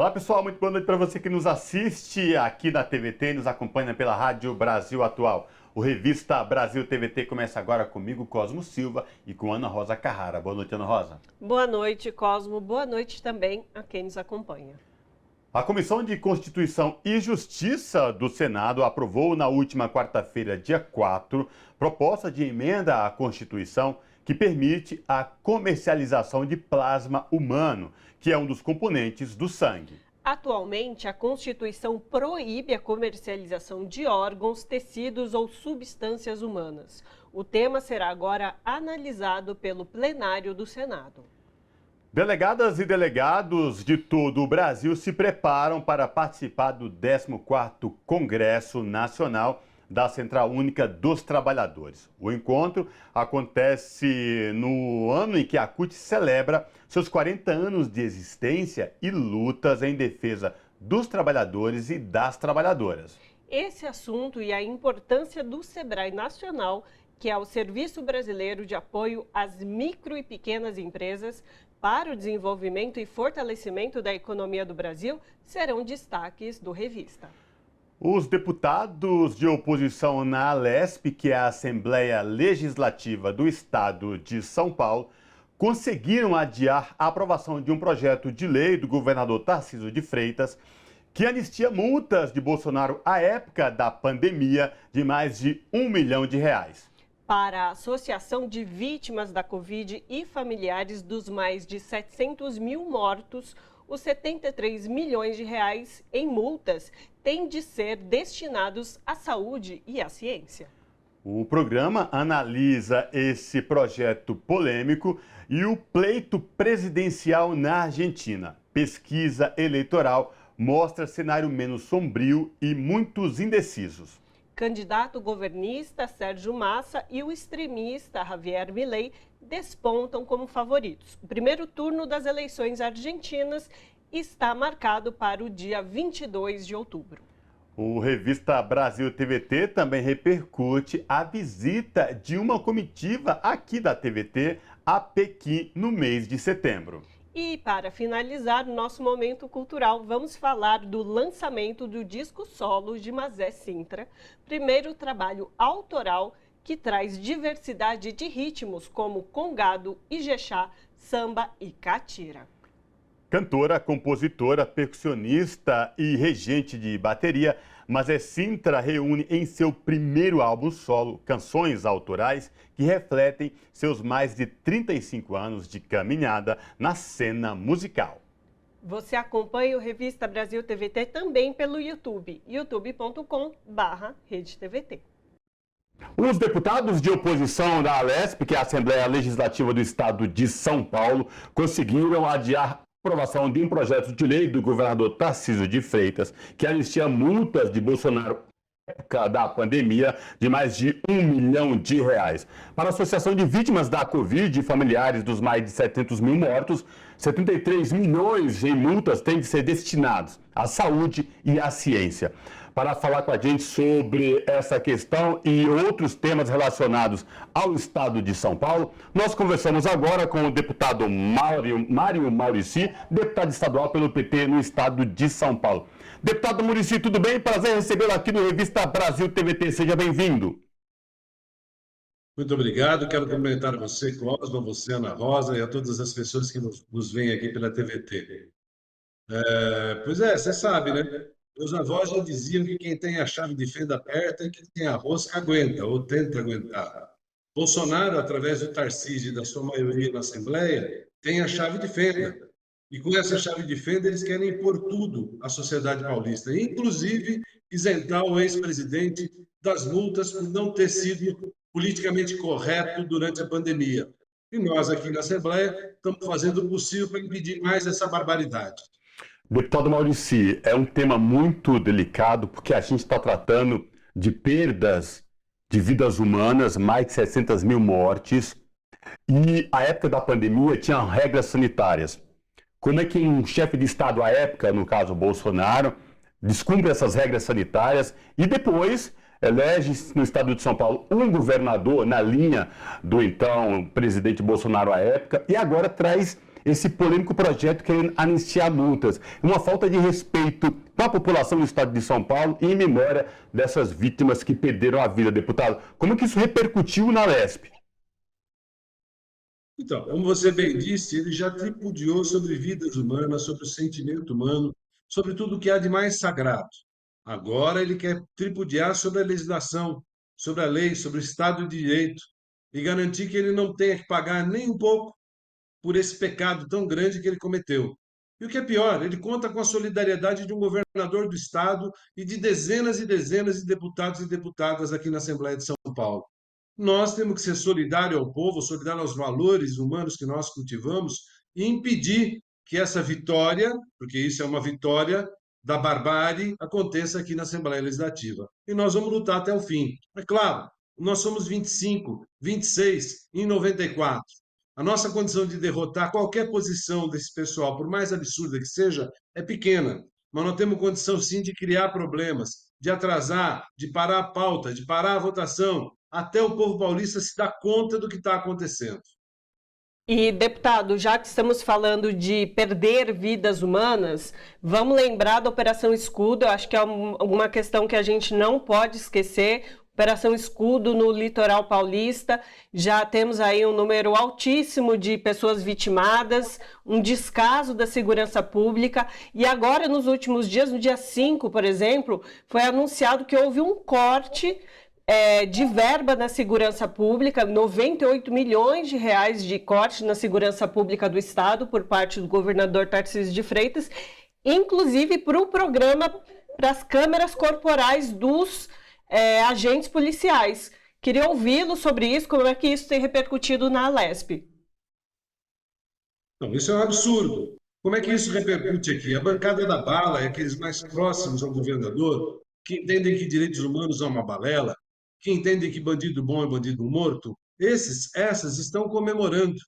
Olá pessoal, muito boa noite para você que nos assiste aqui na TVT e nos acompanha pela Rádio Brasil Atual. O Revista Brasil TVT começa agora comigo, Cosmo Silva, e com Ana Rosa Carrara. Boa noite, Ana Rosa. Boa noite, Cosmo. Boa noite também a quem nos acompanha. A Comissão de Constituição e Justiça do Senado aprovou na última quarta-feira, dia 4, proposta de emenda à Constituição que permite a comercialização de plasma humano, que é um dos componentes do sangue. Atualmente, a Constituição proíbe a comercialização de órgãos, tecidos ou substâncias humanas. O tema será agora analisado pelo plenário do Senado. Delegadas e delegados de todo o Brasil se preparam para participar do 14º Congresso Nacional da Central Única dos Trabalhadores. O encontro acontece no ano em que a CUT celebra seus 40 anos de existência e lutas em defesa dos trabalhadores e das trabalhadoras. Esse assunto e a importância do Sebrae Nacional, que é o Serviço Brasileiro de Apoio às Micro e Pequenas Empresas, para o desenvolvimento e fortalecimento da economia do Brasil, serão destaques do Revista. Os deputados de oposição na Alesp, que é a Assembleia Legislativa do Estado de São Paulo, conseguiram adiar a aprovação de um projeto de lei do governador Tarcísio de Freitas que anistia multas de Bolsonaro à época da pandemia de mais de R$1 milhão. Para a Associação de Vítimas da Covid e familiares dos mais de 700 mil mortos, os R$73 milhões em multas têm de ser destinados à saúde e à ciência. O programa analisa esse projeto polêmico e o pleito presidencial na Argentina. Pesquisa eleitoral mostra cenário menos sombrio e muitos indecisos. Candidato governista Sérgio Massa e o extremista Javier Milei despontam como favoritos. O primeiro turno das eleições argentinas está marcado para o dia 22 de outubro. O Revista Brasil TVT também repercute a visita de uma comitiva aqui da TVT a Pequim no mês de setembro. E para finalizar nosso momento cultural, vamos falar do lançamento do disco solo de Mazé Sintra, primeiro trabalho autoral que traz diversidade de ritmos como congado, ijexá, samba e catira. Cantora, compositora, percussionista e regente de bateria, Mazé Sintra reúne em seu primeiro álbum solo canções autorais que refletem seus mais de 35 anos de caminhada na cena musical. Você acompanha o Revista Brasil TVT também pelo YouTube, youtube.com/RedeTVT. Os deputados de oposição da Alesp, que é a Assembleia Legislativa do Estado de São Paulo, conseguiram adiar aprovação de um projeto de lei do governador Tarcísio de Freitas que anistia multas de Bolsonaro na época da pandemia de mais de R$1 milhão. Para a Associação de Vítimas da Covid e familiares dos mais de 700 mil mortos, 73 milhões em multas têm de ser destinados à saúde e à ciência. Para falar com a gente sobre essa questão e outros temas relacionados ao estado de São Paulo, nós conversamos agora com o deputado Mário Maurici, deputado estadual pelo PT no estado de São Paulo. Deputado Maurici, tudo bem? Prazer recebê-lo aqui no Revista Brasil TVT. Seja bem-vindo. Muito obrigado. Quero cumprimentar você, Cosmo, você, Ana Rosa, e a todas as pessoas que nos veem aqui pela TVT. Pois é, você sabe, né? Meus avós já diziam que quem tem a chave de fenda aberta é quem tem a rosca aguenta, ou tenta aguentar. Bolsonaro, através do Tarcísio e da sua maioria na Assembleia, tem a chave de fenda. E com essa chave de fenda, eles querem impor tudo à sociedade paulista, inclusive isentar o ex-presidente das multas por não ter sido politicamente correto durante a pandemia. E nós, aqui na Assembleia, estamos fazendo o possível para impedir mais essa barbaridade. Deputado Maurici, é um tema muito delicado porque a gente está tratando de perdas de vidas humanas, mais de 700 mil mortes, e a época da pandemia tinha regras sanitárias. Como é que um chefe de Estado à época, no caso Bolsonaro, descumpre essas regras sanitárias e depois elege no estado de São Paulo um governador na linha do então presidente Bolsonaro à época e agora traz esse polêmico projeto querendo anistiar multas. Uma falta de respeito com a população do estado de São Paulo e em memória dessas vítimas que perderam a vida, deputado. Como que isso repercutiu na Alesp? Então, como você bem disse, ele já tripudiou sobre vidas humanas, sobre o sentimento humano, sobre tudo o que há de mais sagrado. Agora ele quer tripudiar sobre a legislação, sobre a lei, sobre o Estado de Direito e garantir que ele não tenha que pagar nem um pouco por esse pecado tão grande que ele cometeu. E o que é pior, ele conta com a solidariedade de um governador do Estado e dezenas de deputados e deputadas aqui na Assembleia de São Paulo. Nós temos que ser solidários ao povo, solidários aos valores humanos que nós cultivamos e impedir que essa vitória, porque isso é uma vitória da barbárie, aconteça aqui na Assembleia Legislativa. E nós vamos lutar até o fim. É claro, nós somos 25, 26 em 94. A nossa condição de derrotar qualquer posição desse pessoal, por mais absurda que seja, é pequena. Mas nós temos condição, sim, de criar problemas, de atrasar, de parar a pauta, de parar a votação, até o povo paulista se dar conta do que está acontecendo. E, deputado, já que estamos falando de perder vidas humanas, vamos lembrar da Operação Escudo. Eu acho que é uma questão que a gente não pode esquecer. Operação Escudo no litoral paulista, já temos aí um número altíssimo de pessoas vitimadas, um descaso da segurança pública, e agora nos últimos dias, no dia 5, por exemplo, foi anunciado que houve um corte de verba na segurança pública, 98 milhões de reais de corte na segurança pública do estado por parte do governador Tarcísio de Freitas, inclusive para o programa, para as câmeras corporais dos agentes policiais. Queria ouvi-lo sobre isso, como é que isso tem repercutido na Alesp. Não, isso é um absurdo. Como é que isso repercute aqui? A bancada da bala é aqueles mais próximos ao governador, que entendem que direitos humanos é uma balela, que entendem que bandido bom é bandido morto. Essas estão comemorando,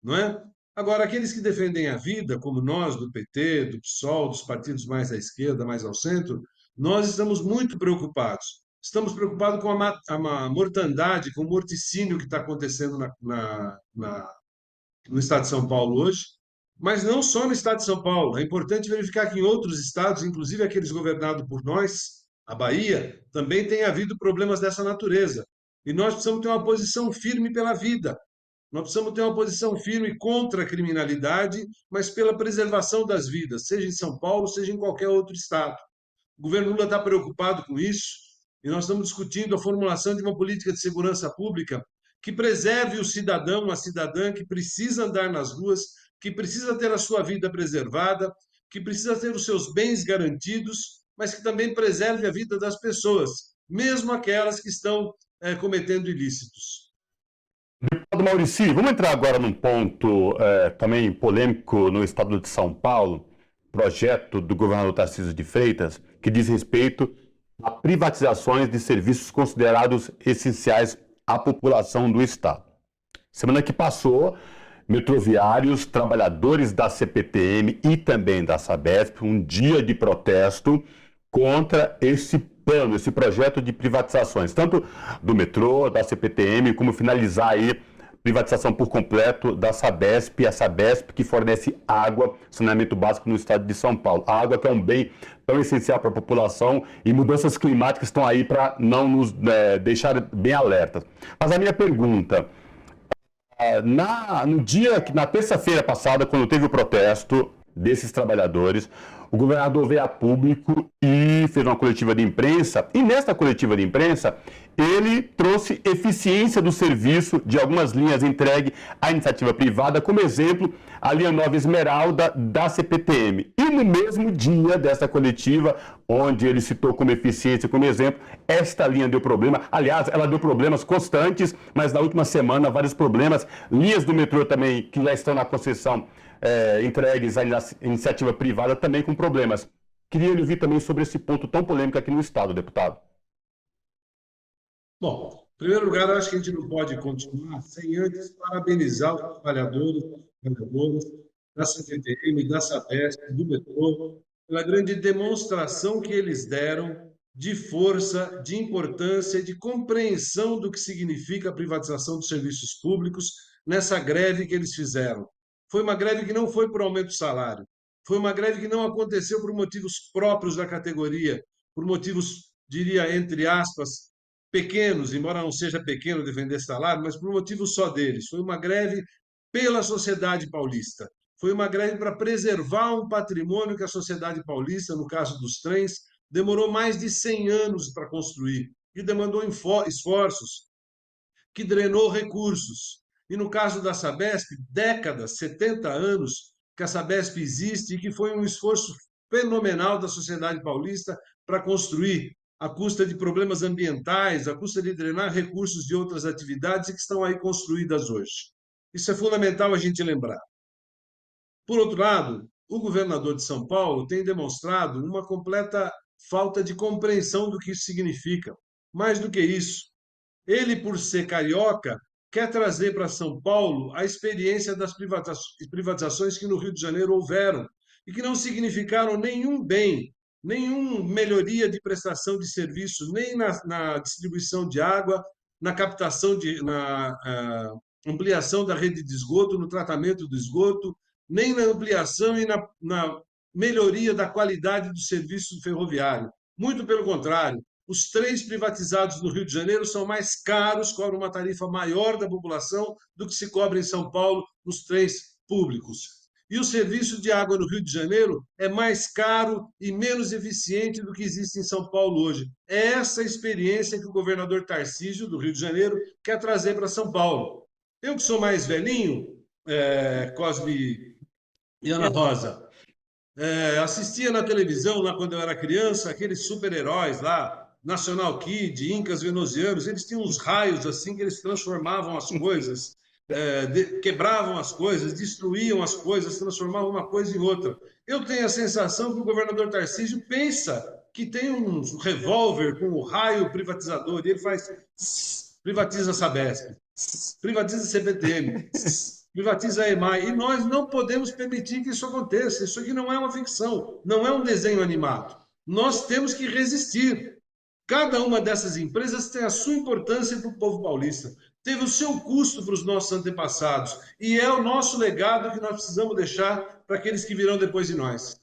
não é? Agora, aqueles que defendem a vida, como nós do PT, do PSOL, dos partidos mais à esquerda, mais ao centro, nós estamos muito preocupados. Estamos preocupados com a mortandade, com o morticínio que está acontecendo no estado de São Paulo hoje, mas não só no estado de São Paulo. É importante verificar que em outros estados, inclusive aqueles governados por nós, a Bahia, também tem havido problemas dessa natureza. E nós precisamos ter uma posição firme pela vida. Nós precisamos ter uma posição firme contra a criminalidade, mas pela preservação das vidas, seja em São Paulo, seja em qualquer outro estado. O governo Lula está preocupado com isso e nós estamos discutindo a formulação de uma política de segurança pública que preserve o cidadão, a cidadã que precisa andar nas ruas, que precisa ter a sua vida preservada, que precisa ter os seus bens garantidos, mas que também preserve a vida das pessoas, mesmo aquelas que estão cometendo ilícitos. Deputado Maurici, vamos entrar agora num ponto também polêmico no estado de São Paulo, projeto do governador Tarcísio de Freitas, que diz respeito a privatizações de serviços considerados essenciais à população do estado. Semana que passou, metroviários, trabalhadores da CPTM e também da Sabesp, um dia de protesto contra esse plano, esse projeto de privatizações, tanto do metrô, da CPTM, como finalizar aí privatização por completo da Sabesp, a Sabesp que fornece água, saneamento básico no estado de São Paulo. A água que é um bem tão essencial para a população e mudanças climáticas estão aí para não nos deixar bem alertas. Mas a minha pergunta, na terça-feira passada, quando teve o protesto desses trabalhadores, o governador veio a público e fez uma coletiva de imprensa, e nesta coletiva de imprensa ele trouxe eficiência do serviço de algumas linhas entregue à iniciativa privada, como exemplo, a linha Nova Esmeralda da CPTM. E no mesmo dia dessa coletiva, onde ele citou como eficiência, como exemplo, esta linha deu problema. Aliás, ela deu problemas constantes, mas na última semana vários problemas. Linhas do metrô também, que já estão na concessão, entregues à iniciativa privada, também com problemas. Queria lhe ouvir também sobre esse ponto tão polêmico aqui no estado, deputado. Bom, em primeiro lugar, eu acho que a gente não pode continuar sem antes parabenizar os trabalhadores da CPTM, da Sabesp, do metrô, pela grande demonstração que eles deram de força, de importância, de compreensão do que significa a privatização dos serviços públicos nessa greve que eles fizeram. Foi uma greve que não foi por aumento do salário. Foi uma greve que não aconteceu por motivos próprios da categoria, por motivos, diria, entre aspas, pequenos, embora não seja pequeno defender salário, mas por motivos só deles. Foi uma greve pela sociedade paulista. Foi uma greve para preservar um patrimônio que a sociedade paulista, no caso dos trens, demorou mais de 100 anos para construir e demandou esforços, que drenou recursos. E no caso da Sabesp, décadas, 70 anos que a Sabesp existe e que foi um esforço fenomenal da sociedade paulista para construir, à custa de problemas ambientais, à custa de drenar recursos de outras atividades e que estão aí construídas hoje. Isso é fundamental a gente lembrar. Por outro lado, o governador de São Paulo tem demonstrado uma completa falta de compreensão do que isso significa. Mais do que isso, ele, por ser carioca, quer trazer para São Paulo a experiência das privatizações que no Rio de Janeiro houveram e que não significaram nenhum bem, nenhuma melhoria de prestação de serviço, nem na distribuição de água, na captação na ampliação da rede de esgoto, no tratamento do esgoto, nem na ampliação e na melhoria da qualidade do serviço ferroviário. Muito pelo contrário, os trens privatizados no Rio de Janeiro são mais caros, cobram uma tarifa maior da população do que se cobra em São Paulo nos trens públicos. E o serviço de água no Rio de Janeiro é mais caro e menos eficiente do que existe em São Paulo hoje. É essa experiência que o governador Tarcísio, do Rio de Janeiro, quer trazer para São Paulo. Eu que sou mais velhinho, Cosme e Ana Rosa, assistia na televisão, lá quando eu era criança, aqueles super-heróis lá, National Kid, Incas Venusianos, eles tinham uns raios assim que eles transformavam as coisas, quebravam as coisas, destruíam as coisas, transformavam uma coisa em outra. Eu tenho a sensação que o governador Tarcísio pensa que tem um revólver com o raio privatizador, e ele faz privatiza a Sabesp, privatiza a CPTM, privatiza a EMAI, e nós não podemos permitir que isso aconteça. Isso aqui não é uma ficção, não é um desenho animado. Nós temos que resistir. Cada uma dessas empresas tem a sua importância para o povo paulista, teve o seu custo para os nossos antepassados, e é o nosso legado que nós precisamos deixar para aqueles que virão depois de nós.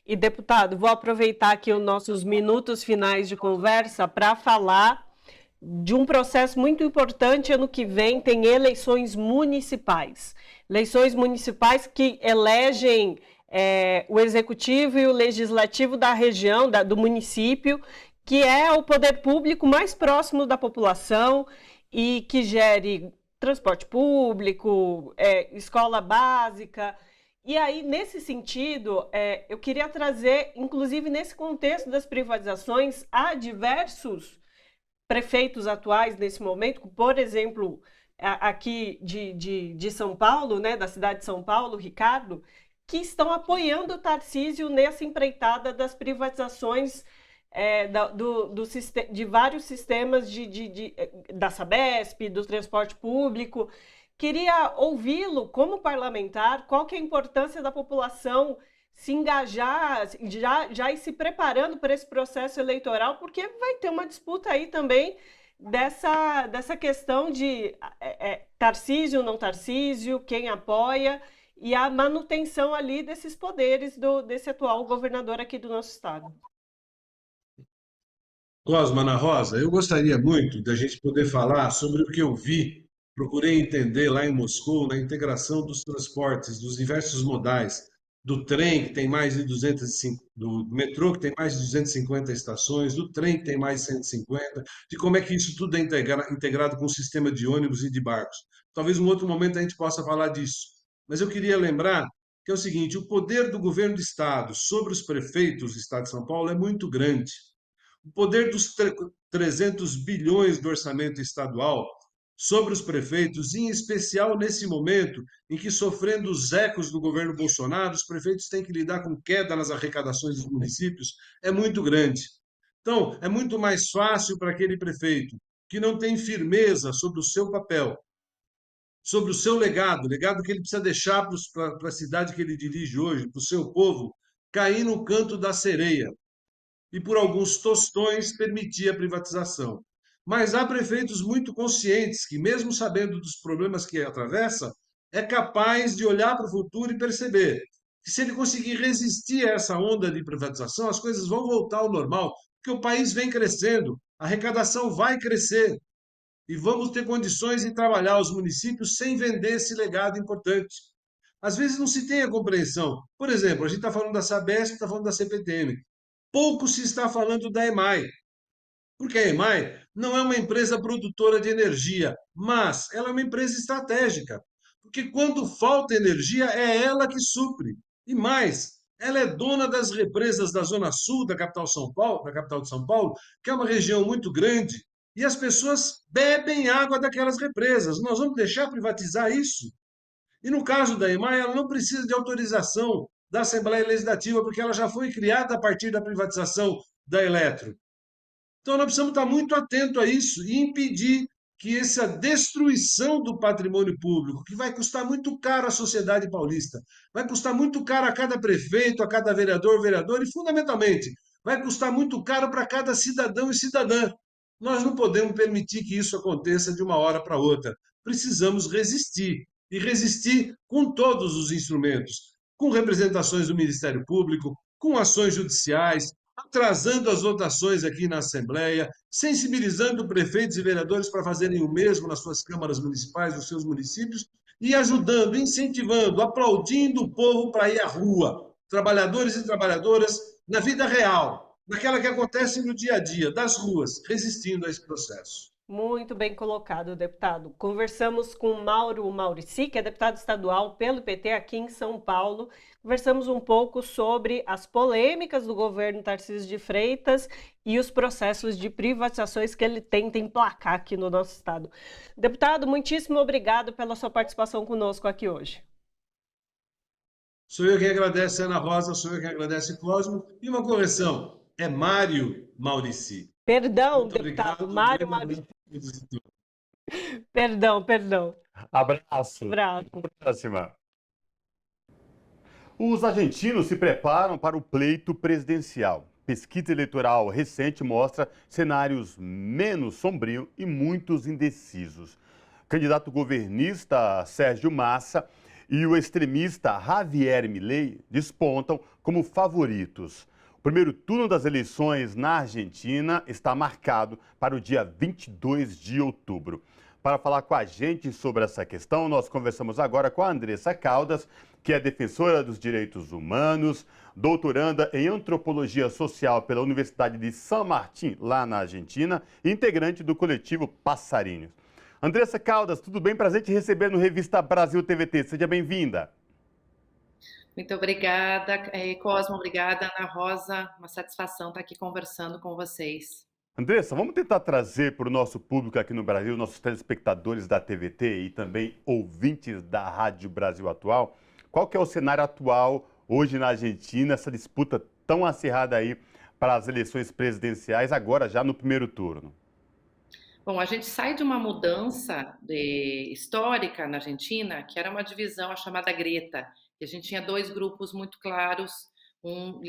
E, deputado, vou aproveitar aqui os nossos minutos finais de conversa para falar de um processo muito importante. Ano que vem tem eleições municipais. Eleições municipais que elegem o executivo e o legislativo da região, do município, que é o poder público mais próximo da população e que gere transporte público, escola básica. E aí, nesse sentido, eu queria trazer, inclusive nesse contexto das privatizações, há diversos prefeitos atuais nesse momento, por exemplo, aqui de São Paulo, né, da cidade de São Paulo, Ricardo, que estão apoiando o Tarcísio nessa empreitada das privatizações de vários sistemas da Sabesp, do transporte público. Queria ouvi-lo como parlamentar, qual que é a importância da população se engajar, já ir se preparando para esse processo eleitoral, porque vai ter uma disputa aí também dessa questão de Tarcísio, não Tarcísio, quem apoia, e a manutenção ali desses poderes desse atual governador aqui do nosso estado. Cosma, Ana Rosa, eu gostaria muito da gente poder falar sobre o que eu vi, procurei entender lá em Moscou, na integração dos transportes, dos diversos modais, do trem, que tem mais de 205, do metrô, que tem mais de 250 estações, do trem, que tem mais de 150, de como é que isso tudo é integrado com o sistema de ônibus e de barcos. Talvez em um outro momento a gente possa falar disso. Mas eu queria lembrar que é o seguinte: o poder do governo do Estado sobre os prefeitos do Estado de São Paulo é muito grande. O poder dos 300 bilhões do orçamento estadual sobre os prefeitos, em especial nesse momento em que, sofrendo os ecos do governo Bolsonaro, os prefeitos têm que lidar com queda nas arrecadações dos municípios, é muito grande. Então, é muito mais fácil para aquele prefeito que não tem firmeza sobre o seu papel, sobre o seu legado que ele precisa deixar para a cidade que ele dirige hoje, para o seu povo, cair no canto da sereia e, por alguns tostões, permitir a privatização. Mas há prefeitos muito conscientes que, mesmo sabendo dos problemas que atravessa, é capaz de olhar para o futuro e perceber que se ele conseguir resistir a essa onda de privatização, as coisas vão voltar ao normal, porque o país vem crescendo, a arrecadação vai crescer e vamos ter condições de trabalhar os municípios sem vender esse legado importante. Às vezes não se tem a compreensão. Por exemplo, a gente está falando da Sabesp, está falando da CPTM. Pouco se está falando da EMAI, porque a EMAI não é uma empresa produtora de energia, mas ela é uma empresa estratégica. Porque quando falta energia, é ela que supre. E mais, ela é dona das represas da Zona Sul da capital São Paulo, da capital de São Paulo, que é uma região muito grande, e as pessoas bebem água daquelas represas. Nós vamos deixar privatizar isso? E no caso da EMAI, ela não precisa de autorização da Assembleia Legislativa, porque ela já foi criada a partir da privatização da Eletro. Então, nós precisamos estar muito atentos a isso e impedir que essa destruição do patrimônio público, que vai custar muito caro à sociedade paulista, vai custar muito caro a cada prefeito, a cada vereador e, fundamentalmente, vai custar muito caro para cada cidadão e cidadã. Nós não podemos permitir que isso aconteça de uma hora para outra. Precisamos resistir e resistir com todos os instrumentos, com representações do Ministério Público, com ações judiciais, atrasando as votações aqui na Assembleia, sensibilizando prefeitos e vereadores para fazerem o mesmo nas suas câmaras municipais, nos seus municípios, e ajudando, incentivando, aplaudindo o povo para ir à rua, trabalhadores e trabalhadoras, na vida real, naquela que acontece no dia a dia, das ruas, resistindo a esse processo. Muito bem colocado, deputado. Conversamos com Mauro Maurici, que é deputado estadual pelo PT aqui em São Paulo. Conversamos um pouco sobre as polêmicas do governo Tarcísio de Freitas e os processos de privatizações que ele tenta emplacar aqui no nosso estado. Deputado, muitíssimo obrigado pela sua participação conosco aqui hoje. Sou eu quem agradece, Ana Rosa, sou eu quem agradece, Cosmo. E uma correção, é Mário Maurici. Perdão, Muito deputado, obrigado. Mário Maurici. Perdão. Abraço. Abraço. Próxima. Os argentinos se preparam para o pleito presidencial. Pesquisa eleitoral recente mostra cenários menos sombrios e muitos indecisos. Candidato governista Sérgio Massa e o extremista Javier Milei despontam como favoritos. O primeiro turno das eleições na Argentina está marcado para o dia 22 de outubro. Para falar com a gente sobre essa questão, nós conversamos agora com a Andressa Caldas, que é defensora dos direitos humanos, doutoranda em antropologia social pela Universidade de San Martín, lá na Argentina, e integrante do coletivo Passarinhos. Andressa Caldas, tudo bem? Prazer te receber no Revista Brasil TVT. Seja bem-vinda. Muito obrigada, Cosmo, obrigada, Ana Rosa. Uma satisfação estar aqui conversando com vocês. Andressa, vamos tentar trazer para o nosso público aqui no Brasil, nossos telespectadores da TVT e também ouvintes da Rádio Brasil Atual, qual que é o cenário atual hoje na Argentina, essa disputa tão acirrada aí para as eleições presidenciais, agora já no primeiro turno? Bom, a gente sai de uma mudança histórica na Argentina, que era uma divisão, a chamada Greta, que a gente tinha dois grupos muito claros, um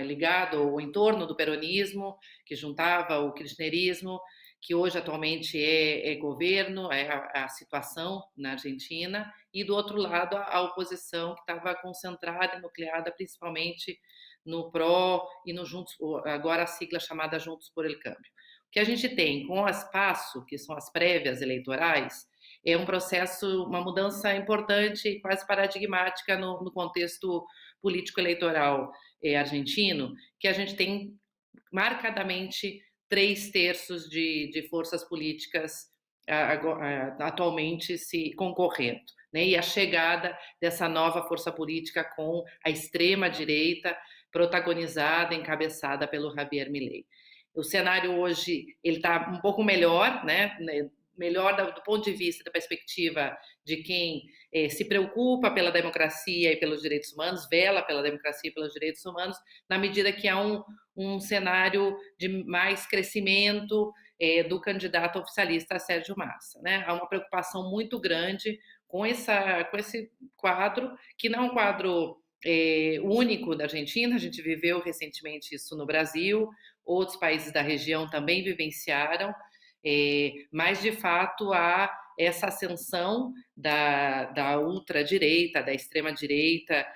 ligado ou em torno do peronismo, que juntava o kirchnerismo, que hoje atualmente é governo, é a situação na Argentina, e do outro lado a oposição, que estava concentrada e nucleada principalmente no PRO e no Juntos, agora a sigla chamada Juntos por el Cambio. O que a gente tem com as PASO, que são as prévias eleitorais, é um processo, uma mudança importante, quase paradigmática no contexto político-eleitoral argentino, que a gente tem marcadamente 3/3 de forças políticas atualmente se concorrendo, né? E a chegada dessa nova força política com a extrema-direita protagonizada, encabeçada pelo Javier Milei. O cenário hoje ele está um pouco melhor, né? Melhor do ponto de vista da perspectiva de quem se preocupa pela democracia e pelos direitos humanos, vela pela democracia e pelos direitos humanos, na medida que há um cenário de mais crescimento do candidato oficialista Sérgio Massa, né? Há uma preocupação muito grande com esse quadro, que não é um quadro único da Argentina, a gente viveu recentemente isso no Brasil, outros países da região também vivenciaram, mas de fato há essa ascensão da ultradireita, da extrema-direita,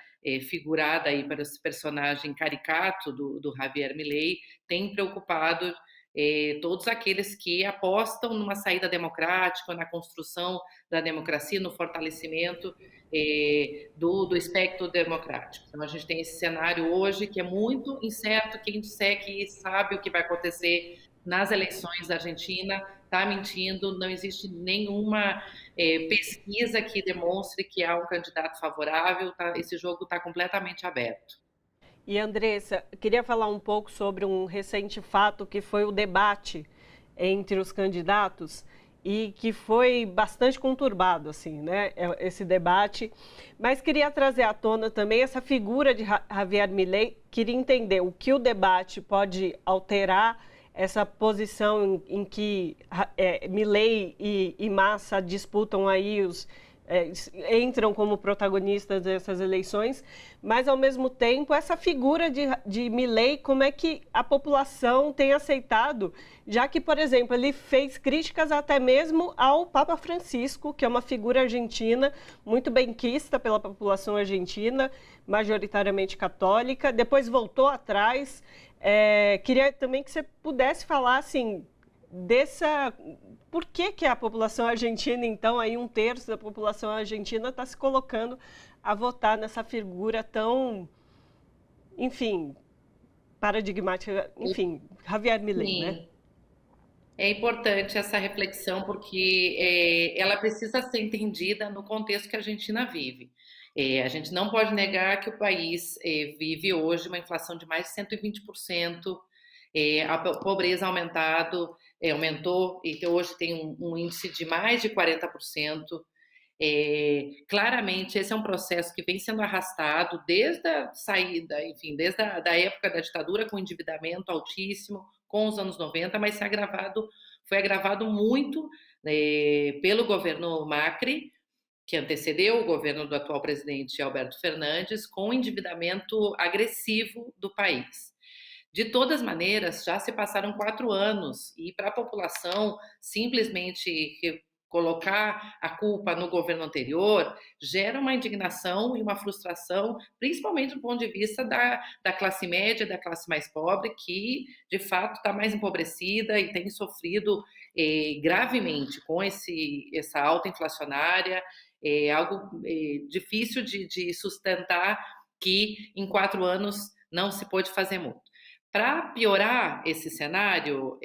figurada aí para esse personagem caricato do Javier Milei, tem preocupado todos aqueles que apostam numa saída democrática, na construção da democracia, no fortalecimento do espectro democrático. Então, a gente tem esse cenário hoje que é muito incerto. Quem disser que sabe o que vai acontecer nas eleições da Argentina está mentindo. Não existe nenhuma pesquisa que demonstre que há um candidato favorável. Esse jogo está completamente aberto. E, Andressa, queria falar um pouco sobre um recente fato que foi o debate entre os candidatos e que foi bastante conturbado, assim, né, esse debate. Mas queria trazer à tona também essa figura de Javier Milei. Queria entender o que o debate pode alterar essa posição em que Milei e Massa disputam aí entram como protagonistas dessas eleições, mas, ao mesmo tempo, essa figura de Milei, como é que a população tem aceitado, já que, por exemplo, ele fez críticas até mesmo ao Papa Francisco, que é uma figura argentina muito benquista pela população argentina, majoritariamente católica, depois voltou atrás. Queria também que você pudesse falar, assim, por que a população argentina, então, aí 1/3 da população argentina está se colocando a votar nessa figura tão, enfim, paradigmática, enfim, Javier Milei, né? É importante essa reflexão porque ela precisa ser entendida no contexto que a Argentina vive. A gente não pode negar que o país vive hoje uma inflação de mais de 120%, a pobreza aumentou e hoje tem um índice de mais de 40%. Claramente, esse é um processo que vem sendo arrastado desde a saída, enfim, desde a época da ditadura, com endividamento altíssimo, com os anos 90, mas foi agravado muito pelo governo Macri, que antecedeu o governo do atual presidente Alberto Fernandes, com o endividamento agressivo do país. De todas maneiras, já se passaram 4 anos e para a população simplesmente colocar a culpa no governo anterior gera uma indignação e uma frustração, principalmente do ponto de vista da classe média, da classe mais pobre, que de fato está mais empobrecida e tem sofrido gravemente com essa alta inflacionária, algo difícil de sustentar, que em 4 anos não se pôde fazer muito. Para piorar esse cenário,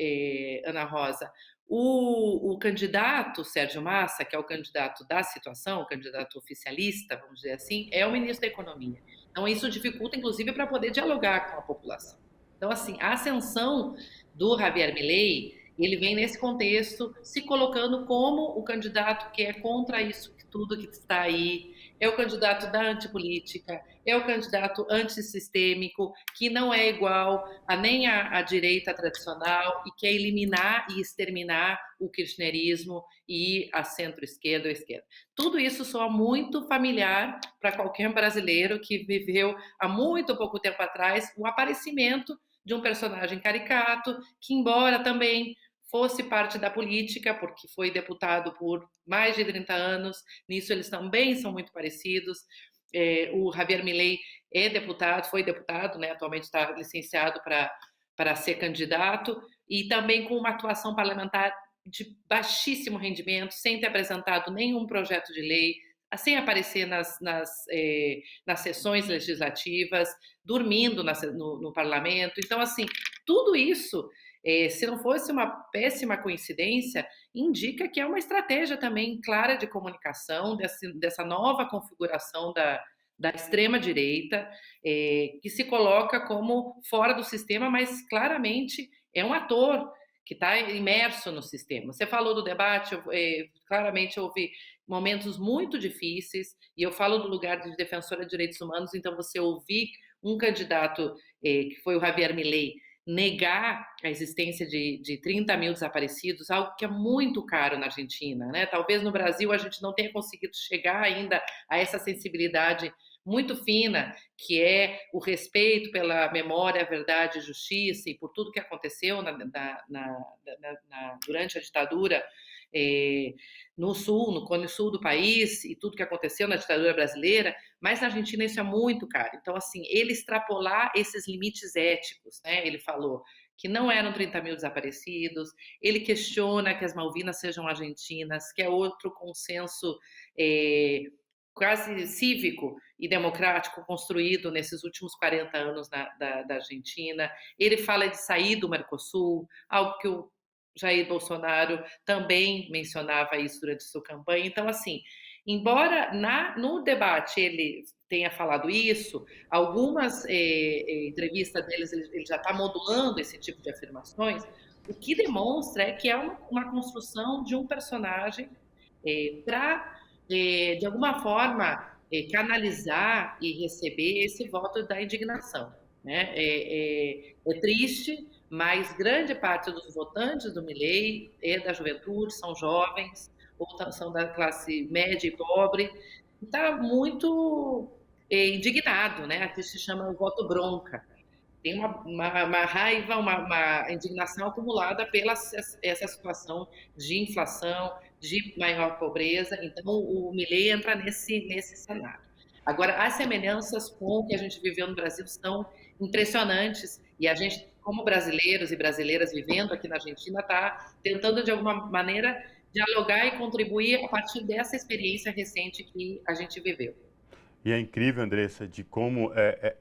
Ana Rosa, o candidato Sérgio Massa, que é o candidato da situação, o candidato oficialista, vamos dizer assim, é o ministro da Economia. Então, isso dificulta, inclusive, para poder dialogar com a população. Então, assim, a ascensão do Javier Milei, ele vem nesse contexto, se colocando como o candidato que é contra isso tudo que está aí, é o candidato da antipolítica, é o candidato antissistêmico, que não é igual nem à direita tradicional e quer eliminar e exterminar o kirchnerismo e a centro-esquerda ou esquerda. Tudo isso soa muito familiar para qualquer brasileiro que viveu há muito pouco tempo atrás o aparecimento de um personagem caricato, que, embora também fosse parte da política, porque foi deputado por mais de 30 anos, nisso eles também são muito parecidos. O Javier Milei foi deputado, né, atualmente está licenciado para ser candidato, e também com uma atuação parlamentar de baixíssimo rendimento, sem ter apresentado nenhum projeto de lei, sem aparecer nas sessões legislativas, dormindo no parlamento. Então, assim, tudo isso, se não fosse uma péssima coincidência, indica que é uma estratégia também clara de comunicação dessa nova configuração da extrema-direita, que se coloca como fora do sistema, mas claramente é um ator que está imerso no sistema. Você falou do debate, claramente houve momentos muito difíceis, e eu falo do lugar de defensora de direitos humanos, então você ouvir um candidato, que foi o Javier Milei, negar a existência de 30 mil desaparecidos, algo que é muito caro na Argentina, né? Talvez no Brasil a gente não tenha conseguido chegar ainda a essa sensibilidade muito fina, que é o respeito pela memória, verdade e justiça, e por tudo que aconteceu durante a ditadura no sul, no cone sul do país, e tudo que aconteceu na ditadura brasileira, mas na Argentina isso é muito caro. Então, assim, ele extrapolar esses limites éticos, né? Ele falou que não eram 30 mil desaparecidos, ele questiona que as Malvinas sejam argentinas, que é outro consenso quase cívico e democrático construído nesses últimos 40 anos da Argentina. Ele fala de sair do Mercosul, algo que o Jair Bolsonaro também mencionava isso durante sua campanha. Então, assim, embora no debate ele tenha falado isso, algumas entrevistas deles ele já está modulando esse tipo de afirmações, o que demonstra é que é uma construção de um personagem para, de alguma forma, canalizar e receber esse voto da indignação. Né? É triste, mas grande parte dos votantes do Milei é da juventude, são jovens, ou são da classe média e pobre, está muito indignado, né? Aqui se chama o voto bronca. Tem uma raiva, uma indignação acumulada pela essa situação de inflação, de maior pobreza. Então, o Milei entra nesse cenário. Agora, as semelhanças com o que a gente viveu no Brasil são impressionantes, e a gente, como brasileiros e brasileiras vivendo aqui na Argentina, está tentando, de alguma maneira, dialogar e contribuir a partir dessa experiência recente que a gente viveu. E é incrível, Andressa, de como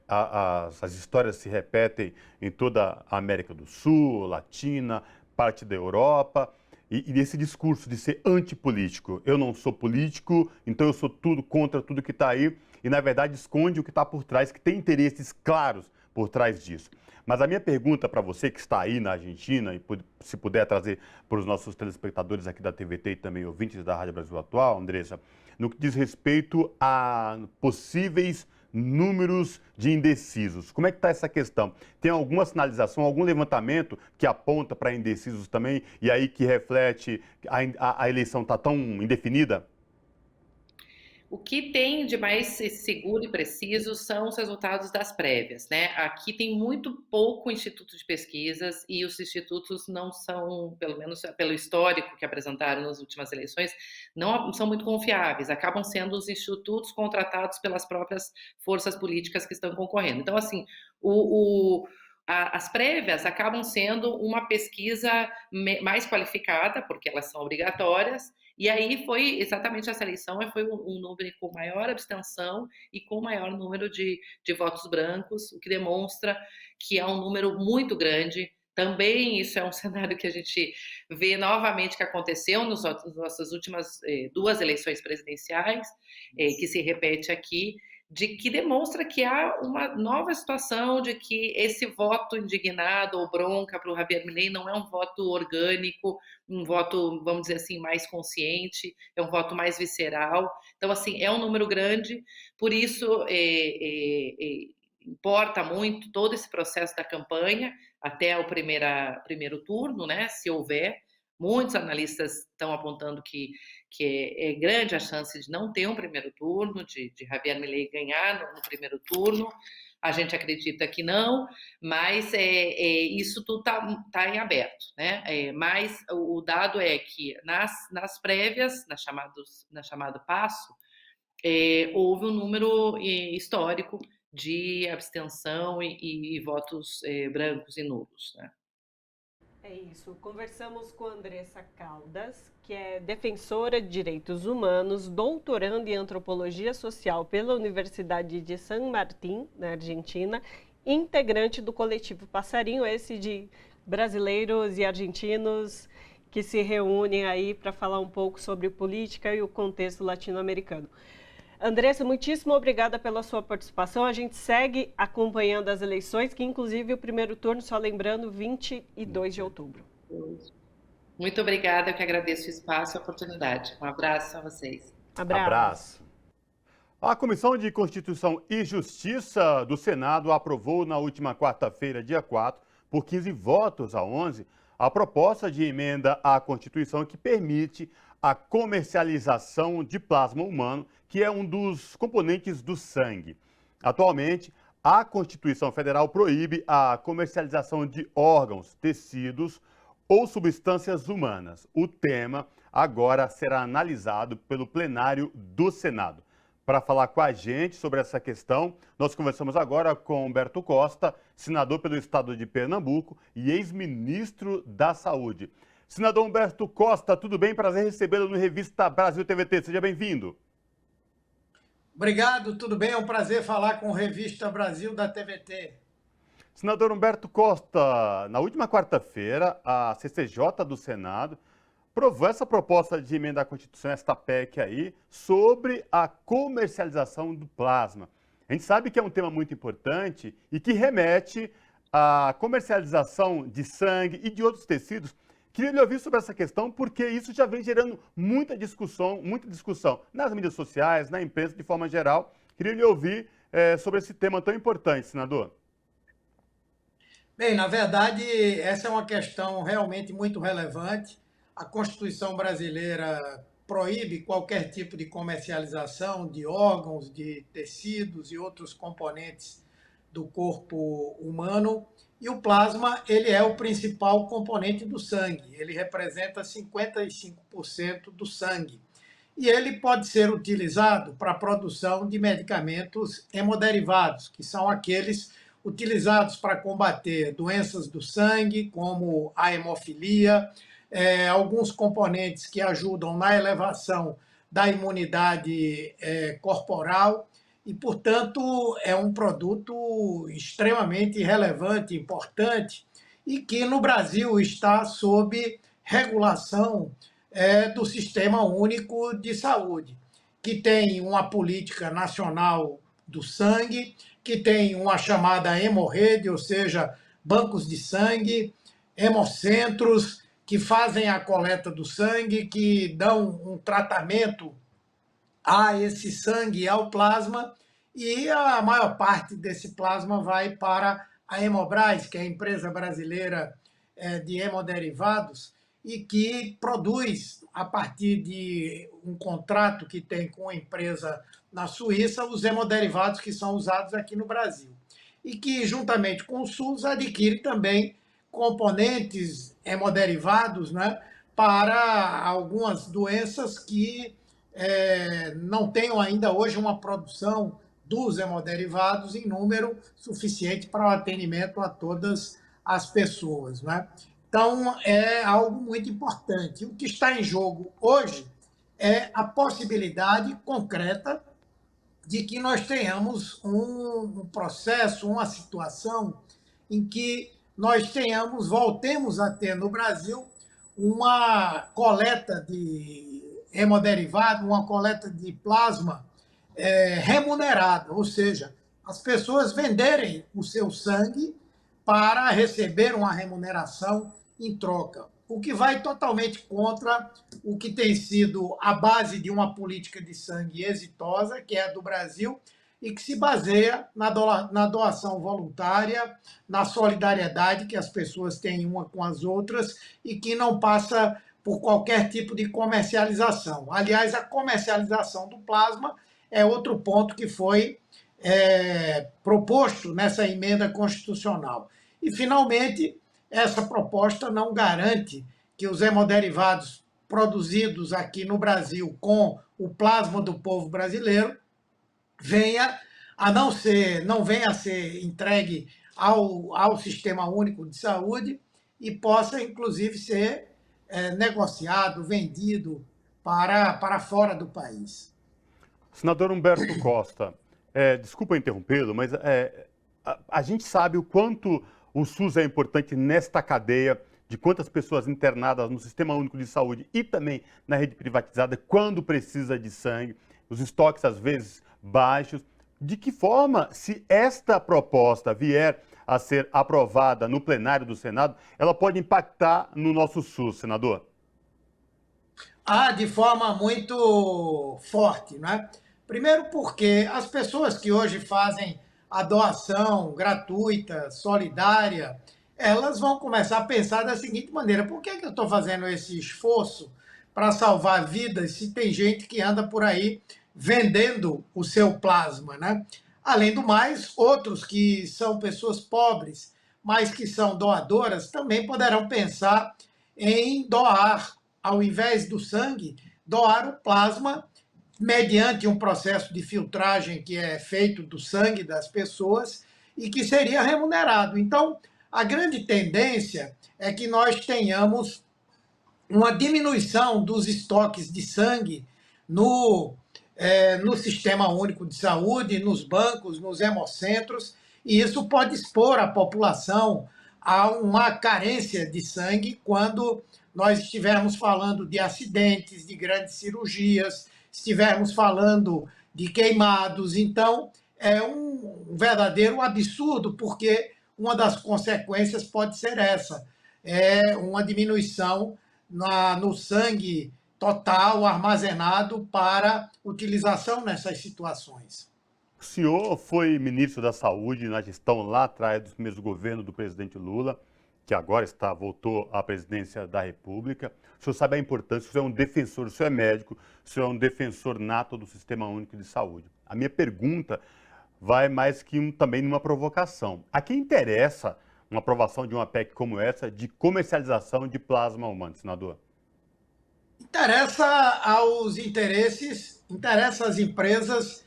as histórias se repetem em toda a América do Sul, Latina, parte da Europa. E esse discurso de ser antipolítico. Eu não sou político, então eu sou tudo contra tudo que está aí. E, na verdade, esconde o que está por trás, que tem interesses claros por trás disso. Mas a minha pergunta para você que está aí na Argentina, e se puder trazer para os nossos telespectadores aqui da TVT e também ouvintes da Rádio Brasil Atual, Andressa, no que diz respeito a possíveis números de indecisos. Como é que está essa questão? Tem alguma sinalização, algum levantamento que aponta para indecisos também e aí que reflete a eleição está tão indefinida? O que tem de mais seguro e preciso são os resultados das prévias, né? Aqui tem muito pouco instituto de pesquisas e os institutos não são, pelo menos pelo histórico que apresentaram nas últimas eleições, não são muito confiáveis. Acabam sendo os institutos contratados pelas próprias forças políticas que estão concorrendo. Então, assim, as prévias acabam sendo uma pesquisa mais qualificada, porque elas são obrigatórias. E aí foi exatamente essa eleição, foi um número com maior abstenção e com maior número de votos brancos, o que demonstra que é um número muito grande. Também isso é um cenário que a gente vê novamente que aconteceu nas nossas últimas duas eleições presidenciais, que se repete aqui, de que demonstra que há uma nova situação, de que esse voto indignado ou bronca para o Javier Milei não é um voto orgânico, um voto, vamos dizer assim, mais consciente, é um voto mais visceral. Então, assim, é um número grande, por isso importa muito todo esse processo da campanha até o primeiro turno, né, se houver. Muitos analistas estão apontando que é grande a chance de não ter um primeiro turno, de Javier Milei ganhar no primeiro turno. A gente acredita que não, mas isso tudo tá em aberto, né? Mas o dado é que nas prévias, na chamado passo, houve um número histórico de abstenção e votos brancos e nulos, né? É isso. Conversamos com Andressa Caldas, que é defensora de direitos humanos, doutoranda em antropologia social pela Universidade de San Martín, na Argentina, integrante do coletivo Passarinho, esse de brasileiros e argentinos que se reúnem aí para falar um pouco sobre política e o contexto latino-americano. Andressa, muitíssimo obrigada pela sua participação. A gente segue acompanhando as eleições, que inclusive o primeiro turno, só lembrando, 22 de outubro. Muito obrigada, eu que agradeço o espaço e a oportunidade. Um abraço a vocês. Abraço. A Comissão de Constituição e Justiça do Senado aprovou na última quarta-feira, dia 4, por 15 votos a 11, a proposta de emenda à Constituição que permite a comercialização de plasma humano, que é um dos componentes do sangue. Atualmente, a Constituição Federal proíbe a comercialização de órgãos, tecidos ou substâncias humanas. O tema agora será analisado pelo plenário do Senado. Para falar com a gente sobre essa questão, nós conversamos agora com Humberto Costa, senador pelo estado de Pernambuco e ex-ministro da Saúde. Senador Humberto Costa, tudo bem? Prazer recebê-lo no Revista Brasil TVT. Seja bem-vindo. Obrigado, tudo bem? É um prazer falar com o Revista Brasil da TVT. Senador Humberto Costa, na última quarta-feira, a CCJ do Senado aprovou essa proposta de emenda à Constituição, esta PEC aí, sobre a comercialização do plasma. A gente sabe que é um tema muito importante e que remete à comercialização de sangue e de outros tecidos. Queria lhe ouvir sobre essa questão, porque isso já vem gerando muita discussão nas mídias sociais, na imprensa de forma geral. Queria lhe ouvir sobre esse tema tão importante, senador. Bem, na verdade, essa é uma questão realmente muito relevante. A Constituição brasileira proíbe qualquer tipo de comercialização de órgãos, de tecidos e outros componentes do corpo humano. E o plasma, ele é o principal componente do sangue. Ele representa 55% do sangue. E ele pode ser utilizado para a produção de medicamentos hemoderivados, que são aqueles utilizados para combater doenças do sangue, como a hemofilia, alguns componentes que ajudam na elevação da imunidade corporal e, portanto, é um produto extremamente relevante, importante e que no Brasil está sob regulação do Sistema Único de Saúde, que tem uma política nacional do sangue, que tem uma chamada hemorrede, ou seja, bancos de sangue, hemocentros, que fazem a coleta do sangue, que dão um tratamento a esse sangue e ao plasma, e a maior parte desse plasma vai para a Hemobras, que é a empresa brasileira de hemoderivados, e que produz, a partir de um contrato que tem com a empresa na Suíça, os hemoderivados que são usados aqui no Brasil. E que, juntamente com o SUS, adquire também componentes hemoderivados, né, para algumas doenças que não tenham ainda hoje uma produção dos hemoderivados em número suficiente para o atendimento a todas as pessoas, né? Então, é algo muito importante. O que está em jogo hoje é a possibilidade concreta de que nós tenhamos um processo, uma situação em que nós voltemos a ter no Brasil uma coleta de hemoderivados, uma coleta de plasma remunerada, ou seja, as pessoas venderem o seu sangue para receber uma remuneração em troca, o que vai totalmente contra o que tem sido a base de uma política de sangue exitosa, que é a do Brasil, e que se baseia na doação voluntária, na solidariedade que as pessoas têm uma com as outras e que não passa por qualquer tipo de comercialização. Aliás, a comercialização do plasma é outro ponto que foi proposto nessa emenda constitucional. E, finalmente, essa proposta não garante que os hemoderivados produzidos aqui no Brasil com o plasma do povo brasileiro não venha a ser entregue ao Sistema Único de Saúde e possa, inclusive, ser negociado, vendido para fora do país. Senador Humberto Costa, desculpa interrompê-lo, mas a gente sabe o quanto o SUS é importante nesta cadeia de quantas pessoas internadas no Sistema Único de Saúde e também na rede privatizada, quando precisa de sangue, os estoques às vezes baixos. De que forma, se esta proposta vier a ser aprovada no plenário do Senado, ela pode impactar no nosso SUS, senador? De forma muito forte, né? Primeiro porque as pessoas que hoje fazem a doação gratuita, solidária, elas vão começar a pensar da seguinte maneira: por que eu estou fazendo esse esforço para salvar vidas se tem gente que anda por aí vendendo o seu plasma, né? Além do mais, outros que são pessoas pobres, mas que são doadoras, também poderão pensar em doar, ao invés do sangue, doar o plasma mediante um processo de filtragem que é feito do sangue das pessoas e que seria remunerado. Então, a grande tendência é que nós tenhamos uma diminuição dos estoques de sangue no Sistema Único de Saúde, nos bancos, nos hemocentros, e isso pode expor a população a uma carência de sangue quando nós estivermos falando de acidentes, de grandes cirurgias, estivermos falando de queimados. Então, é um verdadeiro absurdo, porque uma das consequências pode ser essa, é uma diminuição no sangue total armazenado para utilização nessas situações. O senhor foi ministro da Saúde na gestão lá atrás do mesmo governo do presidente Lula, que agora voltou à presidência da República. O senhor sabe a importância, o senhor é um defensor, o senhor é médico, o senhor é um defensor nato do Sistema Único de Saúde. A minha pergunta vai mais que também numa provocação. A quem interessa uma aprovação de uma PEC como essa de comercialização de plasma humano, senador? Interessa às empresas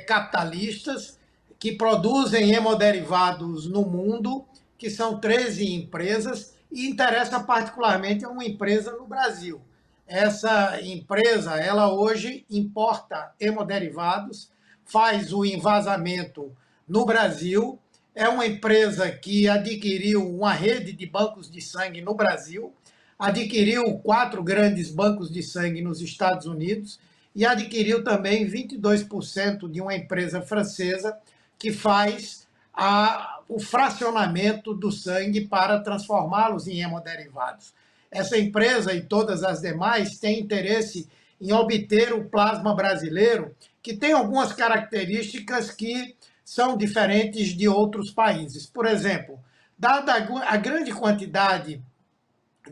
capitalistas que produzem hemoderivados no mundo, que são 13 empresas, e interessa particularmente a uma empresa no Brasil. Essa empresa, ela hoje importa hemoderivados, faz o envasamento no Brasil, é uma empresa que adquiriu uma rede de bancos de sangue no Brasil, adquiriu 4 grandes bancos de sangue nos Estados Unidos e adquiriu também 22% de uma empresa francesa que faz o fracionamento do sangue para transformá-los em hemoderivados. Essa empresa e todas as demais têm interesse em obter o plasma brasileiro, que tem algumas características que são diferentes de outros países. Por exemplo, dada a grande quantidade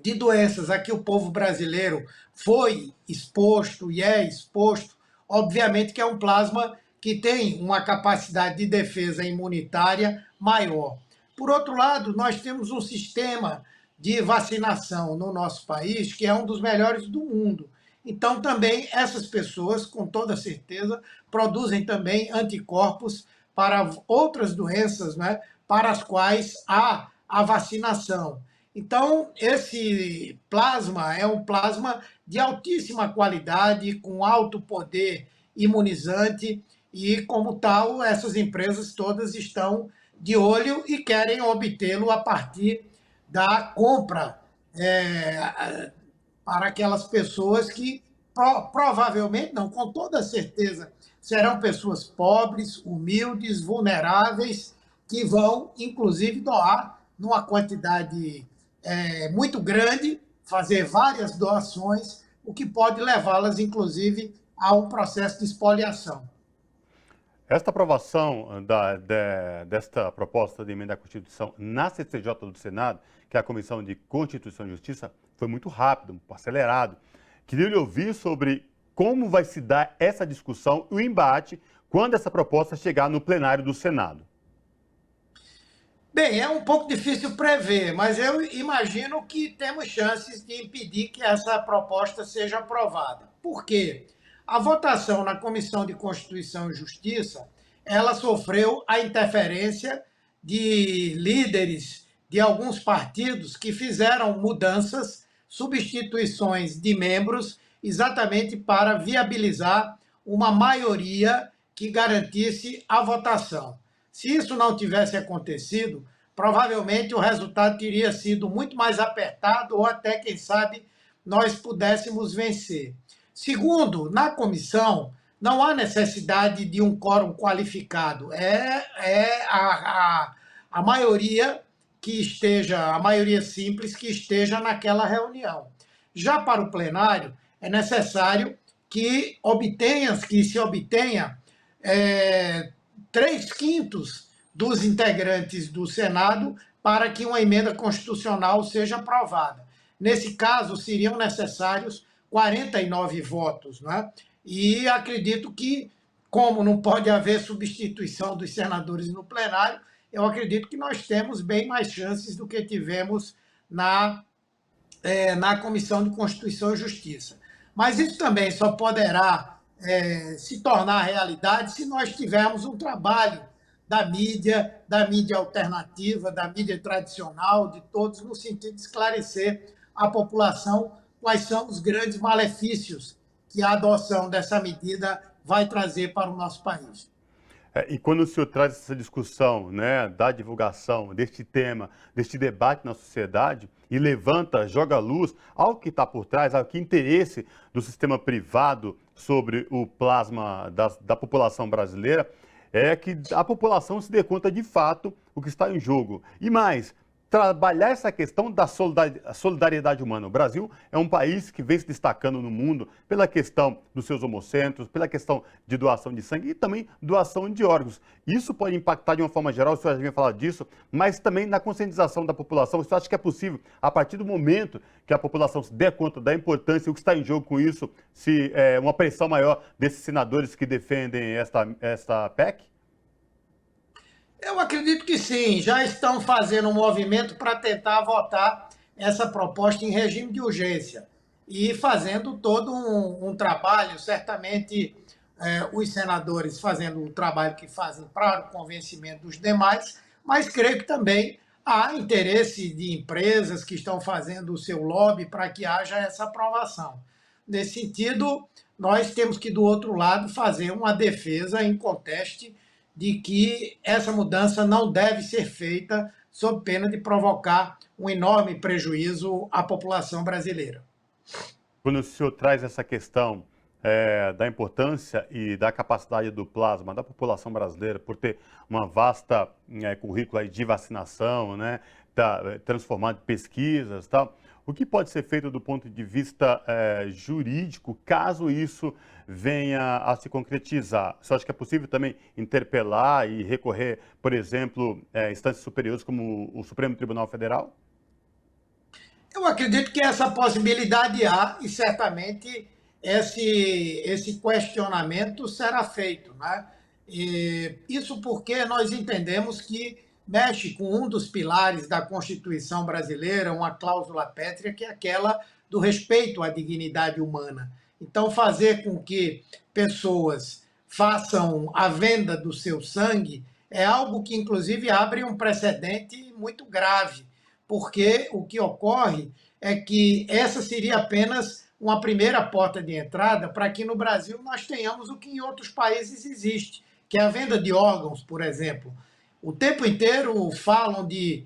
de doenças a que o povo brasileiro foi exposto e é exposto, obviamente que é um plasma que tem uma capacidade de defesa imunitária maior. Por outro lado, nós temos um sistema de vacinação no nosso país que é um dos melhores do mundo. Então, também, essas pessoas, com toda certeza, produzem também anticorpos para outras doenças, né, para as quais há a vacinação. Então, esse plasma é um plasma de altíssima qualidade, com alto poder imunizante, e, como tal, essas empresas todas estão de olho e querem obtê-lo a partir da compra para aquelas pessoas que provavelmente, não, com toda certeza, serão pessoas pobres, humildes, vulneráveis, que vão, inclusive, doar numa quantidade muito grande, fazer várias doações, o que pode levá-las, inclusive, a um processo de expoliação. Esta aprovação desta proposta de emenda à Constituição na CCJ do Senado, que é a Comissão de Constituição e Justiça, foi muito rápido, acelerado. Queria lhe ouvir sobre como vai se dar essa discussão e o embate quando essa proposta chegar no plenário do Senado. Bem, é um pouco difícil prever, mas eu imagino que temos chances de impedir que essa proposta seja aprovada. Por quê? A votação na Comissão de Constituição e Justiça, ela sofreu a interferência de líderes de alguns partidos que fizeram mudanças, substituições de membros, exatamente para viabilizar uma maioria que garantisse a votação. Se isso não tivesse acontecido, provavelmente o resultado teria sido muito mais apertado ou até, quem sabe, nós pudéssemos vencer. Segundo, na comissão, não há necessidade de um quórum qualificado. A maioria que esteja, a maioria simples que esteja naquela reunião. Já para o plenário, é necessário que se obtenha 3/5 dos integrantes do Senado para que uma emenda constitucional seja aprovada. Nesse caso, seriam necessários 49 votos, né? E acredito que, como não pode haver substituição dos senadores no plenário, eu acredito que nós temos bem mais chances do que tivemos na na Comissão de Constituição e Justiça. Mas isso também só poderá se tornar realidade se nós tivermos um trabalho da mídia alternativa, da mídia tradicional, de todos, no sentido de esclarecer à população quais são os grandes malefícios que a adoção dessa medida vai trazer para o nosso país. E quando o senhor traz essa discussão, né, da divulgação deste tema, deste debate na sociedade, e levanta, joga luz ao que está por trás, ao que interesse do sistema privado sobre o plasma da população brasileira, é que a população se dê conta de fato o que está em jogo. E mais, trabalhar essa questão da solidariedade humana. O Brasil é um país que vem se destacando no mundo pela questão dos seus hemocentros, pela questão de doação de sangue e também doação de órgãos. Isso pode impactar de uma forma geral, o senhor já vinha falar disso, mas também na conscientização da população. Você acha que é possível, a partir do momento que a população se der conta da importância e o que está em jogo com isso, se uma pressão maior desses senadores que defendem esta PEC? Eu acredito que sim, já estão fazendo um movimento para tentar votar essa proposta em regime de urgência e fazendo todo um trabalho, certamente os senadores fazendo o trabalho que fazem para o convencimento dos demais, mas creio que também há interesse de empresas que estão fazendo o seu lobby para que haja essa aprovação. Nesse sentido, nós temos que, do outro lado, fazer uma defesa em conteste de que essa mudança não deve ser feita sob pena de provocar um enorme prejuízo à população brasileira. Quando o senhor traz essa questão da importância e da capacidade do plasma da população brasileira por ter uma vasta currícula de vacinação, né, transformado em pesquisas e tal, o que pode ser feito do ponto de vista jurídico, caso isso venha a se concretizar? Você acha que é possível também interpelar e recorrer, por exemplo, instâncias superiores como o Supremo Tribunal Federal? Eu acredito que essa possibilidade há e certamente esse questionamento será feito, né? E isso porque nós entendemos que mexe com um dos pilares da Constituição brasileira, uma cláusula pétrea, que é aquela do respeito à dignidade humana. Então, fazer com que pessoas façam a venda do seu sangue é algo que, inclusive, abre um precedente muito grave, porque o que ocorre é que essa seria apenas uma primeira porta de entrada para que no Brasil nós tenhamos o que em outros países existe, que é a venda de órgãos, por exemplo. O tempo inteiro falam de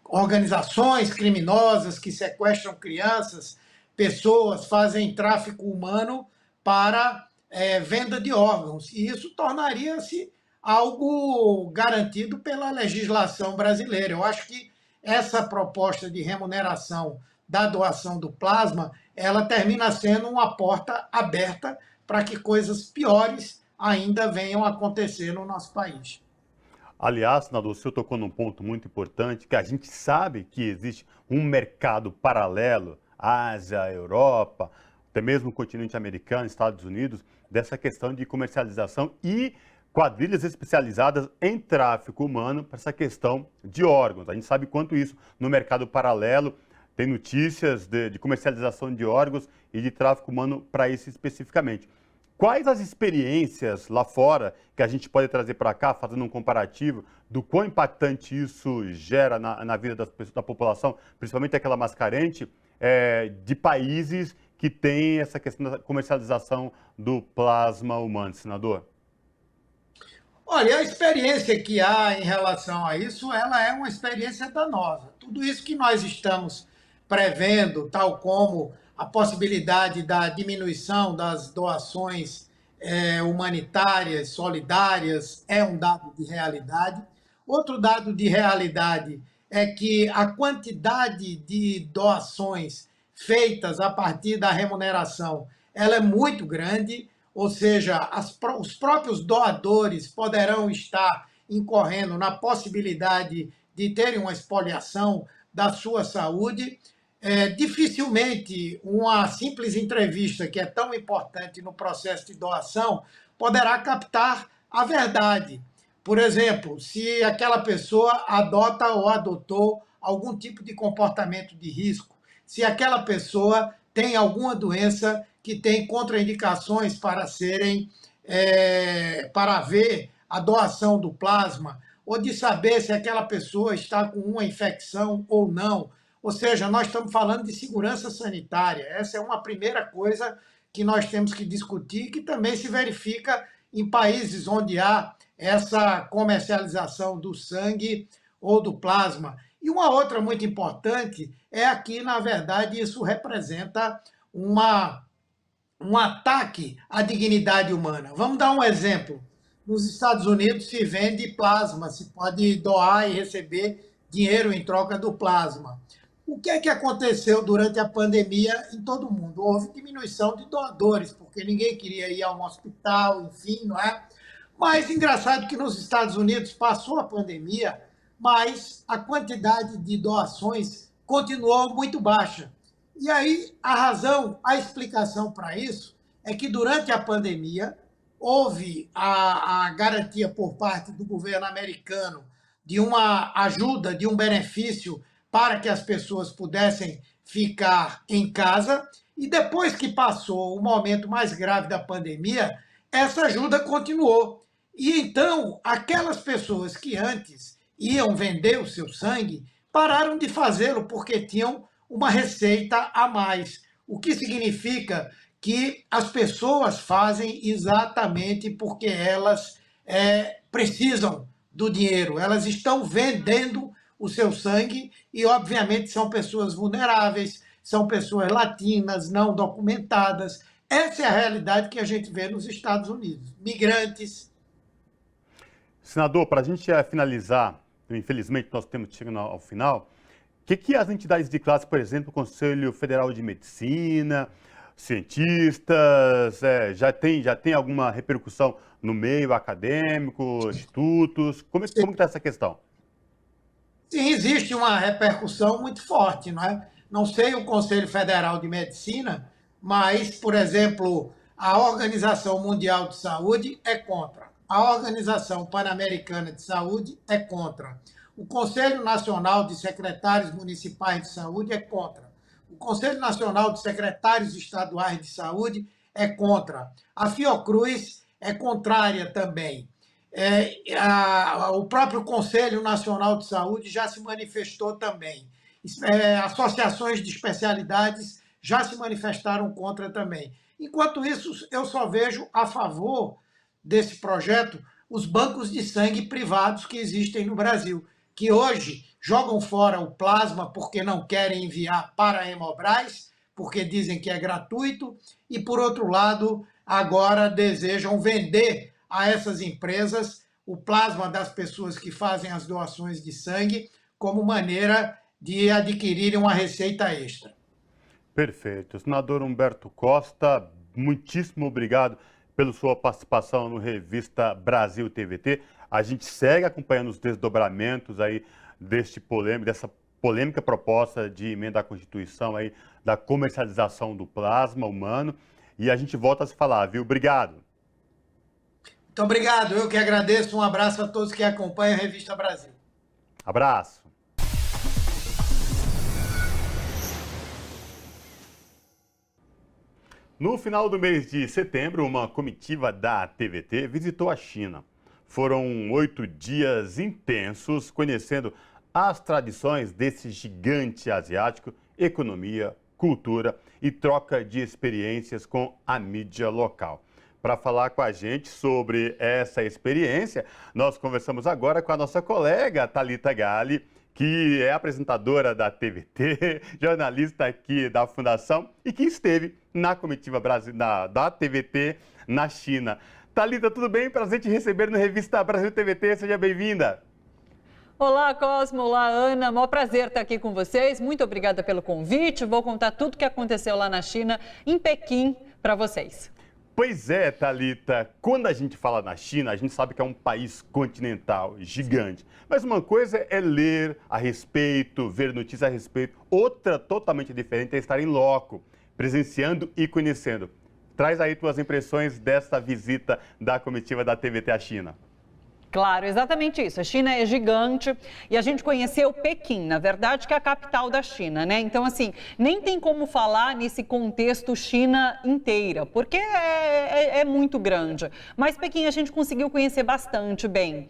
organizações criminosas que sequestram crianças, pessoas, fazem tráfico humano para venda de órgãos. E isso tornaria-se algo garantido pela legislação brasileira. Eu acho que essa proposta de remuneração da doação do plasma, ela termina sendo uma porta aberta para que coisas piores ainda venham a acontecer no nosso país. Aliás, senador, o senhor tocou num ponto muito importante, que a gente sabe que existe um mercado paralelo, Ásia, Europa, até mesmo o continente americano, Estados Unidos, dessa questão de comercialização e quadrilhas especializadas em tráfico humano para essa questão de órgãos. A gente sabe quanto isso no mercado paralelo tem notícias de comercialização de órgãos e de tráfico humano para isso especificamente. Quais as experiências lá fora que a gente pode trazer para cá, fazendo um comparativo do quão impactante isso gera na vida da população, principalmente aquela mais carente, de países que têm essa questão da comercialização do plasma humano, senador? Olha, a experiência que há em relação a isso, ela é uma experiência danosa. Tudo isso que nós estamos prevendo, tal como a possibilidade da diminuição das doações humanitárias, solidárias, é um dado de realidade. Outro dado de realidade é que a quantidade de doações feitas a partir da remuneração, ela é muito grande, ou seja, os próprios doadores poderão estar incorrendo na possibilidade de terem uma expoliação da sua saúde. Dificilmente uma simples entrevista, que é tão importante no processo de doação, poderá captar a verdade. Por exemplo, se aquela pessoa adota ou adotou algum tipo de comportamento de risco, se aquela pessoa tem alguma doença que tem contraindicações para para haver a doação do plasma, ou de saber se aquela pessoa está com uma infecção ou não. Ou seja, nós estamos falando de segurança sanitária. Essa é uma primeira coisa que nós temos que discutir, que também se verifica em países onde há essa comercialização do sangue ou do plasma. E uma outra muito importante é que, na verdade, isso representa um ataque à dignidade humana. Vamos dar um exemplo. Nos Estados Unidos se vende plasma, se pode doar e receber dinheiro em troca do plasma. O que é que aconteceu durante a pandemia em todo o mundo? Houve diminuição de doadores, porque ninguém queria ir a um hospital, enfim, não é? Mas engraçado que nos Estados Unidos passou a pandemia, mas a quantidade de doações continuou muito baixa. E aí a explicação para isso é que durante a pandemia houve a garantia por parte do governo americano de uma ajuda, de um benefício para que as pessoas pudessem ficar em casa. E depois que passou o momento mais grave da pandemia, essa ajuda continuou. E então, aquelas pessoas que antes iam vender o seu sangue pararam de fazê-lo porque tinham uma receita a mais. O que significa que as pessoas fazem exatamente porque elas precisam do dinheiro. Elas estão vendendo o seu sangue e, obviamente, são pessoas vulneráveis, são pessoas latinas, não documentadas. Essa é a realidade que a gente vê nos Estados Unidos. Migrantes. Senador, para a gente finalizar, infelizmente nós temos chegando ao final, o que as entidades de classe, por exemplo, o Conselho Federal de Medicina, cientistas, já tem alguma repercussão no meio acadêmico, institutos? Como está essa questão? Sim, existe uma repercussão muito forte, não é? Não sei o Conselho Federal de Medicina, mas, por exemplo, a Organização Mundial de Saúde é contra. A Organização Pan-Americana de Saúde é contra. O Conselho Nacional de Secretários Municipais de Saúde é contra. O Conselho Nacional de Secretários Estaduais de Saúde é contra. A Fiocruz é contrária também. O próprio Conselho Nacional de Saúde já se manifestou também. Associações de especialidades já se manifestaram contra também. Enquanto isso, eu só vejo a favor desse projeto os bancos de sangue privados que existem no Brasil, que hoje jogam fora o plasma porque não querem enviar para a Hemobras, porque dizem que é gratuito, e, por outro lado, agora desejam vender a essas empresas o plasma das pessoas que fazem as doações de sangue como maneira de adquirirem uma receita extra. Perfeito. Senador Humberto Costa, muitíssimo obrigado pela sua participação no Revista Brasil TVT. A gente segue acompanhando os desdobramentos aí dessa polêmica proposta de emenda à Constituição aí da comercialização do plasma humano. E a gente volta a se falar, viu? Obrigado. Muito obrigado. Eu que agradeço. Um abraço a todos que acompanham a Revista Brasil. Abraço. No final do mês de setembro, uma comitiva da TVT visitou a China. Foram 8 dias intensos conhecendo as tradições desse gigante asiático, economia, cultura e troca de experiências com a mídia local. Para falar com a gente sobre essa experiência, nós conversamos agora com a nossa colega Thalita Galli, que é apresentadora da TVT, jornalista aqui da Fundação e que esteve na comitiva da TVT na China. Thalita, tudo bem? Prazer te receber no Revista Brasil TVT, seja bem-vinda. Olá, Cosmo, olá, Ana, maior prazer estar aqui com vocês, muito obrigada pelo convite, vou contar tudo o que aconteceu lá na China, em Pequim, para vocês. Pois é, Thalita, quando a gente fala na China, a gente sabe que é um país continental, gigante. Mas uma coisa é ler a respeito, ver notícias a respeito. Outra totalmente diferente é estar em loco, presenciando e conhecendo. Traz aí tuas impressões dessa visita da comitiva da TVT à China. Claro, exatamente isso. A China é gigante e a gente conheceu Pequim, na verdade, que é a capital da China, né? Então, assim, nem tem como falar nesse contexto China inteira, porque é muito grande. Mas Pequim a gente conseguiu conhecer bastante bem.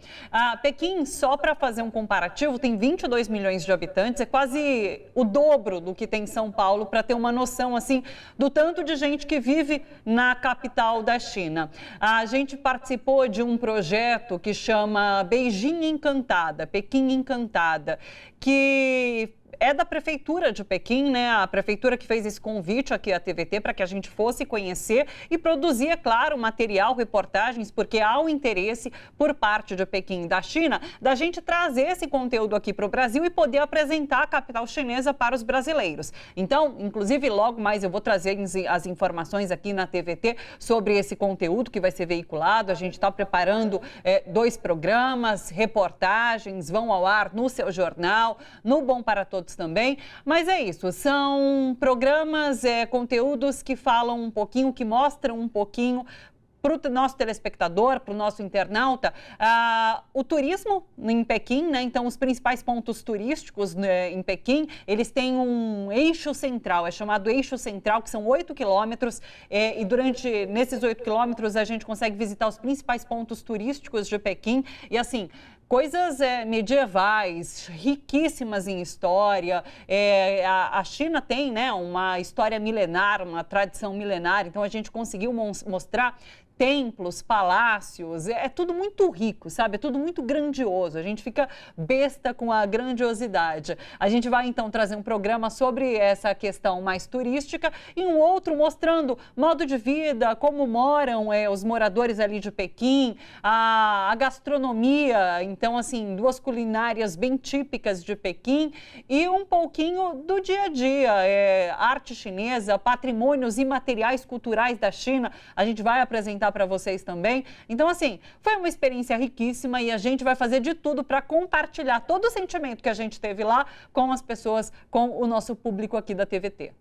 Pequim, só para fazer um comparativo, tem 22 milhões de habitantes, é quase o dobro do que tem São Paulo, para ter uma noção, assim, do tanto de gente que vive na capital da China. A gente participou de um projeto que chama Beijing Encantada, Pequim Encantada, que é da Prefeitura de Pequim, né? A Prefeitura que fez esse convite aqui à TVT para que a gente fosse conhecer e produzir, é claro, material, reportagens, porque há um interesse por parte de Pequim e da China da gente trazer esse conteúdo aqui para o Brasil e poder apresentar a capital chinesa para os brasileiros. Então, inclusive, logo mais eu vou trazer as informações aqui na TVT sobre esse conteúdo que vai ser veiculado. A gente está preparando 2 programas, reportagens, vão ao ar no seu jornal, no Bom para Todos também, mas é isso, são programas, conteúdos que falam um pouquinho, que mostram um pouquinho para o nosso telespectador, para o nosso internauta, o turismo em Pequim, né? Então, os principais pontos turísticos, né, em Pequim, eles têm um eixo central, é chamado eixo central, que são 8 quilômetros, e nesses 8 quilômetros a gente consegue visitar os principais pontos turísticos de Pequim, e assim, coisas medievais, riquíssimas em história. A China tem, né, uma história milenar, uma tradição milenar, então a gente conseguiu mostrar templos, palácios, é tudo muito rico, sabe? É tudo muito grandioso. A gente fica besta com a grandiosidade. A gente vai, então, trazer um programa sobre essa questão mais turística e um outro mostrando modo de vida, como moram os moradores ali de Pequim, a gastronomia, então, assim, 2 culinárias bem típicas de Pequim e um pouquinho do dia a dia, arte chinesa, patrimônios imateriais culturais da China. A gente vai apresentar para vocês também. Então, assim, foi uma experiência riquíssima e a gente vai fazer de tudo para compartilhar todo o sentimento que a gente teve lá com as pessoas, com o nosso público aqui da TVT.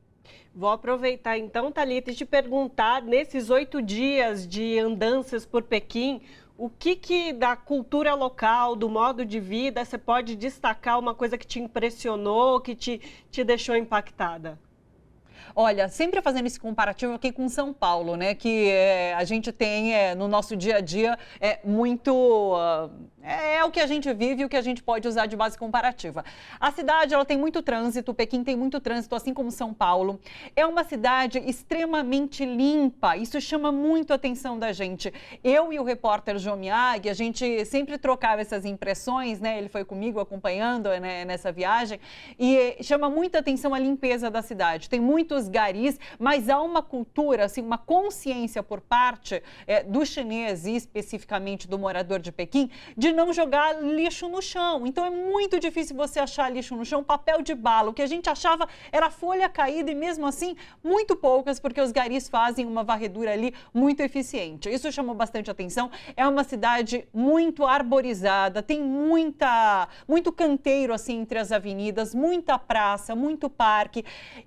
Vou aproveitar então, Thalita, e te perguntar, nesses 8 dias de andanças por Pequim, o que da cultura local, do modo de vida, você pode destacar uma coisa que te impressionou, que te deixou impactada? Olha, sempre fazendo esse comparativo aqui com São Paulo, né? Que a gente tem no nosso dia a dia muito... É o que a gente vive e o que a gente pode usar de base comparativa. A cidade, ela tem muito trânsito, Pequim tem muito trânsito, assim como São Paulo. É uma cidade extremamente limpa, isso chama muito a atenção da gente. Eu e o repórter João Miyagi, a gente sempre trocava essas impressões, né? Ele foi comigo acompanhando, né, nessa viagem, e chama muita atenção a limpeza da cidade. Tem muitos garis, mas há uma cultura, assim, uma consciência por parte do chinês e especificamente do morador de Pequim, de não jogar lixo no chão. Então é muito difícil você achar lixo no chão, papel de bala. O que a gente achava era folha caída e mesmo assim muito poucas, porque os garis fazem uma varredura ali muito eficiente. Isso chamou bastante atenção. É uma cidade muito arborizada, tem muito canteiro assim entre as avenidas, muita praça, muito parque.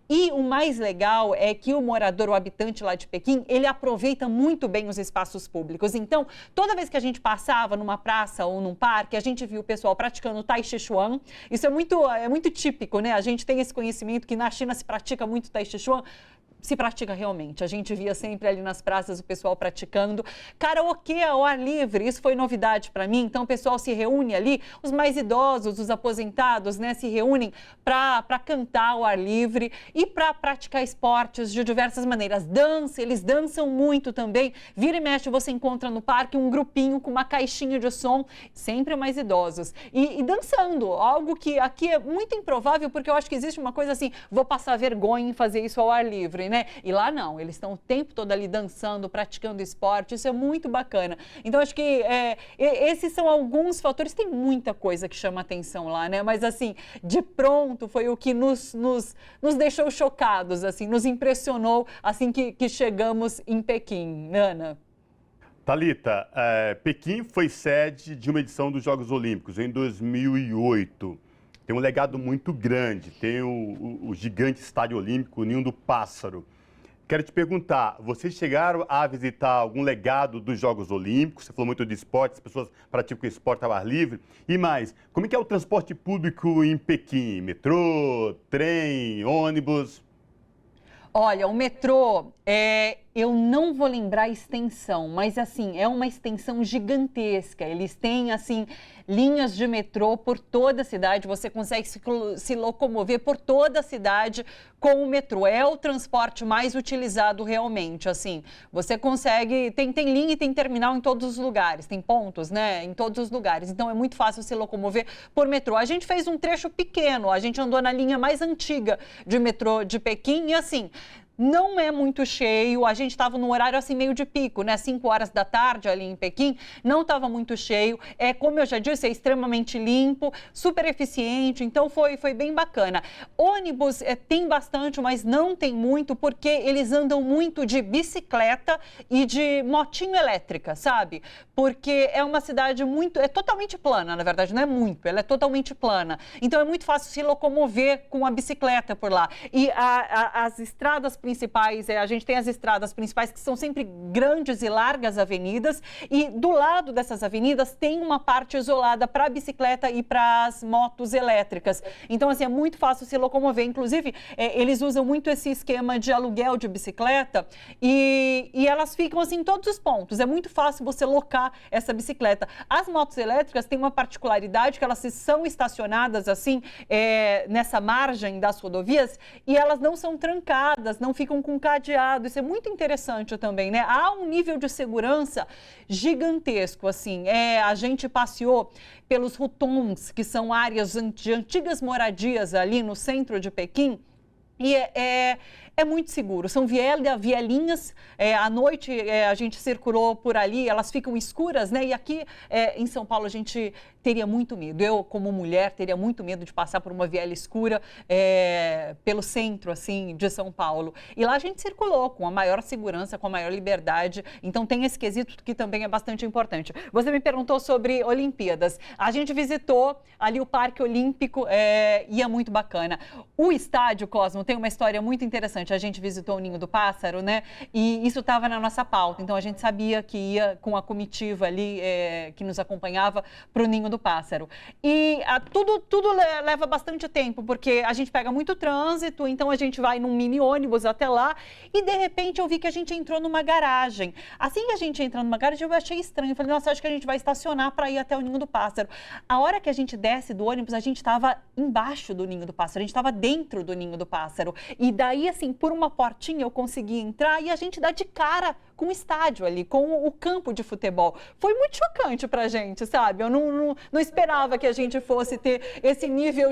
E o mais legal é que o morador, o habitante lá de Pequim, ele aproveita muito bem os espaços públicos. Então, toda vez que a gente passava numa praça ou num parque, a gente viu o pessoal praticando Tai Chi Chuan. Isso é muito típico, né? A gente tem esse conhecimento que na China se pratica muito Tai Chi Chuan. Se pratica realmente. A gente via sempre ali nas praças o pessoal praticando. Karaokê ao ar livre, isso foi novidade para mim. Então o pessoal se reúne ali, os mais idosos, os aposentados, né, se reúnem para cantar ao ar livre e para praticar esportes de diversas maneiras. Dança, eles dançam muito também. Vira e mexe, você encontra no parque um grupinho com uma caixinha de som, sempre mais idosos. E dançando, algo que aqui é muito improvável, porque eu acho que existe uma coisa assim, vou passar vergonha em fazer isso ao ar livre, né? E lá não, eles estão o tempo todo ali dançando, praticando esporte, isso é muito bacana. Então, acho que esses são alguns fatores, tem muita coisa que chama atenção lá, né? Mas, assim, de pronto foi o que nos deixou chocados, assim, nos impressionou assim que chegamos em Pequim. Ana? Thalita, Pequim foi sede de uma edição dos Jogos Olímpicos em 2008. Tem um legado muito grande, tem o gigante estádio olímpico, o Ninho do Pássaro. Quero te perguntar, vocês chegaram a visitar algum legado dos Jogos Olímpicos? Você falou muito de esporte, as pessoas praticam esporte ao ar livre. E mais, como é que é o transporte público em Pequim? Metrô, trem, ônibus? Olha, o metrô, eu não vou lembrar a extensão, mas assim, é uma extensão gigantesca. Eles têm, assim, linhas de metrô por toda a cidade. Você consegue se locomover por toda a cidade com o metrô. É o transporte mais utilizado realmente, assim. Você consegue, tem linha e tem terminal em todos os lugares, tem pontos, né, em todos os lugares. Então é muito fácil se locomover por metrô. A gente fez um trecho pequeno, a gente andou na linha mais antiga de metrô de Pequim e assim, não é muito cheio, a gente estava no horário assim meio de pico, né? 5 horas da tarde ali em Pequim, não estava muito cheio. Como eu já disse, é extremamente limpo, super eficiente, então foi bem bacana. Ônibus tem bastante, mas não tem muito, porque eles andam muito de bicicleta e de motinho elétrica, sabe? Porque é uma cidade é totalmente plana, na verdade, não é muito, ela é totalmente plana. Então é muito fácil se locomover com a bicicleta por lá. E as estradas principais, a gente tem as estradas principais que são sempre grandes e largas avenidas e do lado dessas avenidas tem uma parte isolada para a bicicleta e para as motos elétricas. Então, assim, é muito fácil se locomover. Inclusive, eles usam muito esse esquema de aluguel de bicicleta e elas ficam, assim, em todos os pontos. É muito fácil você locar essa bicicleta. As motos elétricas têm uma particularidade que elas são estacionadas, assim, nessa margem das rodovias e elas não são trancadas, não ficam com cadeado. Isso é muito interessante também, né? Há um nível de segurança gigantesco, assim. A gente passeou pelos hutongs, que são áreas de antigas moradias ali no centro de Pequim, e é muito seguro. São vielinhas, à noite a gente circulou por ali, elas ficam escuras, né? E aqui em São Paulo a gente teria muito medo. Eu, como mulher, teria muito medo de passar por uma viela escura pelo centro, assim, de São Paulo. E lá a gente circulou com a maior segurança, com a maior liberdade. Então tem esse quesito que também é bastante importante. Você me perguntou sobre Olimpíadas. A gente visitou ali o Parque Olímpico e é muito bacana. O estádio, Cosmo, tem uma história muito interessante. A gente visitou o Ninho do Pássaro, né? E isso estava na nossa pauta. Então a gente sabia que ia com a comitiva ali que nos acompanhava para o Ninho do Pássaro. E tudo leva bastante tempo, porque a gente pega muito trânsito, então a gente vai num mini ônibus até lá e de repente eu vi que a gente entrou numa garagem. Assim que a gente entrou numa garagem, eu achei estranho. Eu falei, nossa, acho que a gente vai estacionar para ir até o Ninho do Pássaro. A hora que a gente desce do ônibus, a gente estava embaixo do Ninho do Pássaro, a gente estava dentro do Ninho do Pássaro. E daí, assim, por uma portinha eu consegui entrar e a gente dá de cara com o estádio ali, com o campo de futebol. Foi muito chocante pra gente, sabe? Eu não esperava que a gente fosse ter esse nível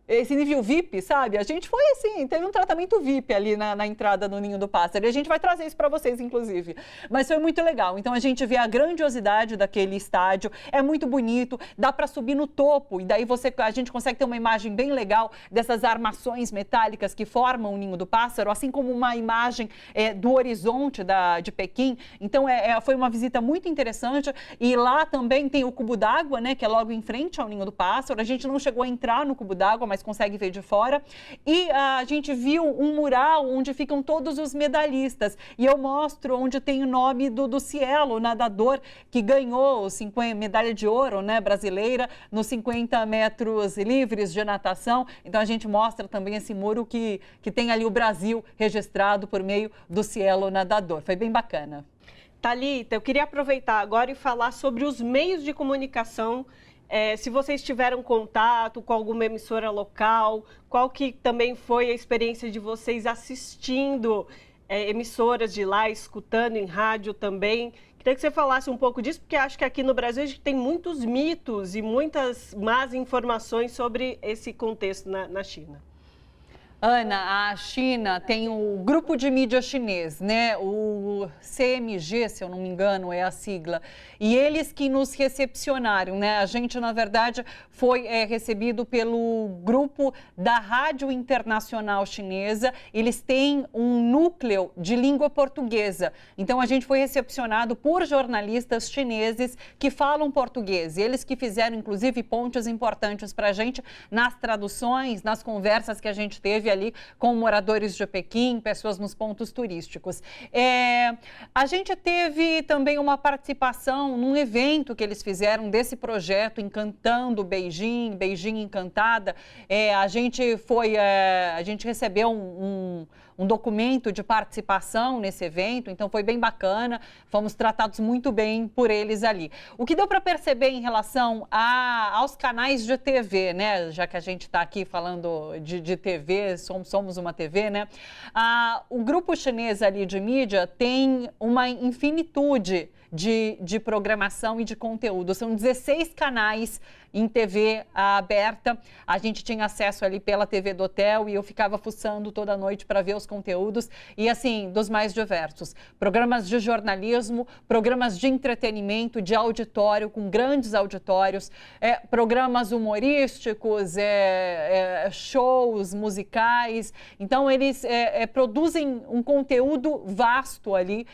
esse nível VIP, sabe? A gente foi assim, teve um tratamento VIP ali na entrada do Ninho do Pássaro. E a gente vai trazer isso para vocês, inclusive. Mas foi muito legal. Então a gente vê a grandiosidade daquele estádio, é muito bonito, dá para subir no topo e daí a gente consegue ter uma imagem bem legal dessas armações metálicas que formam o Ninho do Pássaro, assim como uma imagem do horizonte de Pequim. Então foi uma visita muito interessante e lá também tem o Cubo d'Água, né, que é logo em frente ao Ninho do Pássaro. A gente não chegou a entrar no Cubo d'Água, mas consegue ver de fora. E a gente viu um mural onde ficam todos os medalhistas. E eu mostro onde tem o nome do Cielo, nadador, que ganhou medalha de ouro, né, brasileira, nos 50 metros livres de natação. Então a gente mostra também esse muro que tem ali o Brasil registrado por meio do Cielo nadador. Foi bem bacana. Thalita, eu queria aproveitar agora e falar sobre os meios de comunicação. Se vocês tiveram contato com alguma emissora local, qual que também foi a experiência de vocês assistindo emissoras de lá, escutando em rádio também. Queria que você falasse um pouco disso, porque acho que aqui no Brasil a gente tem muitos mitos e muitas más informações sobre esse contexto na China. Ana, a China tem o grupo de mídia chinês, né? O CMG, se eu não me engano, é a sigla. E eles que nos recepcionaram, né? A gente, na verdade, foi recebido pelo grupo da Rádio Internacional Chinesa. Eles têm um núcleo de língua portuguesa. Então, a gente foi recepcionado por jornalistas chineses que falam português. Eles que fizeram, inclusive, pontos importantes para a gente nas traduções, nas conversas que a gente teve ali com moradores de Pequim, pessoas nos pontos turísticos. A gente teve também uma participação num evento que eles fizeram desse projeto Encantando Beijing, Beijing Encantada. A gente recebeu um documento de participação nesse evento, então foi bem bacana, fomos tratados muito bem por eles ali. O que deu para perceber em relação aos canais de TV, né, já que a gente está aqui falando de TV, somos uma TV, né, o grupo chinês ali de mídia tem uma infinitude de programação e de conteúdo, são 16 canais em TV aberta, a gente tinha acesso ali pela TV do hotel e eu ficava fuçando toda noite para ver os conteúdos e assim, dos mais diversos. Programas de jornalismo, programas de entretenimento, de auditório, com grandes auditórios, programas humorísticos, shows musicais. Então, eles produzem um conteúdo vasto ali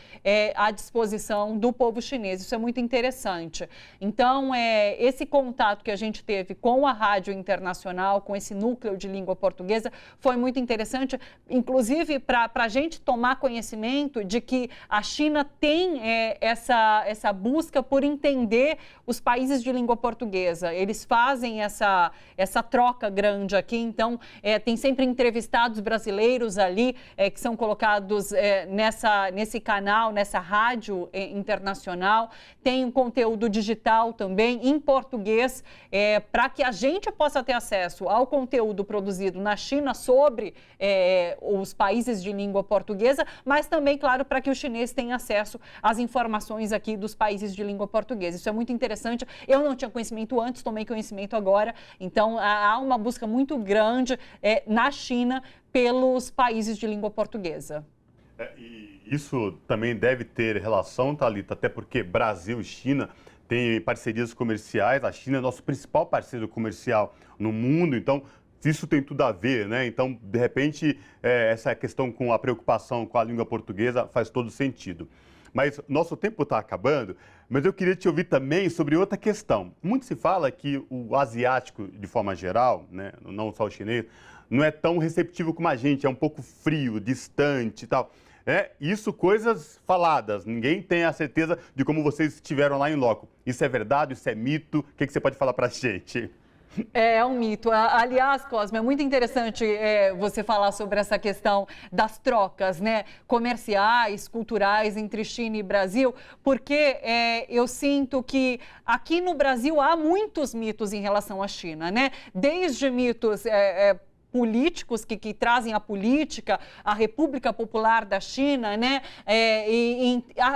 à disposição do povo chinês. Isso é muito interessante. Então, esse contato que a gente teve com a Rádio Internacional, com esse núcleo de língua portuguesa, foi muito interessante, inclusive para a gente tomar conhecimento de que a China tem essa busca por entender os países de língua portuguesa. Eles fazem essa troca grande aqui, então tem sempre entrevistados brasileiros ali que são colocados nesse canal, nessa rádio internacional. Tem um conteúdo digital também em português, para que a gente possa ter acesso ao conteúdo produzido na China sobre os países de língua portuguesa, mas também, claro, para que o chinês tenha acesso às informações aqui dos países de língua portuguesa. Isso é muito interessante. Eu não tinha conhecimento antes, tomei conhecimento agora. Então, há uma busca muito grande na China pelos países de língua portuguesa. E isso também deve ter relação, Thalita, até porque Brasil e China tem parcerias comerciais, a China é nosso principal parceiro comercial no mundo, então isso tem tudo a ver, né? Então, de repente, essa questão com a preocupação com a língua portuguesa faz todo sentido. Mas nosso tempo está acabando, mas eu queria te ouvir também sobre outra questão. Muito se fala que o asiático, de forma geral, né, não só o chinês, não é tão receptivo como a gente, é um pouco frio, distante e tal. Isso coisas faladas, ninguém tem a certeza de como vocês estiveram lá em loco. Isso é verdade, isso é mito? O que você pode falar para a gente? É um mito. Aliás, Cosme, é muito interessante você falar sobre essa questão das trocas, né, comerciais, culturais entre China e Brasil, porque eu sinto que aqui no Brasil há muitos mitos em relação à China, né? Desde mitos políticos que trazem a política, a República Popular da China, né?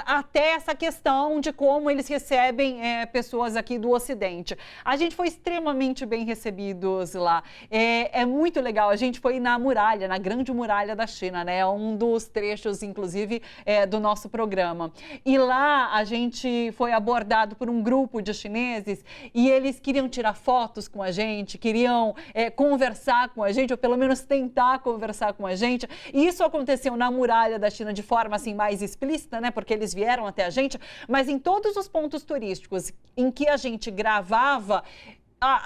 Até essa questão de como eles recebem pessoas aqui do Ocidente. A gente foi extremamente bem recebidos lá. É muito legal. A gente foi na muralha, na Grande Muralha da China, né? Um dos trechos, inclusive, do nosso programa. E lá a gente foi abordado por um grupo de chineses e eles queriam tirar fotos com a gente, queriam conversar com a gente, ou pelo menos tentar conversar com a gente. E isso aconteceu na muralha da China de forma assim mais explícita, né? Porque eles vieram até a gente, mas em todos os pontos turísticos em que a gente gravava,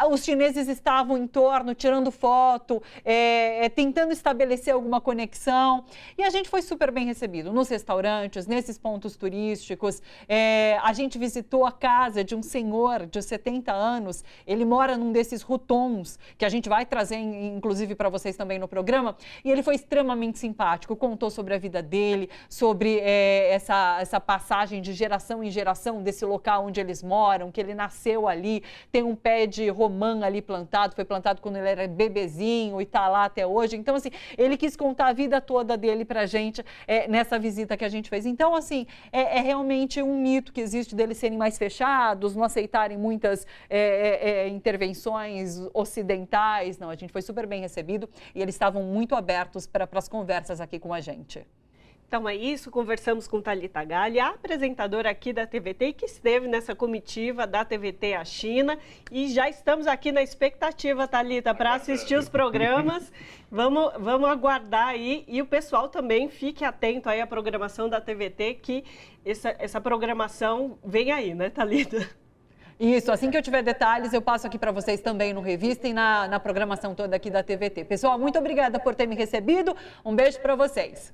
os chineses estavam em torno, tirando foto, tentando estabelecer alguma conexão. E a gente foi super bem recebido nos restaurantes, nesses pontos turísticos. A gente visitou a casa de um senhor de 70 anos. Ele mora num desses rutons, que a gente vai trazer, inclusive, para vocês também no programa. E ele foi extremamente simpático, contou sobre a vida dele, sobre essa passagem de geração em geração desse local onde eles moram, que ele nasceu ali, tem um pé de romã ali plantado, foi plantado quando ele era bebezinho e está lá até hoje. Então, assim, ele quis contar a vida toda dele pra gente nessa visita que a gente fez. Então, assim, é realmente um mito que existe deles serem mais fechados, não aceitarem muitas intervenções ocidentais. Não, a gente foi super bem recebido e eles estavam muito abertos para as conversas aqui com a gente. Então é isso, conversamos com Thalita Galli, a apresentadora aqui da TVT, que esteve nessa comitiva da TVT à China, e já estamos aqui na expectativa, Thalita, para assistir os programas. Vamos aguardar aí, e o pessoal também fique atento aí à programação da TVT, que essa programação vem aí, né, Thalita? Isso, assim que eu tiver detalhes, eu passo aqui para vocês também no Revista e na programação toda aqui da TVT. Pessoal, muito obrigada por ter me recebido. Um beijo para vocês.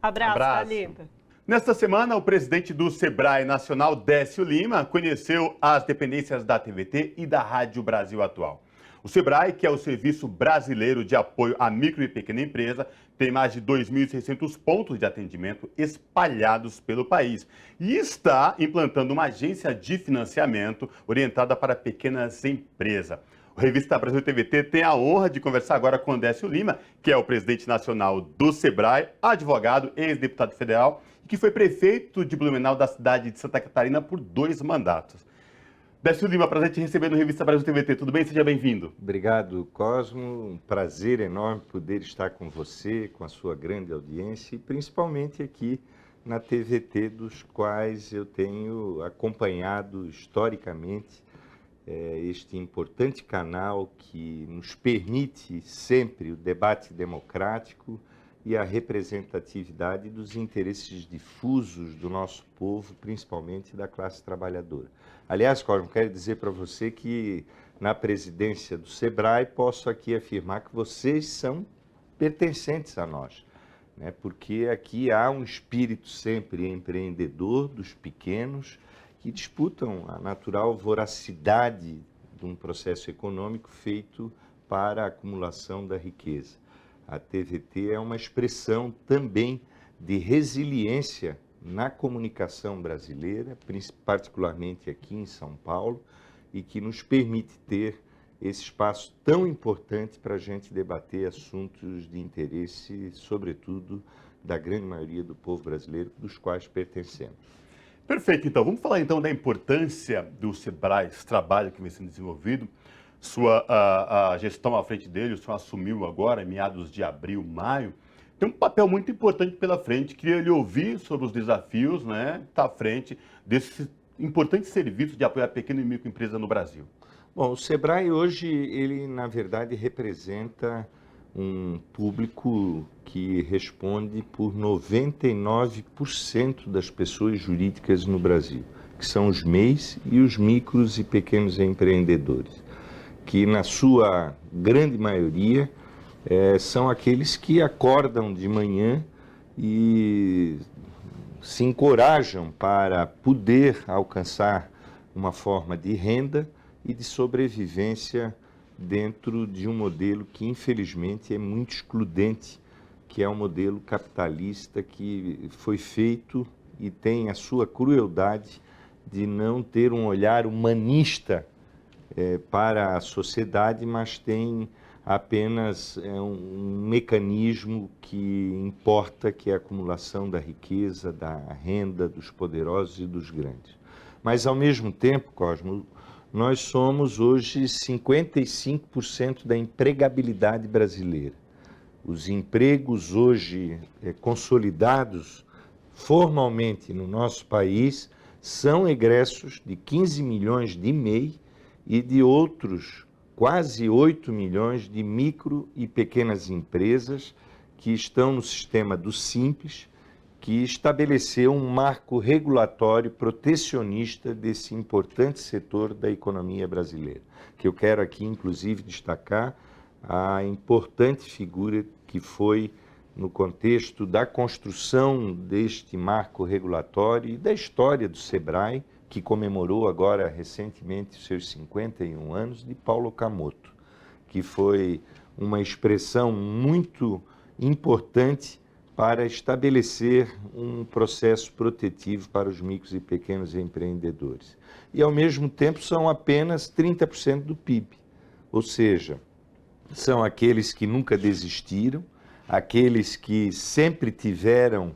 Abraço. Thalita. Nesta semana, o presidente do Sebrae Nacional, Décio Lima, conheceu as dependências da TVT e da Rádio Brasil Atual. O Sebrae, que é o Serviço Brasileiro de Apoio à Micro e Pequena Empresa, tem mais de 2.600 pontos de atendimento espalhados pelo país e está implantando uma agência de financiamento orientada para pequenas empresas. O Revista Brasil TVT tem a honra de conversar agora com Décio Lima, que é o presidente nacional do Sebrae, advogado, ex-deputado federal e que foi prefeito de Blumenau da cidade de Santa Catarina por 2 mandatos. Décio Lima, prazer te receber no Revista Brasil TVT. Tudo bem? Seja bem-vindo. Obrigado, Cosmo. Um prazer enorme poder estar com você, com a sua grande audiência e principalmente aqui na TVT, dos quais eu tenho acompanhado historicamente este importante canal que nos permite sempre o debate democrático e a representatividade dos interesses difusos do nosso povo, principalmente da classe trabalhadora. Aliás, Cosmo, quero dizer para você que na presidência do Sebrae posso aqui afirmar que vocês são pertencentes a nós, né? Porque aqui há um espírito sempre empreendedor dos pequenos que disputam a natural voracidade de um processo econômico feito para a acumulação da riqueza. A TVT é uma expressão também de resiliência na comunicação brasileira, particularmente aqui em São Paulo, e que nos permite ter esse espaço tão importante para a gente debater assuntos de interesse, sobretudo, da grande maioria do povo brasileiro, dos quais pertencemos. Perfeito, então. Vamos falar então da importância do Sebrae, esse trabalho que vem sendo desenvolvido. A gestão à frente dele, o senhor assumiu agora, em meados de abril, maio, tem um papel muito importante pela frente. Queria lhe ouvir sobre os desafios, né, que está à frente desse importante serviço de apoio à pequena e microempresa no Brasil. Bom, o Sebrae hoje, ele na verdade representa um público que responde por 99% das pessoas jurídicas no Brasil, que são os MEIs e os micros e pequenos empreendedores, que na sua grande maioria são aqueles que acordam de manhã e se encorajam para poder alcançar uma forma de renda e de sobrevivência dentro de um modelo que infelizmente é muito excludente, que é um modelo capitalista que foi feito e tem a sua crueldade de não ter um olhar humanista para a sociedade, mas tem apenas um mecanismo que importa, que é a acumulação da riqueza, da renda dos poderosos e dos grandes. Mas, ao mesmo tempo, Cosmo, nós somos hoje 55% da empregabilidade brasileira. Os empregos hoje consolidados formalmente no nosso país são egressos de 15 milhões de MEI e de outros quase 8 milhões de micro e pequenas empresas que estão no sistema do Simples, que estabeleceu um marco regulatório protecionista desse importante setor da economia brasileira, que eu quero aqui, inclusive, destacar a importante figura que foi no contexto da construção deste marco regulatório e da história do Sebrae, que comemorou agora recentemente os seus 51 anos, de Paulo Okamoto, que foi uma expressão muito importante para estabelecer um processo protetivo para os micros e pequenos empreendedores. E, ao mesmo tempo, são apenas 30% do PIB, ou seja, são aqueles que nunca desistiram, aqueles que sempre tiveram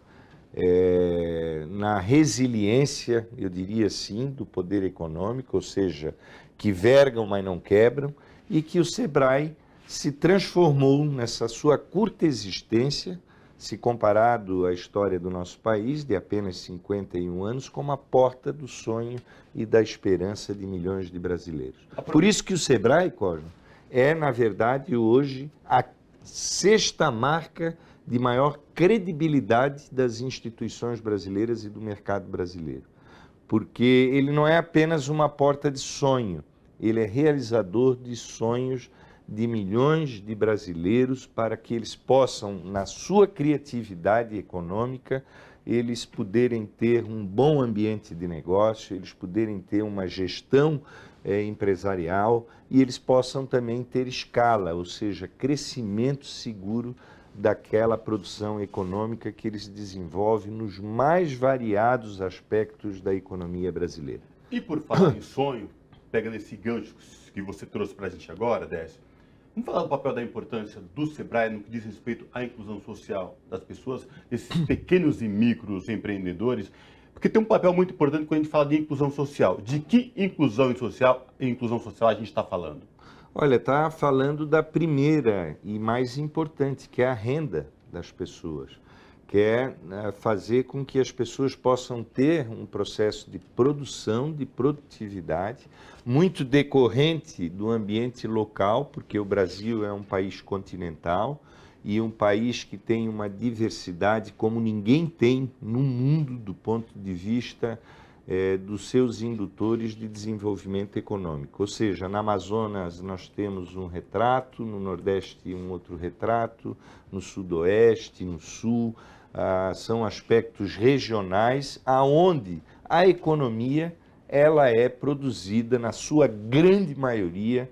na resiliência, eu diria assim, do poder econômico, ou seja, que vergam, mas não quebram, e que o Sebrae se transformou nessa sua curta existência, se comparado à história do nosso país, de apenas 51 anos, como a porta do sonho e da esperança de milhões de brasileiros. Por isso que o Sebrae, Cosmo, é, na verdade, hoje, a 6ª marca de maior credibilidade das instituições brasileiras e do mercado brasileiro. porque ele não é apenas uma porta de sonho, ele é realizador de sonhos de milhões de brasileiros para que eles possam, na sua criatividade econômica, eles poderem ter um bom ambiente de negócio, eles poderem ter uma gestão empresarial e eles possam também ter escala, ou seja, crescimento seguro daquela produção econômica que eles desenvolvem nos mais variados aspectos da economia brasileira. E por falar em sonho, pegando esse gancho que você trouxe para a gente agora, Décio, vamos falar do papel da importância do Sebrae no que diz respeito à inclusão social das pessoas, desses pequenos e micros empreendedores, porque tem um papel muito importante quando a gente fala de inclusão social. De que inclusão social a gente está falando? Olha, está falando da primeira e mais importante, que é a renda das pessoas, que é fazer com que as pessoas possam ter um processo de produção, de produtividade, muito decorrente do ambiente local, porque o Brasil é um país continental e um país que tem uma diversidade como ninguém tem no mundo do ponto de vista dos seus indutores de desenvolvimento econômico. Ou seja, na Amazonas nós temos um retrato, no Nordeste um outro retrato, no Sudoeste, no Sul, são aspectos regionais aonde a economia ela é produzida na sua grande maioria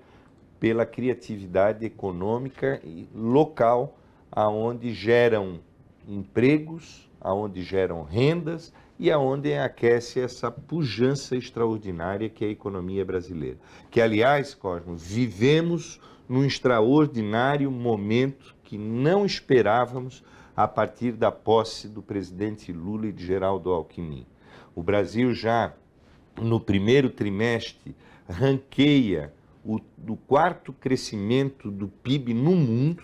pela criatividade econômica e local, aonde geram empregos, aonde geram rendas e aonde aquece essa pujança extraordinária que é a economia brasileira. Que, aliás, Cosmo, vivemos num extraordinário momento que não esperávamos a partir da posse do presidente Lula e de Geraldo Alckmin. O Brasil já, no primeiro trimestre, ranqueia do quarto crescimento do PIB no mundo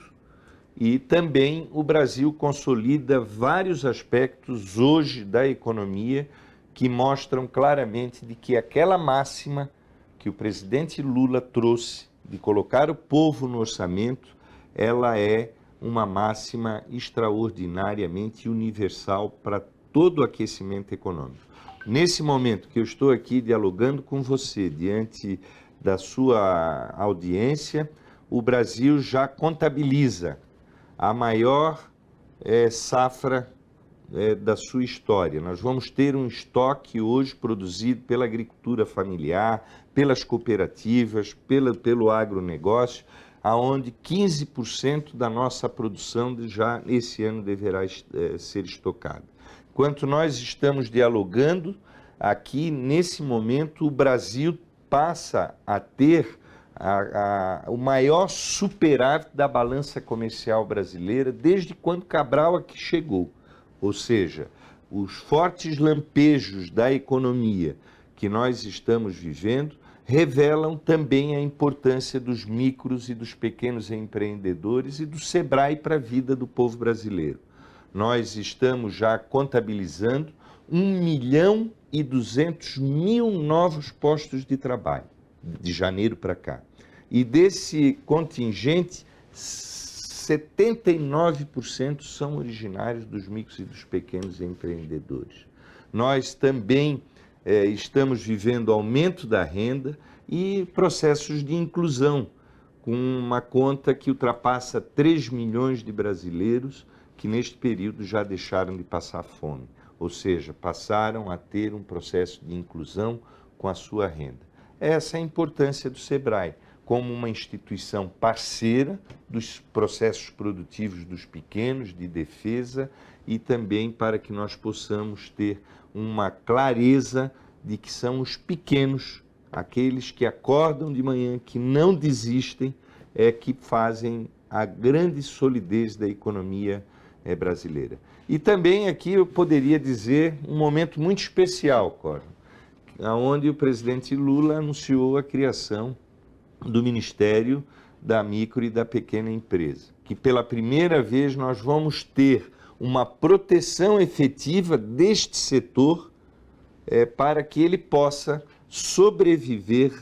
e também o Brasil consolida vários aspectos hoje da economia que mostram claramente de que aquela máxima que o presidente Lula trouxe de colocar o povo no orçamento, ela é uma máxima extraordinariamente universal para todo o aquecimento econômico. Nesse momento que eu estou aqui dialogando com você, diante da sua audiência, o Brasil já contabiliza a maior safra da sua história. Nós vamos ter um estoque hoje produzido pela agricultura familiar, pelas cooperativas, pelo agronegócio, aonde 15% da nossa produção já esse ano deverá ser estocada. Enquanto nós estamos dialogando, aqui nesse momento o Brasil passa a ter o maior superávit da balança comercial brasileira desde quando Cabral aqui chegou. Ou seja, os fortes lampejos da economia que nós estamos vivendo revelam também a importância dos micros e dos pequenos empreendedores e do Sebrae para a vida do povo brasileiro. Nós estamos já contabilizando 1.200.000 novos postos de trabalho, de janeiro para cá. E desse contingente, 79% são originários dos micros e dos pequenos empreendedores. Nós também estamos vivendo aumento da renda e processos de inclusão, com uma conta que ultrapassa 3 milhões de brasileiros que neste período já deixaram de passar fome, ou seja, passaram a ter um processo de inclusão com a sua renda. Essa é a importância do Sebrae, como uma instituição parceira dos processos produtivos dos pequenos, de defesa, e também para que nós possamos ter uma clareza de que são os pequenos, aqueles que acordam de manhã, que não desistem, que fazem a grande solidez da economia brasileira. E também aqui eu poderia dizer um momento muito especial, Coro, onde o presidente Lula anunciou a criação do Ministério da Micro e da Pequena Empresa, que pela primeira vez nós vamos ter uma proteção efetiva deste setor para que ele possa sobreviver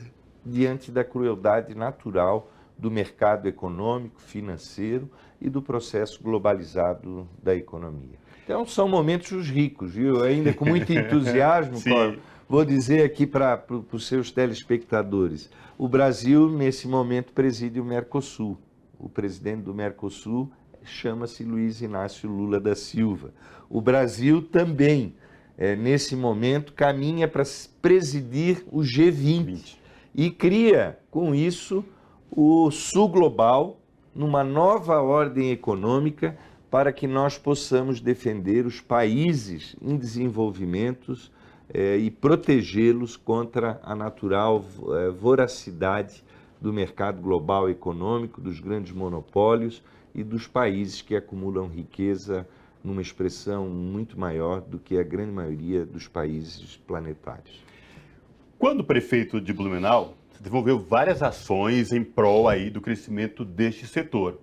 diante da crueldade natural do mercado econômico, financeiro e do processo globalizado da economia. Então são momentos ricos, viu? Ainda com muito entusiasmo, Paulo, vou dizer aqui para os seus telespectadores, o Brasil, nesse momento, preside o Mercosul. O presidente do Mercosul chama-se Luiz Inácio Lula da Silva. O Brasil também, nesse momento, caminha para presidir o G20 e cria, com isso, o Sul Global, numa nova ordem econômica para que nós possamos defender os países em desenvolvimento e protegê-los contra a natural voracidade do mercado global econômico, dos grandes monopólios e dos países que acumulam riqueza numa expressão muito maior do que a grande maioria dos países planetários. Quando prefeito de Blumenau, se desenvolveu várias ações em prol aí do crescimento deste setor.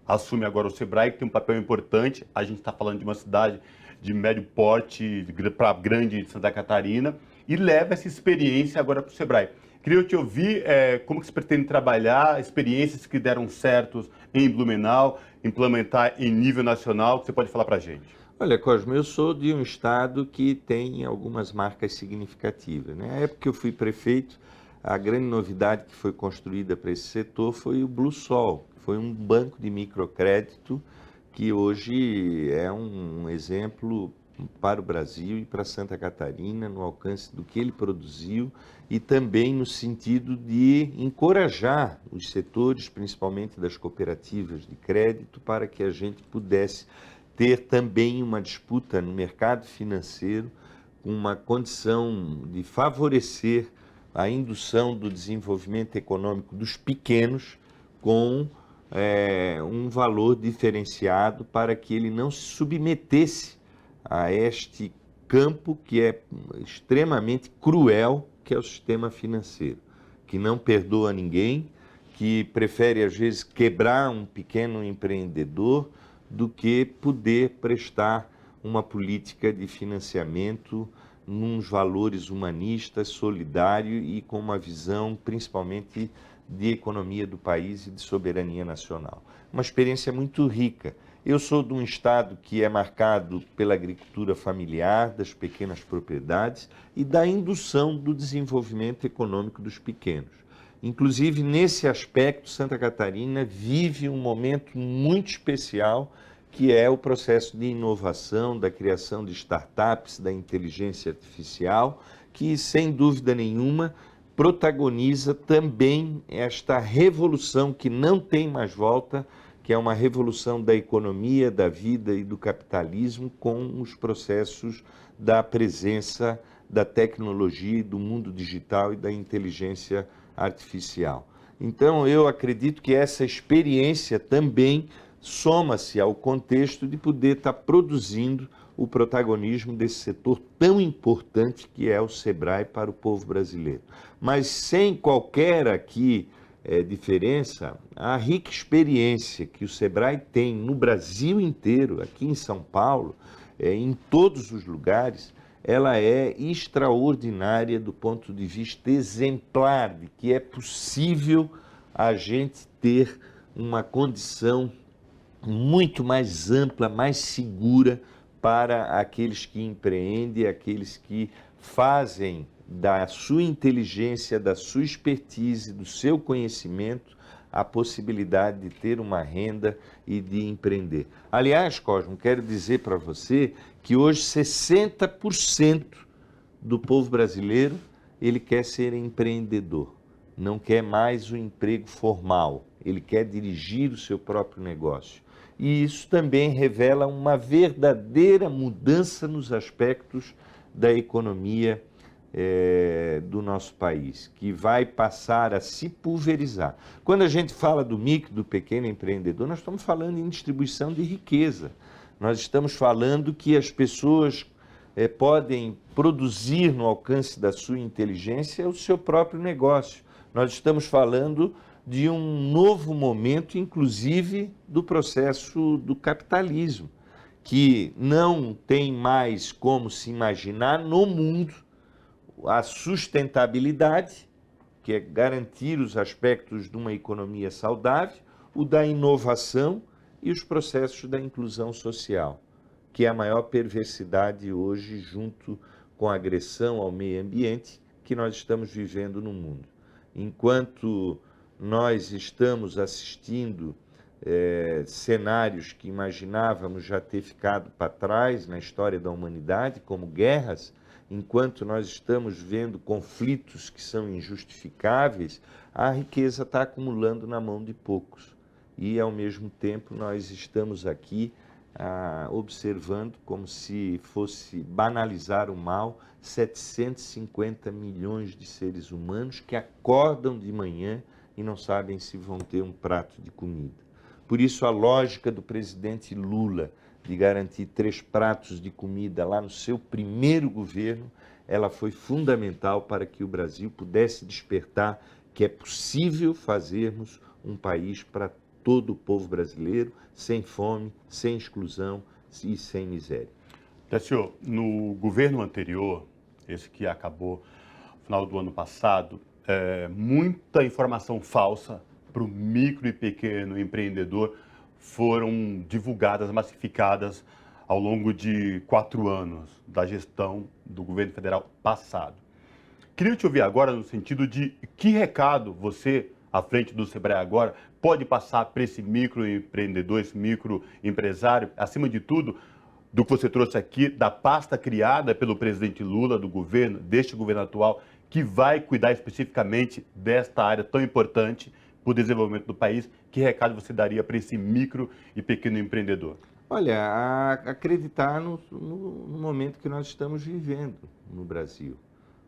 Assume agora o Sebrae, que tem um papel importante. A gente está falando de uma cidade de médio porte para grande de Santa Catarina e leva essa experiência agora para o Sebrae. Queria te ouvir como que você pretende trabalhar, experiências que deram certos em Blumenau, implementar em nível nacional, que você pode falar para a gente. Olha, Cosmo, eu sou de um estado que tem algumas marcas significativas, né? Na época que eu fui prefeito, a grande novidade que foi construída para esse setor foi o BlueSol, que foi um banco de microcrédito que hoje é um exemplo para o Brasil e para Santa Catarina, no alcance do que ele produziu e também no sentido de encorajar os setores, principalmente das cooperativas de crédito, para que a gente pudesse ter também uma disputa no mercado financeiro, com uma condição de favorecer a indução do desenvolvimento econômico dos pequenos com um valor diferenciado para que ele não se submetesse a este campo que é extremamente cruel, que é o sistema financeiro, que não perdoa ninguém, que prefere às vezes quebrar um pequeno empreendedor do que poder prestar uma política de financiamento nos valores humanistas, solidário e com uma visão principalmente de economia do país e de soberania nacional. Uma experiência muito rica. Eu sou de um estado que é marcado pela agricultura familiar, das pequenas propriedades e da indução do desenvolvimento econômico dos pequenos. Inclusive, nesse aspecto, Santa Catarina vive um momento muito especial, que é o processo de inovação, da criação de startups, da inteligência artificial, que, sem dúvida nenhuma, protagoniza também esta revolução que não tem mais volta, que é uma revolução da economia, da vida e do capitalismo com os processos da presença da tecnologia, do mundo digital e da inteligência artificial. Então, eu acredito que essa experiência também soma-se ao contexto de poder estar produzindo o protagonismo desse setor tão importante que é o Sebrae para o povo brasileiro. Mas sem qualquer aqui diferença, a rica experiência que o Sebrae tem no Brasil inteiro, aqui em São Paulo, em todos os lugares, ela é extraordinária do ponto de vista exemplar, de que é possível a gente ter uma condição muito mais ampla, mais segura para aqueles que empreendem, aqueles que fazem da sua inteligência, da sua expertise, do seu conhecimento, a possibilidade de ter uma renda e de empreender. Aliás, Cosmo, quero dizer para você que hoje 60% do povo brasileiro ele quer ser empreendedor, não quer mais o emprego formal, ele quer dirigir o seu próprio negócio. E isso também revela uma verdadeira mudança nos aspectos da economia do nosso país, que vai passar a se pulverizar. Quando a gente fala do micro, do pequeno empreendedor, nós estamos falando em distribuição de riqueza. Nós estamos falando que as pessoas podem produzir no alcance da sua inteligência o seu próprio negócio. Nós estamos falando de um novo momento, inclusive, do processo do capitalismo, que não tem mais como se imaginar no mundo a sustentabilidade, que é garantir os aspectos de uma economia saudável, o da inovação e os processos da inclusão social, que é a maior perversidade hoje junto com agressão ao meio ambiente que nós estamos vivendo no mundo. Enquanto nós estamos assistindo cenários que imaginávamos já ter ficado para trás na história da humanidade, como guerras, enquanto nós estamos vendo conflitos que são injustificáveis, a riqueza está acumulando na mão de poucos. E, ao mesmo tempo, nós estamos aqui observando, como se fosse banalizar o mal, 750 milhões de seres humanos que acordam de manhã e não sabem se vão ter um prato de comida. Por isso, a lógica do presidente Lula de garantir 3 pratos de comida lá no seu primeiro governo, ela foi fundamental para que o Brasil pudesse despertar que é possível fazermos um país para todo o povo brasileiro, sem fome, sem exclusão e sem miséria. Décio, no governo anterior, esse que acabou no final do ano passado, muita informação falsa para o micro e pequeno empreendedor foram divulgadas, massificadas ao longo de 4 anos da gestão do governo federal passado. Queria te ouvir agora no sentido de que recado você, à frente do Sebrae agora, pode passar para esse microempreendedor, esse microempresário, acima de tudo, do que você trouxe aqui, da pasta criada pelo presidente Lula, do governo, deste governo atual, que vai cuidar especificamente desta área tão importante para o desenvolvimento do país. Que recado você daria para esse micro e pequeno empreendedor? Olha, acreditar no momento que nós estamos vivendo no Brasil.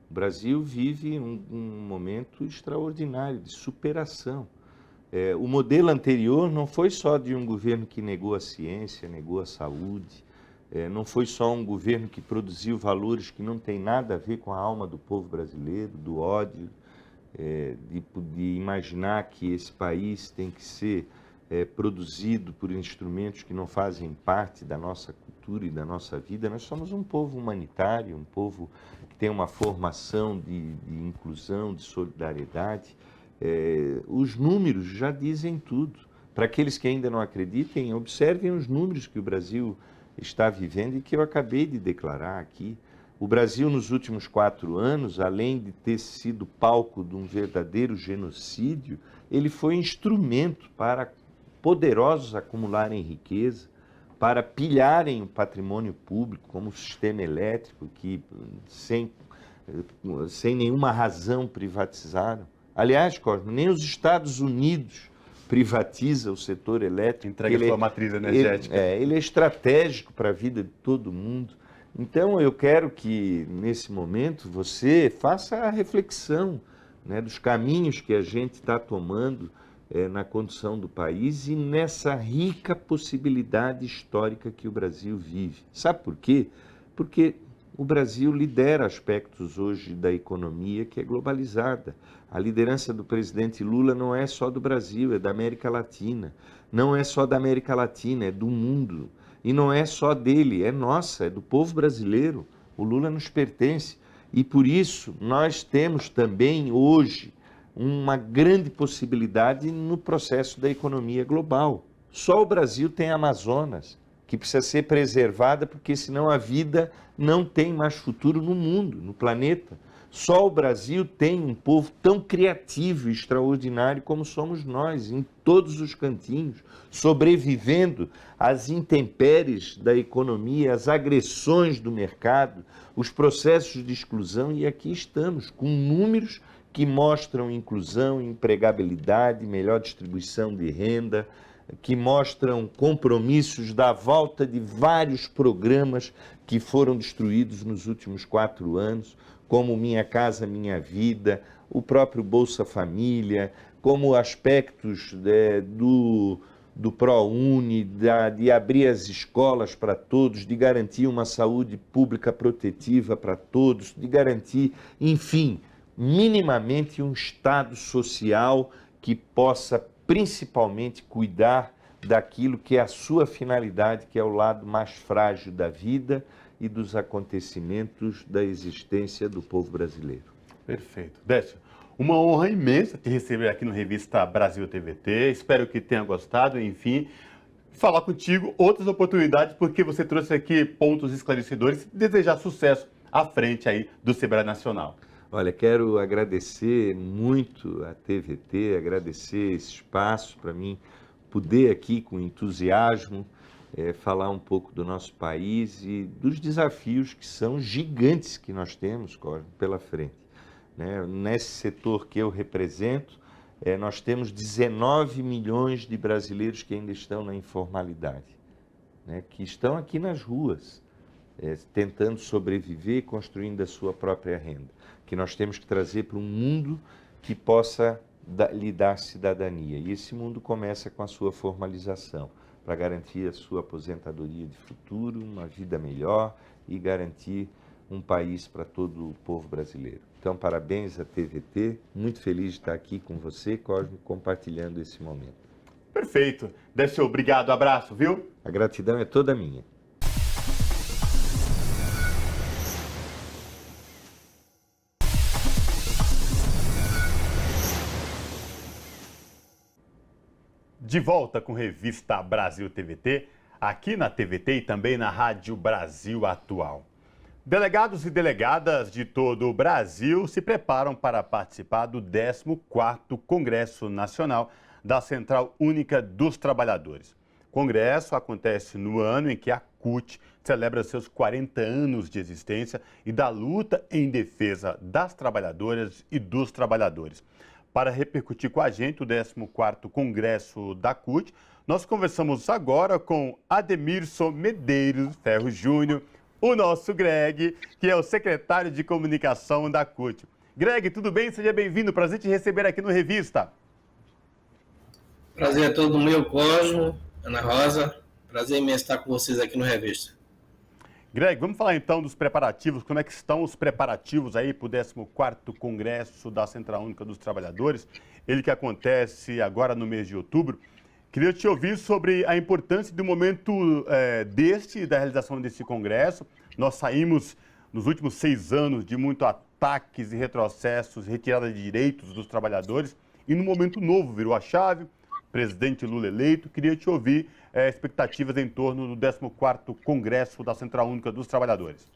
O Brasil vive um momento extraordinário de superação. O modelo anterior não foi só de um governo que negou a ciência, negou a saúde, não foi só um governo que produziu valores que não tem nada a ver com a alma do povo brasileiro, do ódio, de imaginar que esse país tem que ser produzido por instrumentos que não fazem parte da nossa cultura e da nossa vida. Nós somos um povo humanitário, um povo que tem uma formação de inclusão, de solidariedade. Os números já dizem tudo. Para aqueles que ainda não acreditem, observem os números que o Brasil está vivendo e que eu acabei de declarar aqui. O Brasil, nos últimos 4 anos, além de ter sido palco de um verdadeiro genocídio, ele foi instrumento para poderosos acumularem riqueza, para pilharem o patrimônio público, como o sistema elétrico, que sem nenhuma razão privatizaram. Aliás, Cosmo, nem os Estados Unidos privatiza o setor elétrico. Entrega a sua matriz energética. Ele é estratégico para a vida de todo mundo. Então, eu quero que, nesse momento, você faça a reflexão, né, dos caminhos que a gente está tomando na condução do país e nessa rica possibilidade histórica que o Brasil vive. Sabe por quê? Porque o Brasil lidera aspectos hoje da economia que é globalizada. A liderança do presidente Lula não é só do Brasil, é da América Latina. Não é só da América Latina, é do mundo. E não é só dele, é nossa, é do povo brasileiro. O Lula nos pertence. E por isso nós temos também hoje uma grande possibilidade no processo da economia global. Só o Brasil tem Amazonas, que precisa ser preservada, porque senão a vida não tem mais futuro no mundo, no planeta. Só o Brasil tem um povo tão criativo e extraordinário como somos nós, em todos os cantinhos, sobrevivendo às intempéries da economia, às agressões do mercado, os processos de exclusão, e aqui estamos, com números que mostram inclusão, empregabilidade, melhor distribuição de renda, que mostram compromissos da volta de vários programas que foram destruídos nos últimos 4 anos, como Minha Casa Minha Vida, o próprio Bolsa Família, como aspectos do ProUni, de abrir as escolas para todos, de garantir uma saúde pública protetiva para todos, de garantir, enfim, minimamente um Estado social que possa principalmente cuidar daquilo que é a sua finalidade, que é o lado mais frágil da vida e dos acontecimentos da existência do povo brasileiro. Perfeito. Décio, uma honra imensa te receber aqui no Revista Brasil TVT. Espero que tenha gostado, enfim, falar contigo outras oportunidades, porque você trouxe aqui pontos esclarecedores e desejar sucesso à frente aí do Sebrae Nacional. Olha, quero agradecer muito a TVT, agradecer esse espaço para mim poder aqui com entusiasmo falar um pouco do nosso país e dos desafios que são gigantes que nós temos, Cosmo, pela frente. Né? Nesse setor que eu represento, nós temos 19 milhões de brasileiros que ainda estão na informalidade, né? Que estão aqui nas ruas, tentando sobreviver, construindo a sua própria renda, que nós temos que trazer para um mundo que possa lhe dar cidadania. E esse mundo começa com a sua formalização, para garantir a sua aposentadoria de futuro, uma vida melhor e garantir um país para todo o povo brasileiro. Então, parabéns à TVT, muito feliz de estar aqui com você, Cosmo, compartilhando esse momento. Perfeito. Décio, obrigado, abraço, viu? A gratidão é toda minha. De volta com Revista Brasil TVT, aqui na TVT e também na Rádio Brasil Atual. Delegados e delegadas de todo o Brasil se preparam para participar do 14º Congresso Nacional da Central Única dos Trabalhadores. O congresso acontece no ano em que a CUT celebra seus 40 anos de existência e da luta em defesa das trabalhadoras e dos trabalhadores. Para repercutir com a gente o 14º Congresso da CUT, nós conversamos agora com Ademirson Medeiros Ferro Júnior, o nosso Greg, que é o secretário de comunicação da CUT. Greg, tudo bem? Seja bem-vindo. Prazer te receber aqui no Revista. Prazer é todo meu, Cosmo, Ana Rosa. Prazer imenso estar com vocês aqui no Revista. Greg, vamos falar então dos preparativos. Como é que estão os preparativos aí para o 14º Congresso da Central Única dos Trabalhadores? Ele que acontece agora no mês de outubro. Queria te ouvir sobre a importância do momento da realização desse congresso. Nós saímos nos últimos 6 anos de muitos ataques e retrocessos, retirada de direitos dos trabalhadores. E no momento novo virou a chave, presidente Lula eleito. Queria te ouvir expectativas em torno do 14º Congresso da Central Única dos Trabalhadores.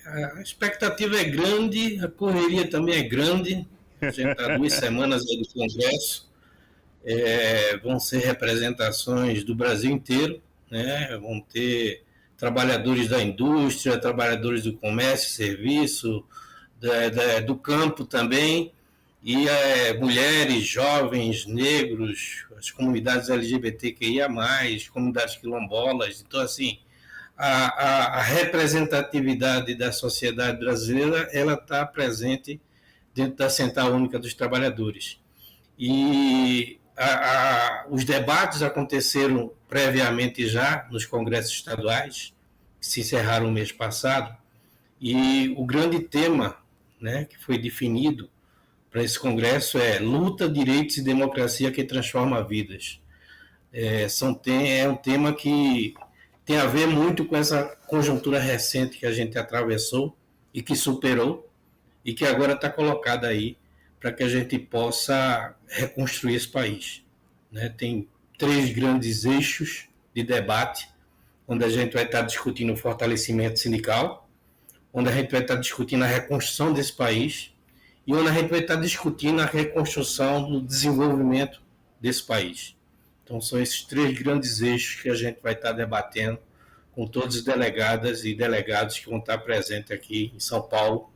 A expectativa é grande, a correria também é grande. A gente está 2 semanas aí do Congresso. Vão ser representações do Brasil inteiro, né? Vão ter trabalhadores da indústria, trabalhadores do comércio, serviço, do campo também, e mulheres, jovens, negros, as comunidades LGBTQIA+, comunidades quilombolas. Então, assim, a representatividade da sociedade brasileira, ela está presente dentro da Central Única dos Trabalhadores. E os debates aconteceram previamente já nos congressos estaduais, que se encerraram no mês passado, e o grande tema, né, que foi definido para esse congresso é luta, direitos e democracia que transforma vidas. É um tema que tem a ver muito com essa conjuntura recente que a gente atravessou e que superou, e que agora está colocada aí para que a gente possa reconstruir esse país. Né? Tem 3 grandes eixos de debate, onde a gente vai estar discutindo o fortalecimento sindical, onde a gente vai estar discutindo a reconstrução desse país e onde a gente vai estar discutindo a reconstrução do desenvolvimento desse país. Então, são esses 3 grandes eixos que a gente vai estar debatendo com todos os delegadas e delegados que vão estar presentes aqui em São Paulo,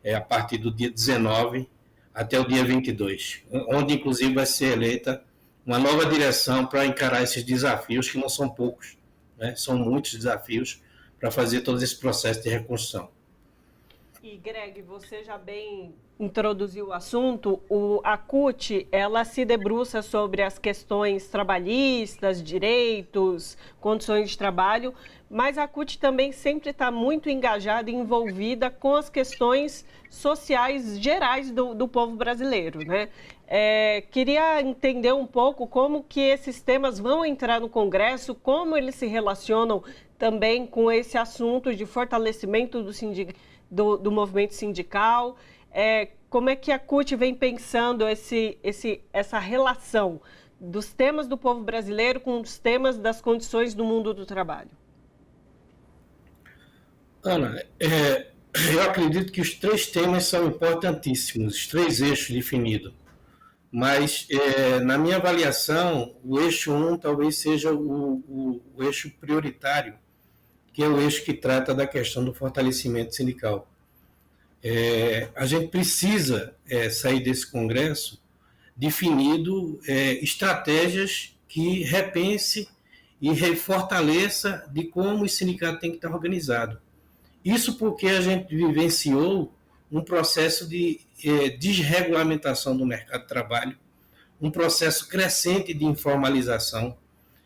a partir do dia 19 até o dia 22, onde, inclusive, vai ser eleita uma nova direção para encarar esses desafios, que não são poucos, né? São muitos desafios para fazer todo esse processo de reconstrução. E, Greg, você já bem introduziu o assunto. A CUT, ela se debruça sobre as questões trabalhistas, direitos, condições de trabalho, mas a CUT também sempre está muito engajada e envolvida com as questões sociais gerais do povo brasileiro, né? Queria entender um pouco como que esses temas vão entrar no Congresso, como eles se relacionam também com esse assunto de fortalecimento do movimento sindical. Como é que a CUT vem pensando essa relação dos temas do povo brasileiro com os temas das condições do mundo do trabalho? Ana, eu acredito que os 3 temas são importantíssimos, os 3 eixos definidos. Mas, na minha avaliação, o eixo 1 talvez seja o eixo prioritário, que é o eixo que trata da questão do fortalecimento sindical. A gente precisa sair desse congresso definido estratégias que repense e fortaleça de como o sindicato tem que estar organizado. Isso porque a gente vivenciou um processo de desregulamentação do mercado de trabalho, um processo crescente de informalização,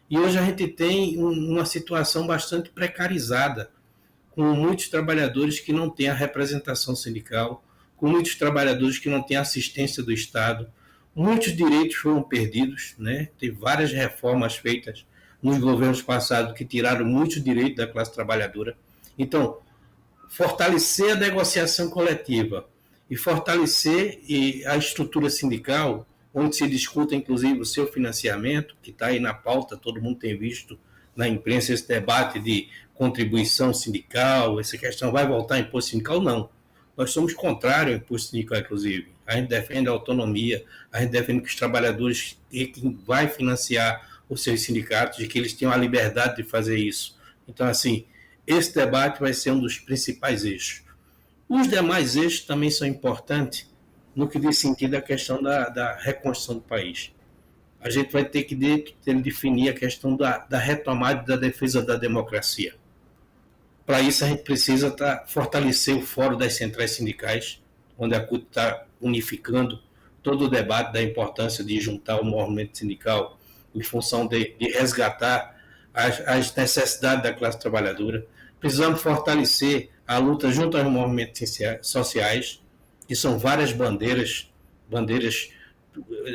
e hoje a gente tem uma situação bastante precarizada, com muitos trabalhadores que não têm a representação sindical, com muitos trabalhadores que não têm assistência do Estado, muitos direitos foram perdidos, né? Tem várias reformas feitas nos governos passados que tiraram muitos direitos da classe trabalhadora. Então, fortalecer a negociação coletiva e fortalecer a estrutura sindical, onde se discuta, inclusive, o seu financiamento, que está aí na pauta, todo mundo tem visto na imprensa esse debate de contribuição sindical, essa questão vai voltar a imposto sindical? Não. Nós somos contrários ao imposto sindical, inclusive. A gente defende a autonomia, a gente defende que os trabalhadores, quem vai financiar os seus sindicatos, de que eles tenham a liberdade de fazer isso. Então, assim, esse debate vai ser um dos principais eixos. Os demais eixos também são importantes no que diz sentido à questão da reconstrução do país. A gente vai ter que definir a questão da retomada e da defesa da democracia. Para isso, a gente precisa fortalecer o Fórum das Centrais Sindicais, onde a CUT está unificando todo o debate da importância de juntar o movimento sindical em função de resgatar as necessidades da classe trabalhadora. Precisamos fortalecer a luta junto aos movimentos sociais, que são várias bandeiras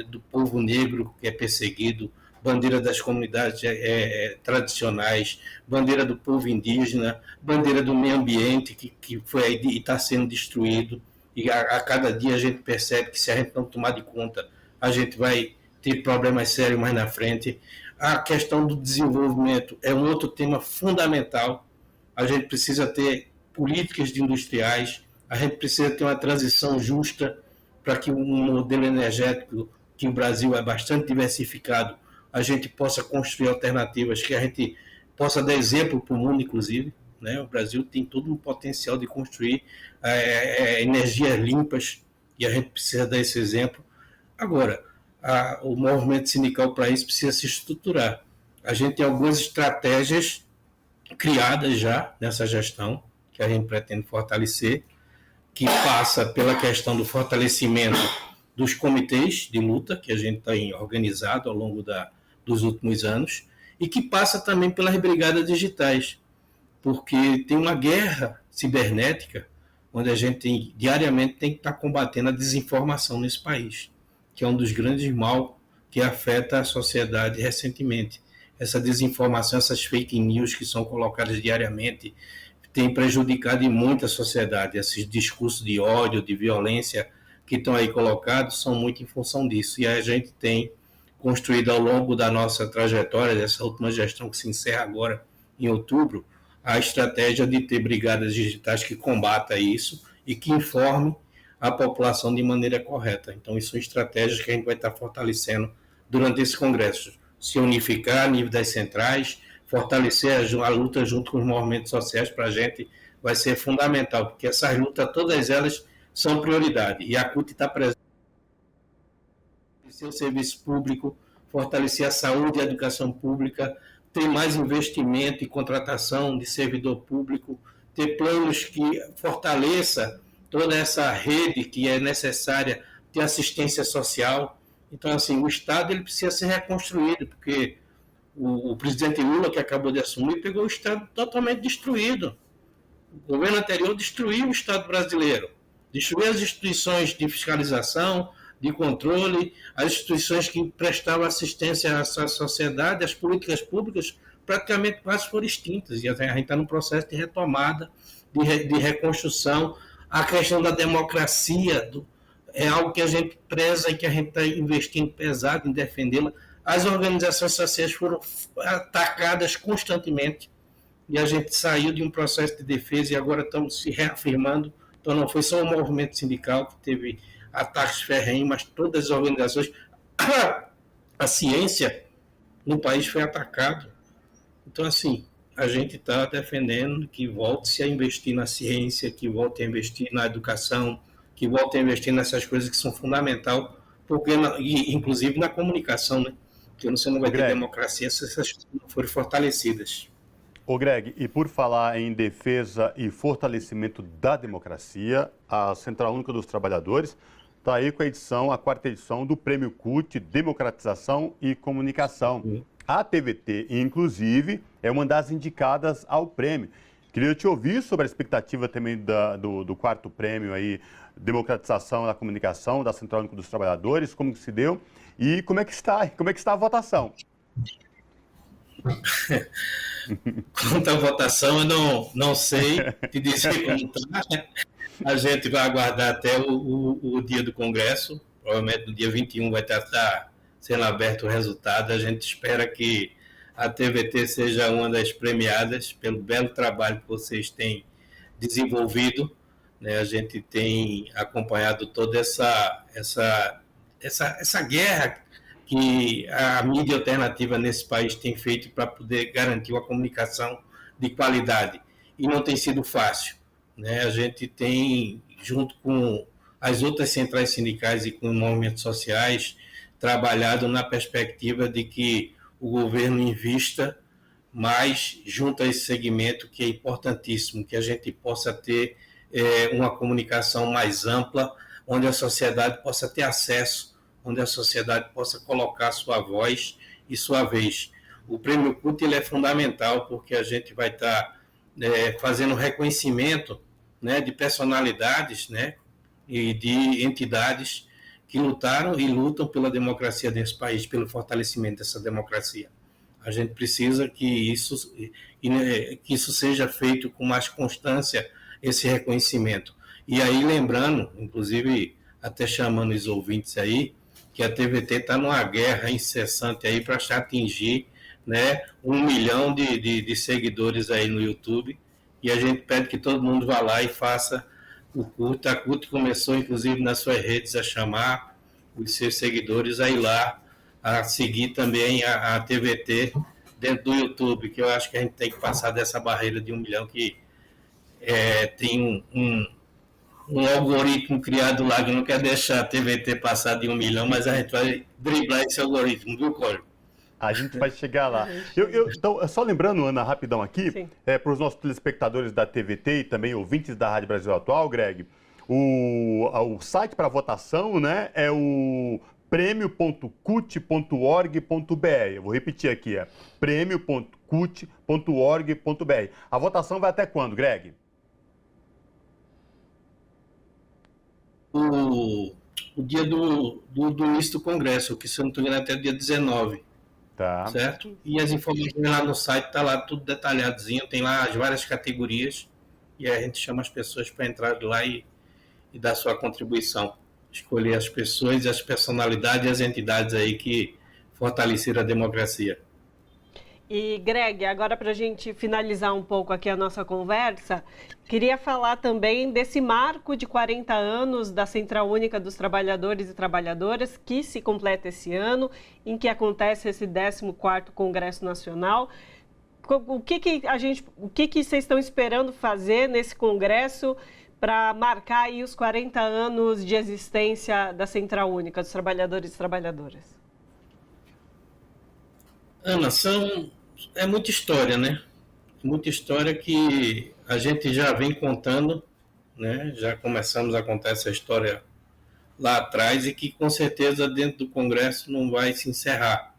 do povo negro que é perseguido, bandeira das comunidades tradicionais, bandeira do povo indígena, bandeira do meio ambiente que foi e está sendo destruído, e a cada dia a gente percebe que se a gente não tomar de conta, a gente vai ter problemas sérios mais na frente. A questão do desenvolvimento é um outro tema fundamental. A gente precisa ter políticas de industriais, a gente precisa ter uma transição justa para que um modelo energético, que o Brasil é bastante diversificado, a gente possa construir alternativas que a gente possa dar exemplo para o mundo, inclusive. Né? O Brasil tem todo um potencial de construir energias limpas e a gente precisa dar esse exemplo. Agora, o movimento sindical para isso precisa se estruturar. A gente tem algumas estratégias criadas já nessa gestão, que a gente pretende fortalecer, que passa pela questão do fortalecimento dos comitês de luta, que a gente tem organizado ao longo dos últimos anos, e que passa também pelas brigadas digitais, porque tem uma guerra cibernética, onde a gente diariamente tem que estar combatendo a desinformação nesse país, que é um dos grandes males que afeta a sociedade recentemente. Essa desinformação, essas fake news que são colocadas diariamente, tem prejudicado muito a sociedade. Esses discursos de ódio, de violência que estão aí colocados são muito em função disso. E a gente tem construído ao longo da nossa trajetória, dessa última gestão que se encerra agora em outubro, a estratégia de ter brigadas digitais que combata isso e que informe a população de maneira correta. Então, isso são estratégias que a gente vai estar fortalecendo durante esse congresso. Se unificar a nível das centrais, fortalecer a luta junto com os movimentos sociais, para a gente vai ser fundamental, porque essas lutas, todas elas, são prioridade. E a CUT está presente. Fortalecer o serviço público, fortalecer a saúde e a educação pública, ter mais investimento e contratação de servidor público, ter planos que fortaleça toda essa rede que é necessária, ter assistência social. Então, assim, o Estado ele precisa ser reconstruído, porque o presidente Lula, que acabou de assumir, pegou o Estado totalmente destruído. O governo anterior destruiu o Estado brasileiro, destruiu as instituições de fiscalização, de controle, as instituições que prestavam assistência à sociedade, as políticas públicas praticamente quase foram extintas. E a gente está num processo de retomada, de reconstrução. A questão da democracia é algo que a gente preza e que a gente está investindo pesado em defendê-la. As organizações sociais foram atacadas constantemente. e a gente saiu de um processo de defesa e agora estamos se reafirmando. Então não foi só o movimento sindical que teve ataques ferrenhos, mas todas as organizações, a ciência no país foi atacado. Então, assim, a gente está defendendo que volte-se a investir na ciência, que volte a investir na educação, que volte a investir nessas coisas que são fundamentais, porque, inclusive na comunicação, né? Porque você não vai ter democracia se essas coisas não forem fortalecidas. Ô Greg, e por falar em defesa e fortalecimento da democracia, a Central Única dos Trabalhadores está aí com a quarta edição do Prêmio CUT, Democratização e Comunicação. A TVT, inclusive, é uma das indicadas ao prêmio. Queria te ouvir sobre a expectativa também do quarto prêmio aí, Democratização da Comunicação, da Central Única dos Trabalhadores, como que se deu e como é que está a votação. Quanto à votação, eu não sei te dizer como está. A gente vai aguardar até o dia do Congresso, provavelmente no dia 21 vai estar sendo aberto o resultado. A gente espera que a TVT seja uma das premiadas pelo belo trabalho que vocês têm desenvolvido, né? A gente tem acompanhado toda essa guerra que a mídia alternativa nesse país tem feito para poder garantir uma comunicação de qualidade. E não tem sido fácil, né? A gente tem, junto com as outras centrais sindicais e com os movimentos sociais, trabalhado na perspectiva de que o governo invista mais junto a esse segmento, que é importantíssimo, que a gente possa ter uma comunicação mais ampla, onde a sociedade possa ter acesso, onde a sociedade possa colocar sua voz e sua vez. O Prêmio CUT ele é fundamental, porque a gente vai estar fazendo reconhecimento, né, de personalidades, né, e de entidades que lutaram e lutam pela democracia desse país, pelo fortalecimento dessa democracia. A gente precisa que isso seja feito com mais constância, esse reconhecimento. E aí, lembrando, inclusive, até chamando os ouvintes aí, que a TVT está numa guerra incessante aí para atingir, né, 1 milhão de seguidores aí no YouTube, e a gente pede que todo mundo vá lá e faça o CUT. A CUT começou, inclusive, nas suas redes a chamar os seus seguidores a ir lá, a seguir também a TVT dentro do YouTube, que eu acho que a gente tem que passar dessa barreira de 1 milhão, que tem um algoritmo criado lá que não quer deixar a TVT passar de 1 milhão, mas a gente vai driblar esse algoritmo, viu, Cólio? A gente vai chegar lá. Então, só lembrando, Ana, rapidão aqui, para os nossos telespectadores da TVT e também ouvintes da Rádio Brasil Atual, Greg, o site para votação, né, é o prêmio.cut.org.br. Eu vou repetir aqui, é prêmio.cut.org.br. A votação vai até quando, Greg? O dia do início do Congresso, que se eu não estou enganado até o dia 19. Tá. Certo? E as informações lá no site, tá lá tudo detalhadinho, tem lá as várias categorias, e aí a gente chama as pessoas para entrar lá e dar sua contribuição. Escolher as pessoas, as personalidades e as entidades aí que fortaleceram a democracia. E, Greg, agora para a gente finalizar um pouco aqui a nossa conversa, queria falar também desse marco de 40 anos da Central Única dos Trabalhadores e Trabalhadoras, que se completa esse ano, em que acontece esse 14º Congresso Nacional. O que vocês estão esperando fazer nesse congresso para marcar aí os 40 anos de existência da Central Única dos Trabalhadores e Trabalhadoras? Ana, é muita história, né? Muita história que a gente já vem contando, né? Já começamos a contar essa história lá atrás e que com certeza dentro do Congresso não vai se encerrar.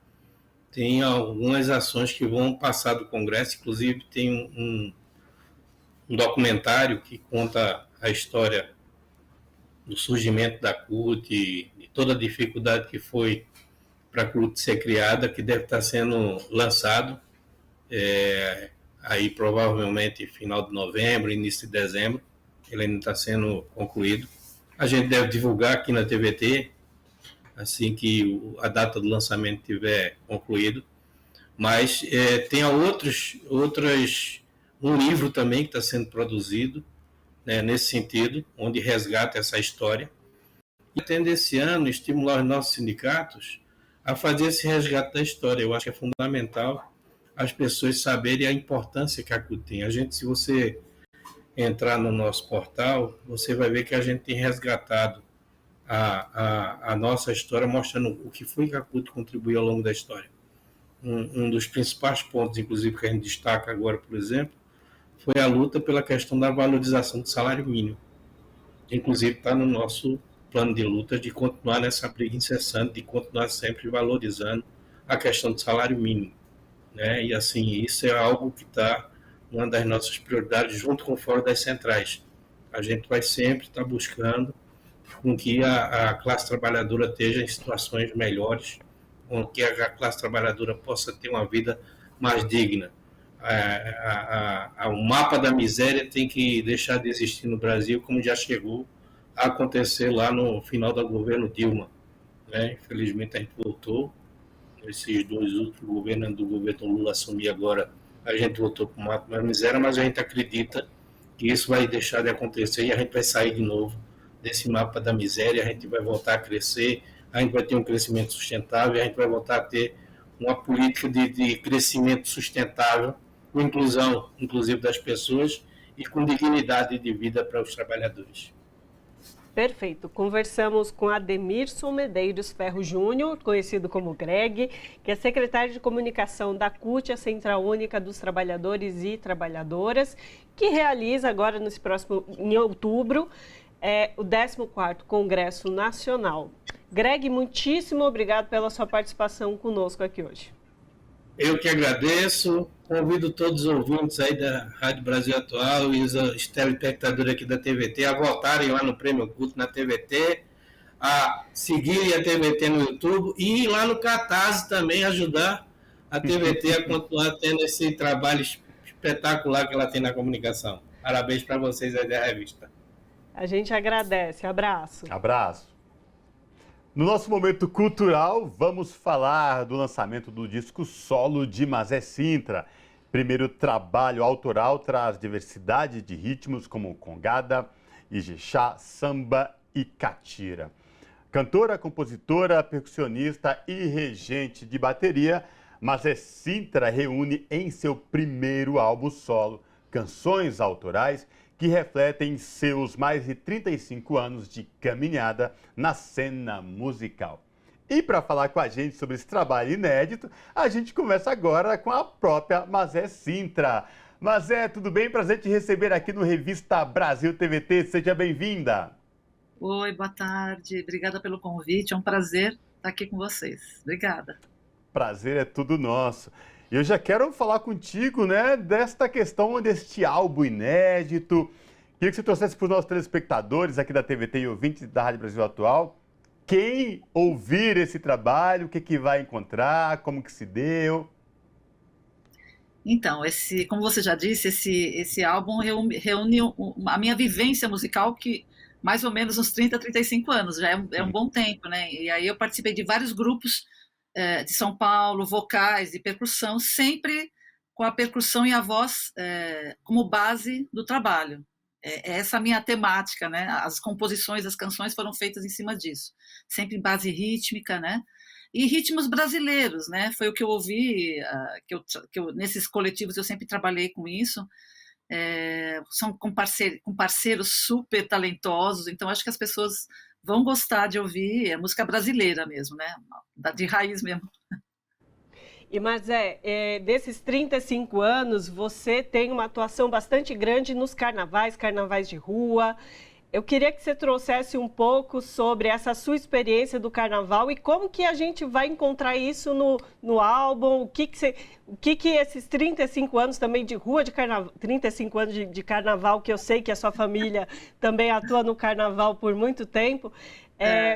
Tem algumas ações que vão passar do Congresso, inclusive tem um documentário que conta a história do surgimento da CUT e toda a dificuldade que foi para a CUT ser criada, que deve estar sendo lançado aí provavelmente final de novembro, início de dezembro. Ele ainda está sendo concluído. A gente deve divulgar aqui na TVT assim que a data do lançamento tiver concluído. Mas tem outras um livro também que está sendo produzido, né, nesse sentido, onde resgata essa história. E tendo esse ano estimular os nossos sindicatos a fazer esse resgate da história. Eu acho que é fundamental as pessoas saberem a importância que a CUT tem. A gente, se você entrar no nosso portal, você vai ver que a gente tem resgatado a nossa história, mostrando o que foi que a CUT contribuiu ao longo da história. Um dos principais pontos, inclusive, que a gente destaca agora, por exemplo, foi a luta pela questão da valorização do salário mínimo. Inclusive, está no nosso plano de luta de continuar nessa briga incessante, de continuar sempre valorizando a questão do salário mínimo, né? E assim, isso é algo que está uma das nossas prioridades junto com o Fórum das Centrais. A gente vai sempre estar buscando com que a classe trabalhadora esteja em situações melhores, com que a classe trabalhadora possa ter uma vida mais digna. O mapa da miséria tem que deixar de existir no Brasil, como já chegou a acontecer lá no final do governo Dilma, né? Infelizmente a gente voltou, esses 2 últimos governos, do governo Lula assumir agora, a gente voltou para o mapa da miséria, mas a gente acredita que isso vai deixar de acontecer e a gente vai sair de novo desse mapa da miséria, a gente vai voltar a crescer, a gente vai ter um crescimento sustentável, a gente vai voltar a ter uma política de crescimento sustentável, com inclusão, inclusive, das pessoas e com dignidade de vida para os trabalhadores. Perfeito. Conversamos com Ademirson Medeiros Ferro Júnior, conhecido como Greg, que é secretário de comunicação da CUT, a Central Única dos Trabalhadores e Trabalhadoras, que realiza agora, em outubro, o 14º Congresso Nacional. Greg, muitíssimo obrigado pela sua participação conosco aqui hoje. Eu que agradeço, convido todos os ouvintes aí da Rádio Brasil Atual e os telespectadores aqui da TVT a votarem lá no Prêmio CUT na TVT, a seguirem a TVT no YouTube e ir lá no Catarse também ajudar a TVT a continuar tendo esse trabalho espetacular que ela tem na comunicação. Parabéns para vocês aí da revista. A gente agradece. Abraço. Abraço. No nosso momento cultural, vamos falar do lançamento do disco solo de Mazé Sintra. Primeiro trabalho autoral traz diversidade de ritmos como congada, ijexá, samba e catira. Cantora, compositora, percussionista e regente de bateria, Mazé Sintra reúne em seu primeiro álbum solo canções autorais que refletem seus mais de 35 anos de caminhada na cena musical. E para falar com a gente sobre esse trabalho inédito, a gente começa agora com a própria Mazé Sintra. Mazé, tudo bem? Prazer te receber aqui no Revista Brasil TVT. Seja bem-vinda. Oi, boa tarde. Obrigada pelo convite. É um prazer estar aqui com vocês. Obrigada. Prazer é tudo nosso. Eu já quero falar contigo, né, desta questão deste álbum inédito. Queria que você trouxesse para os nossos telespectadores aqui da TVT e ouvintes da Rádio Brasil Atual, quem ouvir esse trabalho, o que vai encontrar, como que se deu. Então, como você já disse, esse álbum reúne a minha vivência musical, que mais ou menos uns 30, 35 anos, já é um bom tempo, né? E aí eu participei de vários grupos de São Paulo, vocais e percussão, sempre com a percussão e a voz como base do trabalho. Essa é a minha temática, né? As composições, as canções foram feitas em cima disso, sempre em base rítmica, né? E ritmos brasileiros, né? Foi o que eu ouvi, nesses coletivos eu sempre trabalhei com isso, são com parceiros super talentosos, então acho que as pessoas vão gostar de ouvir a música brasileira mesmo, né? De raiz mesmo. E Mazé, desses 35 anos, você tem uma atuação bastante grande nos carnavais de rua. Eu queria que você trouxesse um pouco sobre essa sua experiência do carnaval e como que a gente vai encontrar isso no álbum, o que esses 35 anos também de rua de carnaval, 35 anos de carnaval, que eu sei que a sua família também atua no carnaval por muito tempo,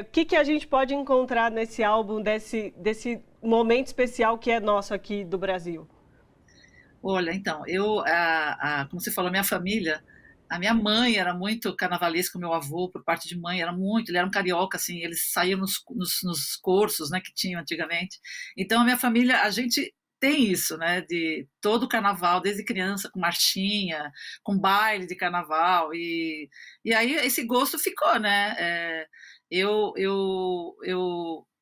o que a gente pode encontrar nesse álbum, desse momento especial que é nosso aqui do Brasil? Olha, então, como você falou, minha família, a minha mãe era muito carnavalesca, o meu avô, por parte de mãe, ele era um carioca, assim, eles saíam nos cursos, né, que tinham antigamente. Então, a minha família, a gente tem isso, né? De todo o carnaval, desde criança, com marchinha, com baile de carnaval. E aí esse gosto ficou, né? Eu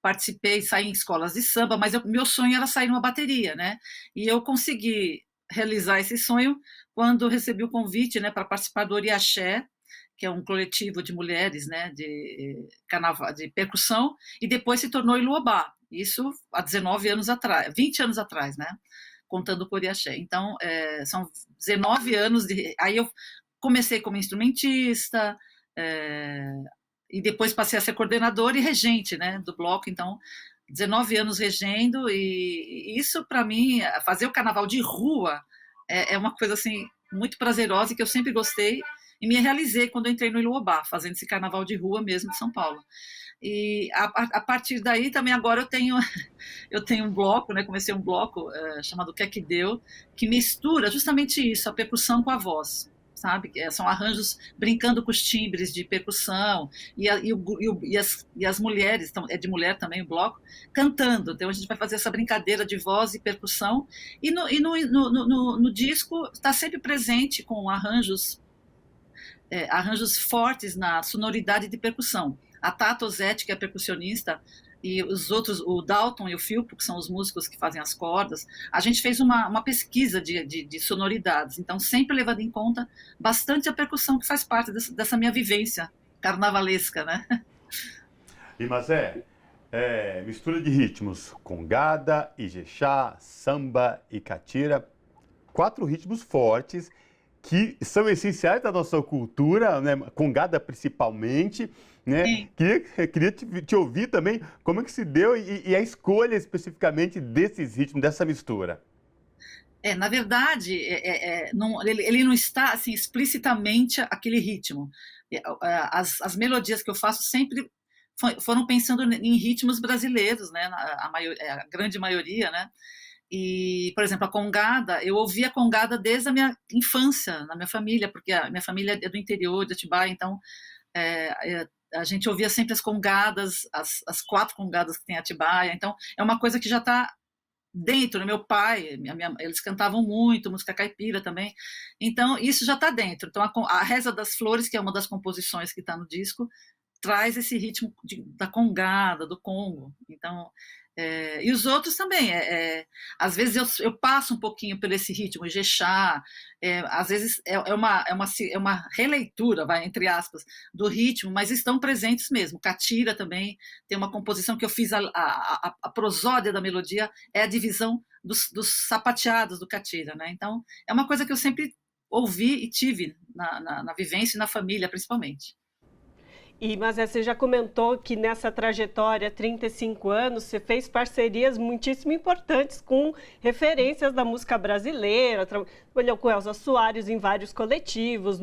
participei, saí em escolas de samba, mas meu sonho era sair numa bateria, né? E eu consegui realizar esse sonho quando recebi o convite, né, para participar do Oriaxé, que é um coletivo de mulheres, né, de carnaval, de percussão, e depois se tornou Iluobá. Isso há 19 anos atrás, 20 anos atrás, né, contando com o Oriaxé. Então, são 19 anos de... Aí eu comecei como instrumentista, e depois passei a ser coordenadora e regente, né, do bloco. Então, 19 anos regendo, e isso, para mim, fazer o carnaval de rua é uma coisa, assim, muito prazerosa, e que eu sempre gostei, e me realizei quando eu entrei no Iluobá, fazendo esse carnaval de rua mesmo de São Paulo. E a partir daí também agora eu tenho um bloco, né? Comecei um bloco chamado Que é que Deu, que mistura justamente isso, a percussão com a voz, sabe? São arranjos brincando com os timbres de percussão, e as mulheres, é de mulher também o bloco, cantando. Então a gente vai fazer essa brincadeira de voz e percussão, e no disco está sempre presente com arranjos fortes na sonoridade de percussão. A Tata Ozzetti, que é percussionista, e os outros, o Dalton e o Filpo, que são os músicos que fazem as cordas, a gente fez uma pesquisa de sonoridades, então sempre levando em conta bastante a percussão, que faz parte dessa minha vivência carnavalesca, né? E Mazé, mistura de ritmos, congada, ijexá, samba e catira, 4 ritmos fortes que são essenciais da nossa cultura, né? Congada principalmente, né? Queria te ouvir também como é que se deu e a escolha especificamente desses ritmos, dessa mistura. Na verdade, ele não está assim, explicitamente aquele ritmo. As melodias que eu faço sempre foram pensando em ritmos brasileiros, né? A grande maioria, né? E, por exemplo, a congada, eu ouvi a congada desde a minha infância, na minha família, porque a minha família é do interior de Atibaia, então a gente ouvia sempre as congadas, as 4 congadas que tem em Atibaia, então é uma coisa que já está dentro, né? Meu pai, eles cantavam muito, música caipira também, então isso já está dentro. Então a Reza das Flores, que é uma das composições que está no disco, traz esse ritmo da congada, do Congo, então... e os outros também, às vezes eu passo um pouquinho por esse ritmo, Ijexá, às vezes é uma releitura, entre aspas, do ritmo, mas estão presentes mesmo. Catira também tem uma composição que eu fiz, a prosódia da melodia é a divisão dos sapateados do catira, né? Então é uma coisa que eu sempre ouvi e tive na vivência e na família, principalmente. Mas você já comentou que nessa trajetória, 35 anos, você fez parcerias muitíssimo importantes com referências da música brasileira, trabalhou com Elza Soares em vários coletivos,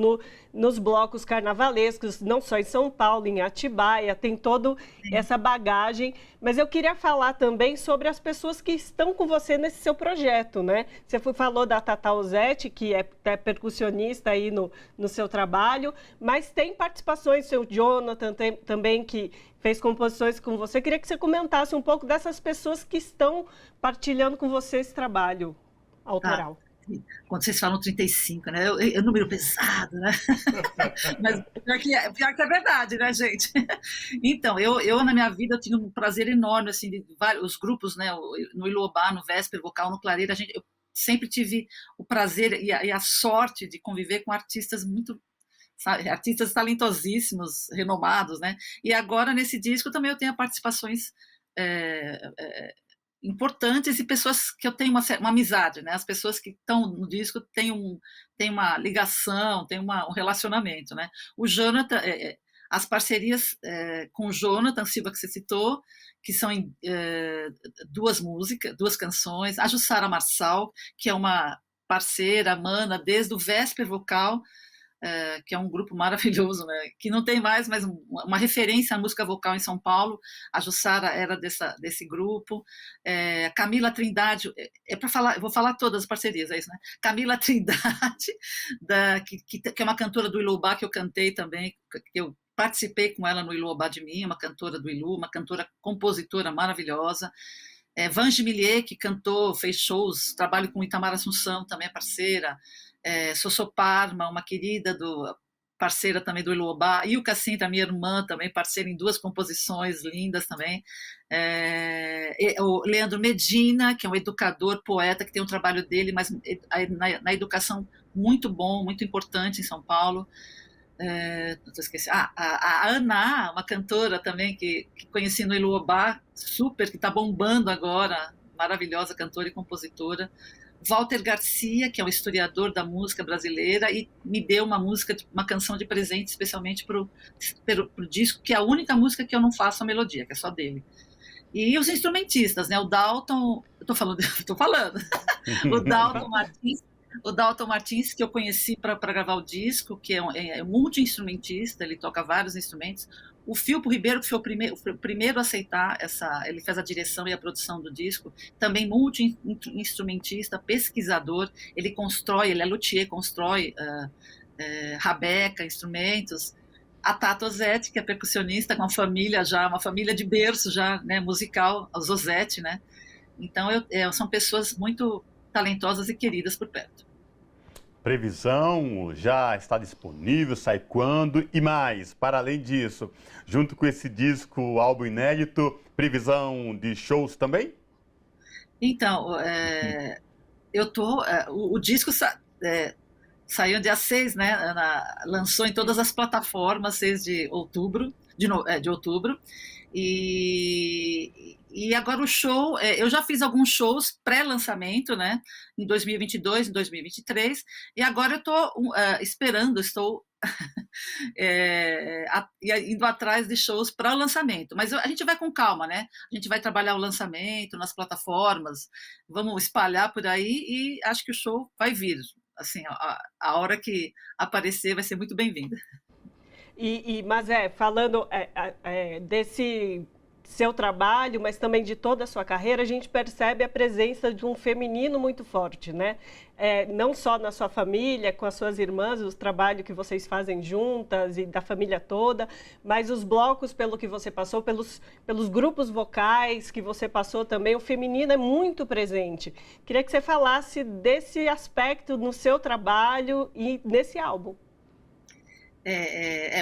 nos blocos carnavalescos, não só em São Paulo, em Atibaia, tem toda essa bagagem. Mas eu queria falar também sobre as pessoas que estão com você nesse seu projeto, né? Você falou da Tata Ozzetti, que é percussionista aí no seu trabalho, mas tem participações, seu Jonathan também, que fez composições com você. Queria que você comentasse um pouco dessas pessoas que estão partilhando com você esse trabalho autoral. Quando vocês falam 35, né? É um número pesado, né? Mas pior que é verdade, né, gente? Então, eu na minha vida eu tive um prazer enorme, assim, de vários grupos, né? No Iluobá, no Vésper Vocal, no Clareira, eu sempre tive o prazer e a sorte de conviver com artistas artistas talentosíssimos, renomados, né? E agora, nesse disco, também eu tenho participações importantes e pessoas que eu tenho uma amizade, né? As pessoas que estão no disco têm uma ligação, têm um relacionamento, né? O Jonathan, as parcerias com o Jonathan Silva, que você citou, que são em 2 músicas, 2 canções, a Jussara Marçal, que é uma parceira, mana, desde o Vésper Vocal, que é um grupo maravilhoso, né? Que não tem mais, mas uma referência à música vocal em São Paulo. A Jussara era desse grupo. Camila Trindade, para falar, eu vou falar todas as parcerias, é isso, né? Camila Trindade, que é uma cantora do Iluobá, que eu cantei também, que eu participei com ela no Iluobá de Mim, uma cantora do Ilu, uma cantora compositora maravilhosa. Vange Millier, que cantou, fez shows, trabalho com Itamar Assunção, também é parceira, Sossô Parma, uma querida parceira também do Iluobá, Ilka Sintra, minha irmã, também parceira em 2 composições lindas também, o Leandro Medina, que é um educador, poeta, que tem um trabalho dele, mas na educação muito bom, muito importante em São Paulo. Esqueci. A Ana, uma cantora também que conheci no Iluobá, super, que está bombando agora, maravilhosa cantora e compositora. Walter Garcia, que é um historiador da música brasileira e me deu uma canção de presente especialmente pro disco, que é a única música que eu não faço a melodia, que é só dele. E os instrumentistas, né? O Dalton, estou falando. O Dalton Martins, que eu conheci para gravar o disco, que é multi-instrumentista, ele toca vários instrumentos. O Filpo Ribeiro, que foi o primeiro a aceitar ele fez a direção e a produção do disco, também multi-instrumentista, pesquisador, ele é luthier, constrói rabeca, instrumentos. A Tato Ozzetti, que é percussionista, com uma família de berço já, né, musical, a Zozzetti, né? Então, são pessoas muito talentosas e queridas por perto. Previsão já está disponível, sai quando e mais, para além disso, junto com esse disco, álbum inédito, previsão de shows também? Então, o disco saiu dia 6, né? Lançou em todas as plataformas 6 de outubro, de outubro. E agora o show, eu já fiz alguns shows pré-lançamento, né, em 2022, em 2023, e agora eu estou estou indo atrás de shows para o lançamento. Mas a gente vai com calma, né? A gente vai trabalhar o lançamento nas plataformas, vamos espalhar por aí e acho que o show vai vir. Assim, a hora que aparecer vai ser muito bem-vinda. Mas falando desse seu trabalho, mas também de toda a sua carreira, a gente percebe a presença de um feminino muito forte, né? Não só na sua família, com as suas irmãs, o trabalho que vocês fazem juntas e da família toda, mas os blocos pelo que você passou, pelos grupos vocais que você passou também, o feminino é muito presente. Queria que você falasse desse aspecto no seu trabalho e nesse álbum.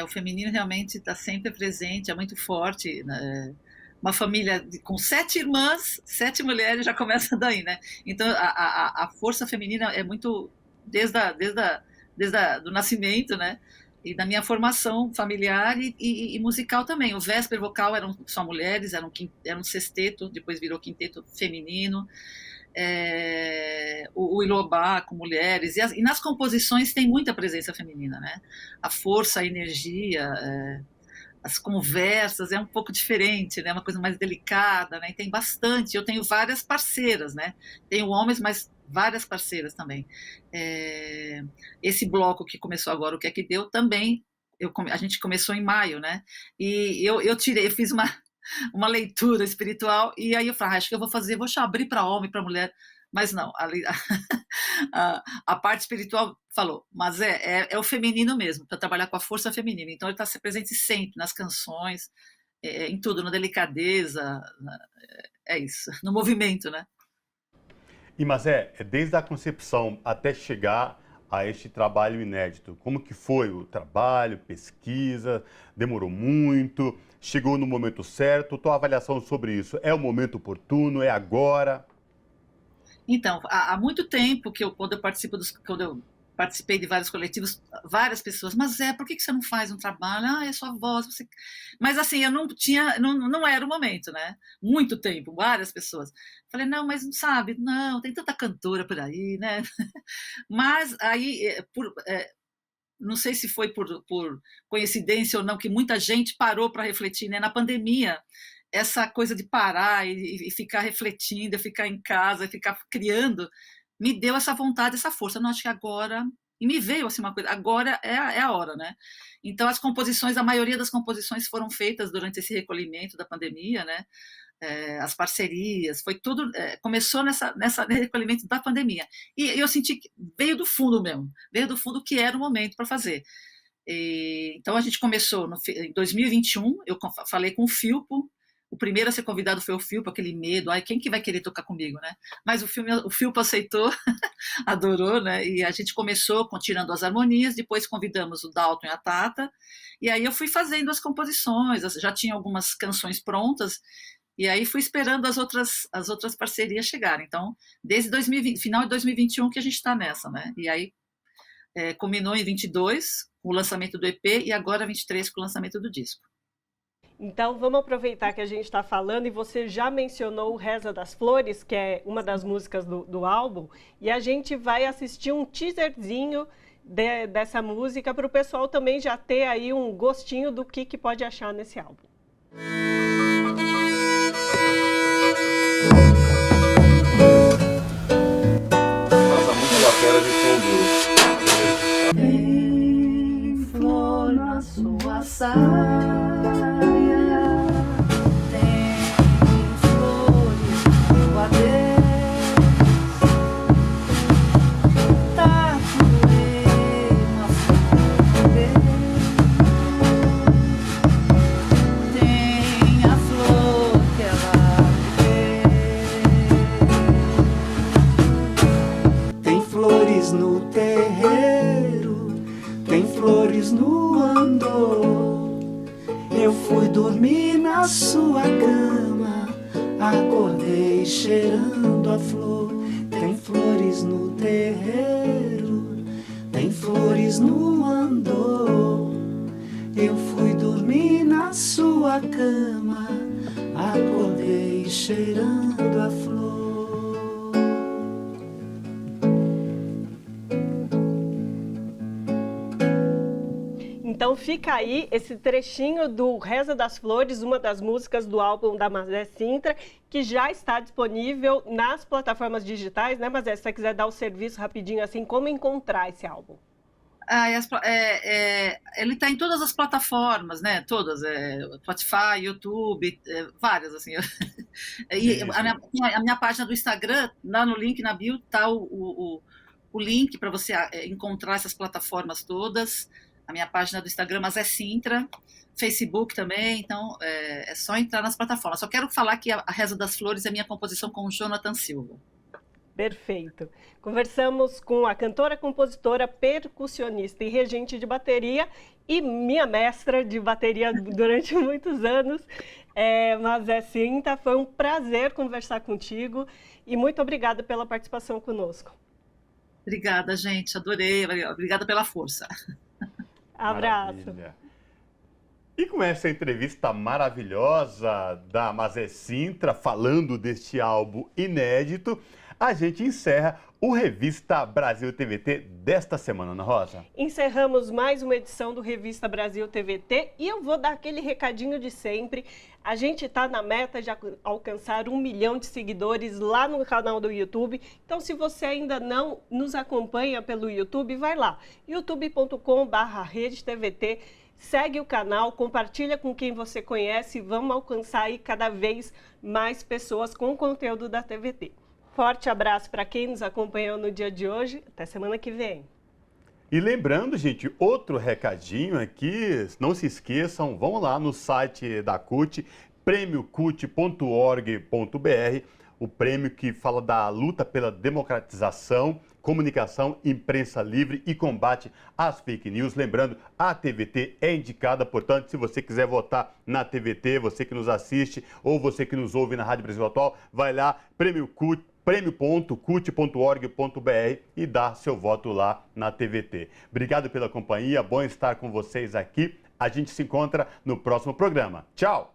O feminino realmente está sempre presente, é muito forte, né? Uma família com 7 irmãs, 7 mulheres, já começa daí, né? Então, a força feminina é muito desde do nascimento, né? E da minha formação familiar e musical também. O Vésper Vocal eram só mulheres, era um sexteto, depois virou quinteto feminino. O Iluobá com mulheres, e nas composições tem muita presença feminina, né? A força, a energia, as conversas é um pouco diferente, né? Uma coisa mais delicada, né? E tem bastante. Eu tenho várias parceiras, né? Tenho homens, mas várias parceiras também. Esse bloco que começou agora, o que é que deu, também a gente começou em maio, né? E eu fiz uma leitura espiritual, e aí eu falei, acho que eu vou abrir para homem, para mulher, mas não, a parte espiritual falou, mas é o feminino mesmo, para trabalhar com a força feminina, então ele está presente sempre, nas canções, em tudo, na delicadeza, é isso, no movimento, né? Mas desde a concepção até chegar a este trabalho inédito, como que foi o trabalho, pesquisa, demorou muito, chegou no momento certo, tua avaliação sobre isso, é o momento oportuno, é agora? Então, há muito tempo que quando eu participei de vários coletivos, várias pessoas, mas por que você não faz um trabalho? É sua voz. Mas assim, eu não era o momento, né? Muito tempo, várias pessoas. Falei, não, mas não sabe, não, tem tanta cantora por aí, né? Mas aí, não sei se foi por coincidência ou não, que muita gente parou para refletir, né? Na pandemia, essa coisa de parar e ficar refletindo, ficar em casa, ficar criando, me deu essa vontade, essa força. Não, acho que agora... E me veio assim uma coisa, agora é a hora, né? Então, a maioria das composições foram feitas durante esse recolhimento da pandemia, né? As parcerias, foi tudo... começou nessa recolhimento da pandemia. E eu senti que veio do fundo mesmo, veio do fundo que era o momento para fazer. Então, a gente começou em 2021, eu falei com o Filpo, O primeiro a ser convidado foi o Philpa, aquele medo, ai, quem que vai querer tocar comigo, né? Mas o Philpa aceitou, adorou, né? E a gente começou tirando as harmonias, depois convidamos o Dalton e a Tata, e aí eu fui fazendo as composições, já tinha algumas canções prontas, e aí fui esperando as outras parcerias chegarem. Então, desde 2020, final de 2021 que a gente está nessa, né? E aí culminou em 22 com o lançamento do EP e agora 23 com o lançamento do disco. Então, vamos aproveitar que a gente está falando e você já mencionou o Reza das Flores, que é uma das músicas do álbum, e a gente vai assistir um teaserzinho dessa música para o pessoal também já ter aí um gostinho do que pode achar nesse álbum. Nossa, muito bacana de fundo. Tem flor na sua saia. No terreiro, tem flores no andor. Eu fui dormir na sua cama, acordei cheirando a flor. Tem flores no terreiro, tem flores no andor. Eu fui dormir na sua cama, acordei cheirando a flor. Então fica aí esse trechinho do Reza das Flores, uma das músicas do álbum da Mazé Sintra, que já está disponível nas plataformas digitais, né, Mazé? Se você quiser dar o serviço rapidinho, assim, como encontrar esse álbum? Ele está em todas as plataformas, né? Todas, Spotify, YouTube, várias, assim. E a minha página do Instagram, lá no link na bio, está o link para você encontrar essas plataformas todas. A minha página do Instagram, Mazé Sintra, Facebook também, então é só entrar nas plataformas. Só quero falar que a Reza das Flores é minha composição com o Jonathan Silva. Perfeito. Conversamos com a cantora, compositora, percussionista e regente de bateria e minha mestra de bateria durante muitos anos, Mazé Sintra. Foi um prazer conversar contigo e muito obrigada pela participação conosco. Obrigada, gente. Adorei. Obrigada pela força. Abraço. Maravilha. E com essa entrevista maravilhosa da Mazé Sintra, falando deste álbum inédito, a gente encerra o Revista Brasil TVT desta semana, Ana Rosa. Encerramos mais uma edição do Revista Brasil TVT e eu vou dar aquele recadinho de sempre. A gente está na meta de alcançar 1 milhão de seguidores lá no canal do YouTube. Então, se você ainda não nos acompanha pelo YouTube, vai lá, youtube.com/redetvt. Segue o canal, compartilha com quem você conhece e vamos alcançar aí cada vez mais pessoas com o conteúdo da TVT. Forte abraço para quem nos acompanhou no dia de hoje. Até semana que vem. E lembrando, gente, outro recadinho aqui, não se esqueçam, vão lá no site da CUT, premiocult.org.br, o prêmio que fala da luta pela democratização, comunicação, imprensa livre e combate às fake news. Lembrando, a TVT é indicada, portanto, se você quiser votar na TVT, você que nos assiste ou você que nos ouve na Rádio Brasil Atual, vai lá, prêmio.cult.org.br e dá seu voto lá na TVT. Obrigado pela companhia, bom estar com vocês aqui. A gente se encontra no próximo programa. Tchau!